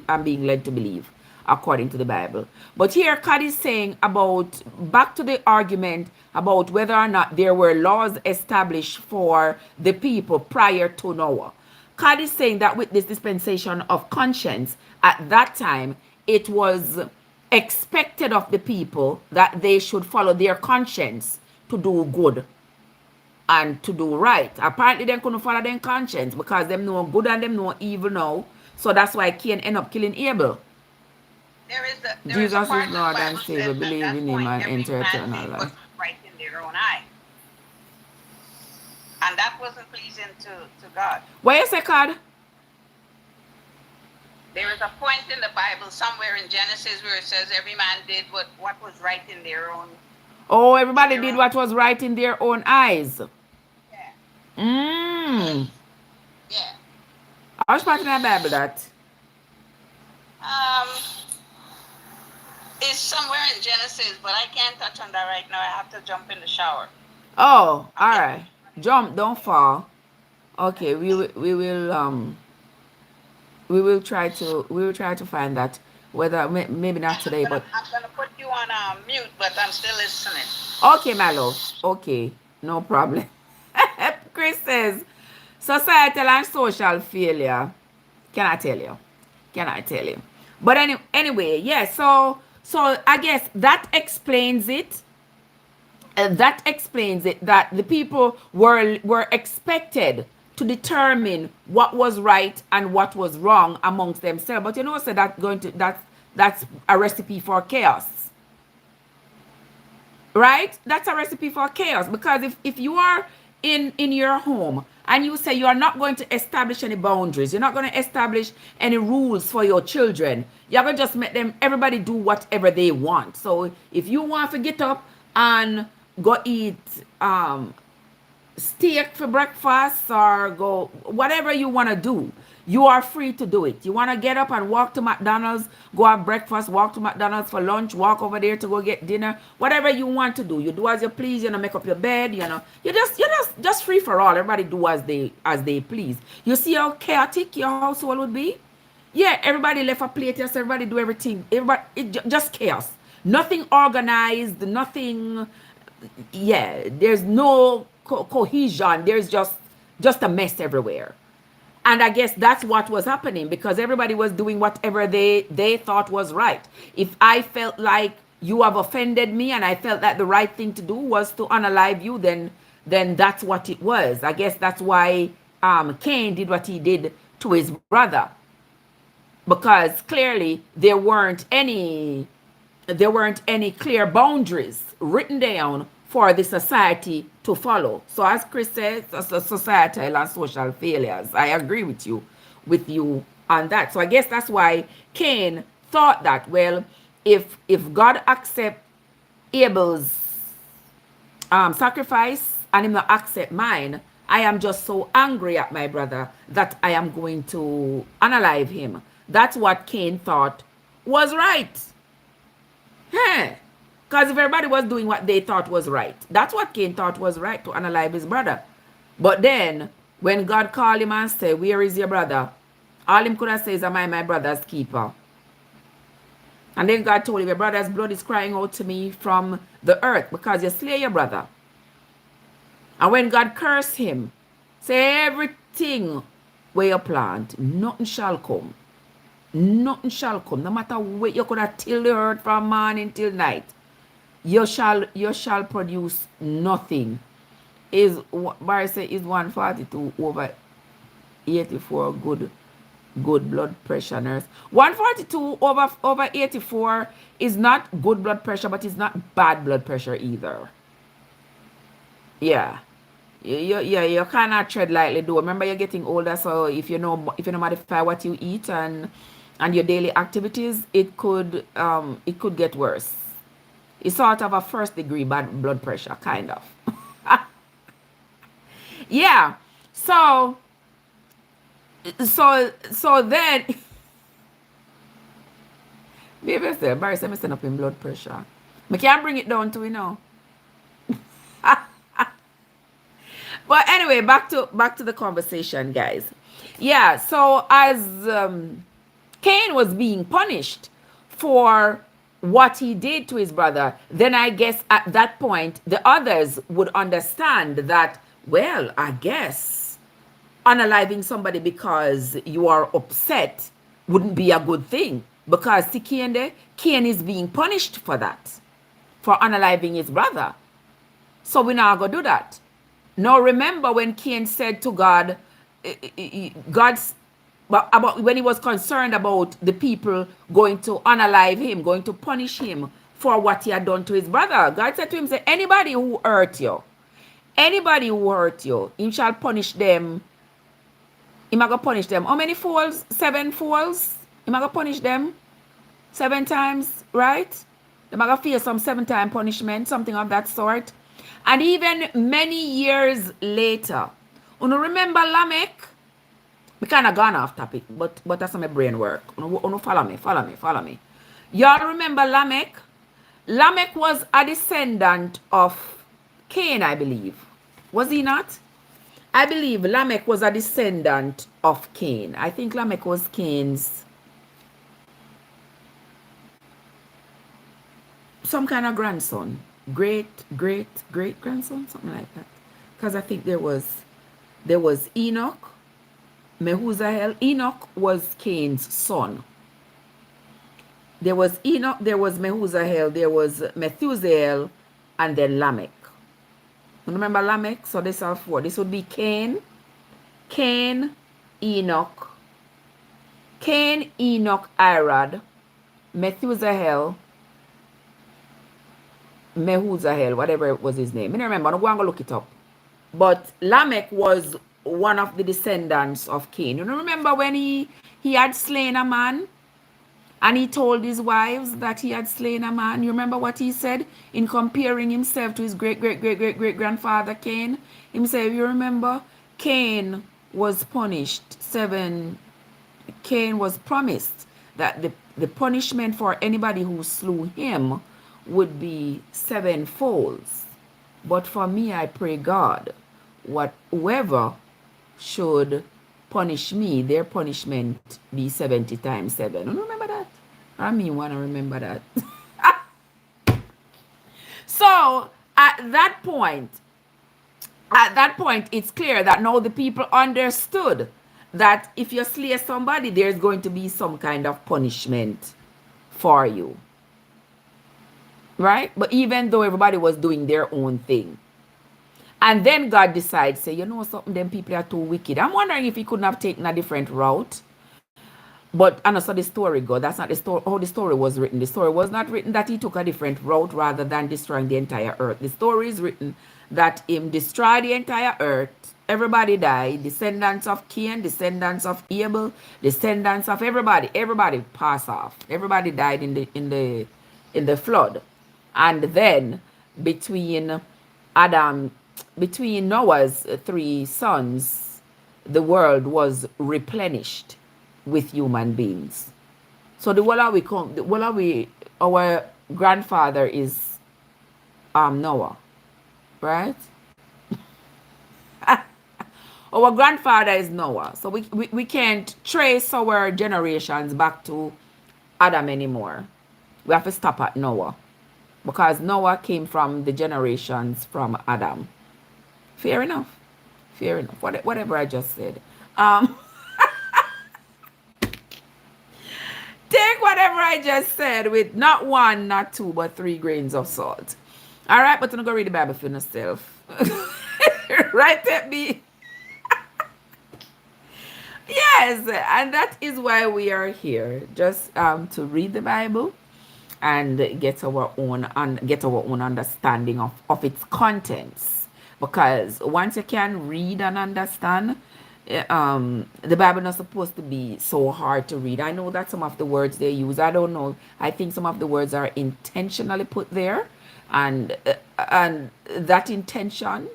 I'm being led to believe, according to the Bible. But here, God is saying about, back to the argument about whether or not there were laws established for the people prior to Noah. God is saying that with this dispensation of conscience, at that time, it was expected of the people that they should follow their conscience to do good and to do right. Apparently, they couldn't follow their conscience because them know good and them know evil now. So that's why Cain ended up killing Abel. Jesus is Lord and Savior. Believe in him and enter eternal life. Right in their own eye. And that wasn't pleasing to God. What you say, God? There is a point in the Bible, somewhere in Genesis, where it says every man did what was right in their own. Oh, everybody did what was right in their own eyes. Yeah. Yeah. I was part in the Bible that. It's somewhere in Genesis, but I can't touch on that right now. I have to jump in the shower. Oh, all right. Jump, don't fall. Okay, we will try to find that. Whether maybe not today, but I'm gonna put you on mute, but I'm still listening. Okay, my love. Okay, no problem. Chris says, societal and social failure. Can I tell you? But anyway, yeah. So I guess that explains it. That the people were expected to determine what was right and what was wrong amongst themselves. But you know, so that's a recipe for chaos. Right? That's a recipe for chaos. Because if you are in your home and you say you are not going to establish any boundaries, you're not going to establish any rules for your children, you're going to just make everybody do whatever they want. So if you want to get up and go eat steak for breakfast or go whatever you want to do, you are free to do it. You want to get up and walk to McDonald's, go have breakfast, walk to McDonald's for lunch, walk over there to go get dinner, whatever you want to do, you do as you please. You know, make up your bed. You know, you're just free for all. Everybody do as they please. You see how chaotic your household would be? Yeah, everybody left a plate. Yes, everybody do everything. Just chaos. Nothing organized. Nothing. Yeah, there's no cohesion. There's just a mess everywhere. And I guess that's what was happening because everybody was doing whatever they thought was right. If I felt like you have offended me and I felt that the right thing to do was to unalive you, then that's what it was. I guess that's why Cain did what he did to his brother. Because clearly there weren't any clear boundaries written down for the society to follow. So as Chris says, societal and social failures. I agree with you on that. So I guess that's why Cain thought that, well, if God accept Abel's sacrifice and him not accept mine, I am just so angry at my brother that I am going to unalive him. That's what Cain thought was right. Because if everybody was doing what they thought was right, that's what Cain thought was right, to unalive his brother. But then, when God called him and said, where is your brother? All him could have said is, am I my brother's keeper? And then God told him, your brother's blood is crying out to me from the earth because you slay your brother. And when God cursed him, say everything where you plant, nothing shall come. Nothing shall come. No matter what you could have tilled the earth from morning till night, you shall produce nothing. Barry said is 142 over 84 good. Good blood pressure, nurse. 142 over 84 is not good blood pressure, but it's not bad blood pressure either. Yeah. You cannot tread lightly though. Remember you're getting older, so if you modify what you eat and your daily activities, it could get worse. It's sort of a first degree bad blood pressure, kind of. Yeah. So then baby say, Barry say me stand up in blood pressure. Me can't bring it down to But anyway, back to the conversation, guys. Yeah, so as Cain was being punished for what he did to his brother, then I guess at that point the others would understand that, well, I guess unaliving somebody because you are upset wouldn't be a good thing. Because see Cain there, Cain is being punished for that, for unaliving his brother. So we're not going to do that. Now remember when Cain said to God, God's about when he was concerned about the people going to unalive him, going to punish him for what he had done to his brother. God said to him, say, anybody who hurt you, he shall punish them. He might go punish them. How many folds? 7 folds. He might go punish them 7 times, right? They might go feel some 7-time punishment, something of that sort. And even many years later, you remember Lamech? We kind of gone off topic, but that's how my brain work. You follow me. Y'all remember Lamech? Lamech was a descendant of Cain, I believe. Was he not? I believe Lamech was a descendant of Cain. I think Lamech was Cain's some kind of grandson. Great grandson, something like that. Because I think there was Enoch, Methuselah. Enoch was Cain's son. There was Enoch, there was Methuselah, there was Methuselah, and then Lamech. Remember Lamech? So this are 4. This would be Cain, Enoch, Irad, Methuselah, whatever was his name. I don't remember. I'm going to look it up. But Lamech was one of the descendants of Cain. You remember when he had slain a man and he told his wives that he had slain a man? You remember what he said in comparing himself to his great-great-great-great-great-grandfather Cain? He said, you remember, Cain was punished 7. Cain was promised that the punishment for anybody who slew him would be 7 folds. But for me, I pray God, whoever should punish me, their punishment be 70 times 7. You remember that? I mean, want to remember that. So at that point, it's clear that now the people understood that if you slay somebody, there's going to be some kind of punishment for you. Right? But even though everybody was doing their own thing. And then God decides, say, you know something, them people are too wicked. I'm wondering if he couldn't have taken a different route. But I know so the story go. That's not the story how the story was written. The story was not written that he took a different route rather than destroying the entire earth. The story is written that him destroy the entire earth. Everybody died. Descendants of Cain, descendants of Abel, descendants of everybody. Everybody pass off. Everybody died in the flood. And then between Noah's 3 sons, the world was replenished with human beings. So our grandfather is Noah, right? Our grandfather is Noah. So we can't trace our generations back to Adam anymore. We have to stop at Noah. Because Noah came from the generations from Adam. Fair enough. Whatever I just said. Take whatever I just said with not 1, not 2, but 3 grains of salt. All right, but I'm going to read the Bible for yourself. Right at me. Yes, and that is why we are here, just to read the Bible and get our own understanding of its contents. Because once you can read and understand, the Bible not supposed to be so hard to read. I know that some of the words they use, I don't know. I think some of the words are intentionally put there, and that intention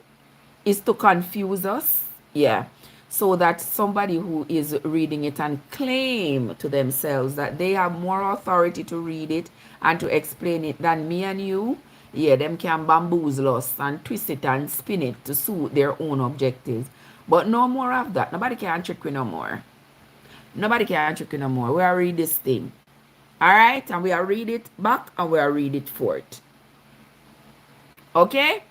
is to confuse us. Yeah. So that somebody who is reading it and claim to themselves that they have more authority to read it and to explain it than me and you, yeah, them can bamboozle us and twist it and spin it to suit their own objectives. But no more of that. Nobody can trick you no more. Nobody can trick you no more. We are read this thing. All right? And we are read it back and we are read it forth. Okay?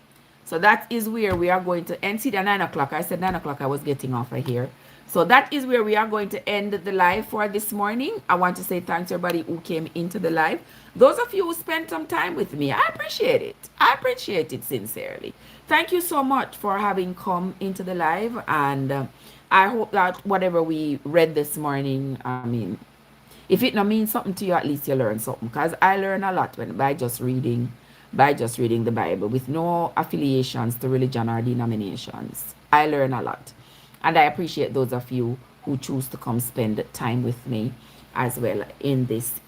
So that is where we are going to end. See the 9 o'clock. I said 9 o'clock I was getting off of here. So that is where we are going to end the live for this morning. I want to say thanks to everybody who came into the live. Those of you who spent some time with me, I appreciate it. I appreciate it sincerely. Thank you so much for having come into the live. And I hope that whatever we read this morning, I mean, if it not means something to you, at least you learn something. Because I learn a lot by just reading the Bible with no affiliations to religion or denominations. I learn a lot. And I appreciate those of you who choose to come spend time with me as well in this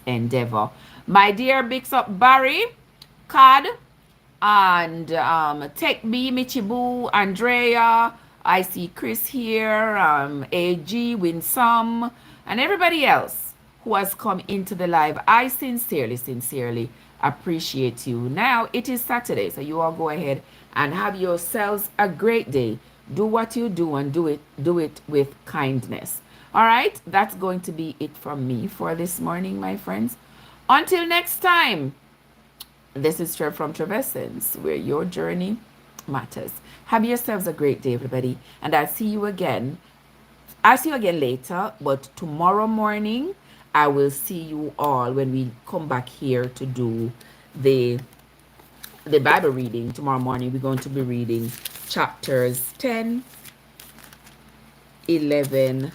endeavor. My dear Bix Up Barry, Cod, and Tech B, Michibu, Andrea, I see Chris here, AG, Winsome, and everybody else who has come into the live. I sincerely appreciate you. Now it is Saturday, so you all go ahead and have yourselves a great day. Do what you do and do it with kindness. All right, that's going to be it from me for this morning, my friends. Until next time, this is Trev from Trevessence, where your journey matters. Have yourselves a great day, everybody, and I'll see you again later, but tomorrow morning I will see you all when we come back here to do the Bible reading. Tomorrow morning we're going to be reading chapters 10, 11,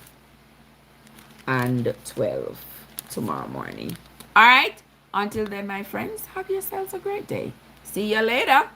and 12 tomorrow morning. All right, until then, my friends, have yourselves a great day. See you later.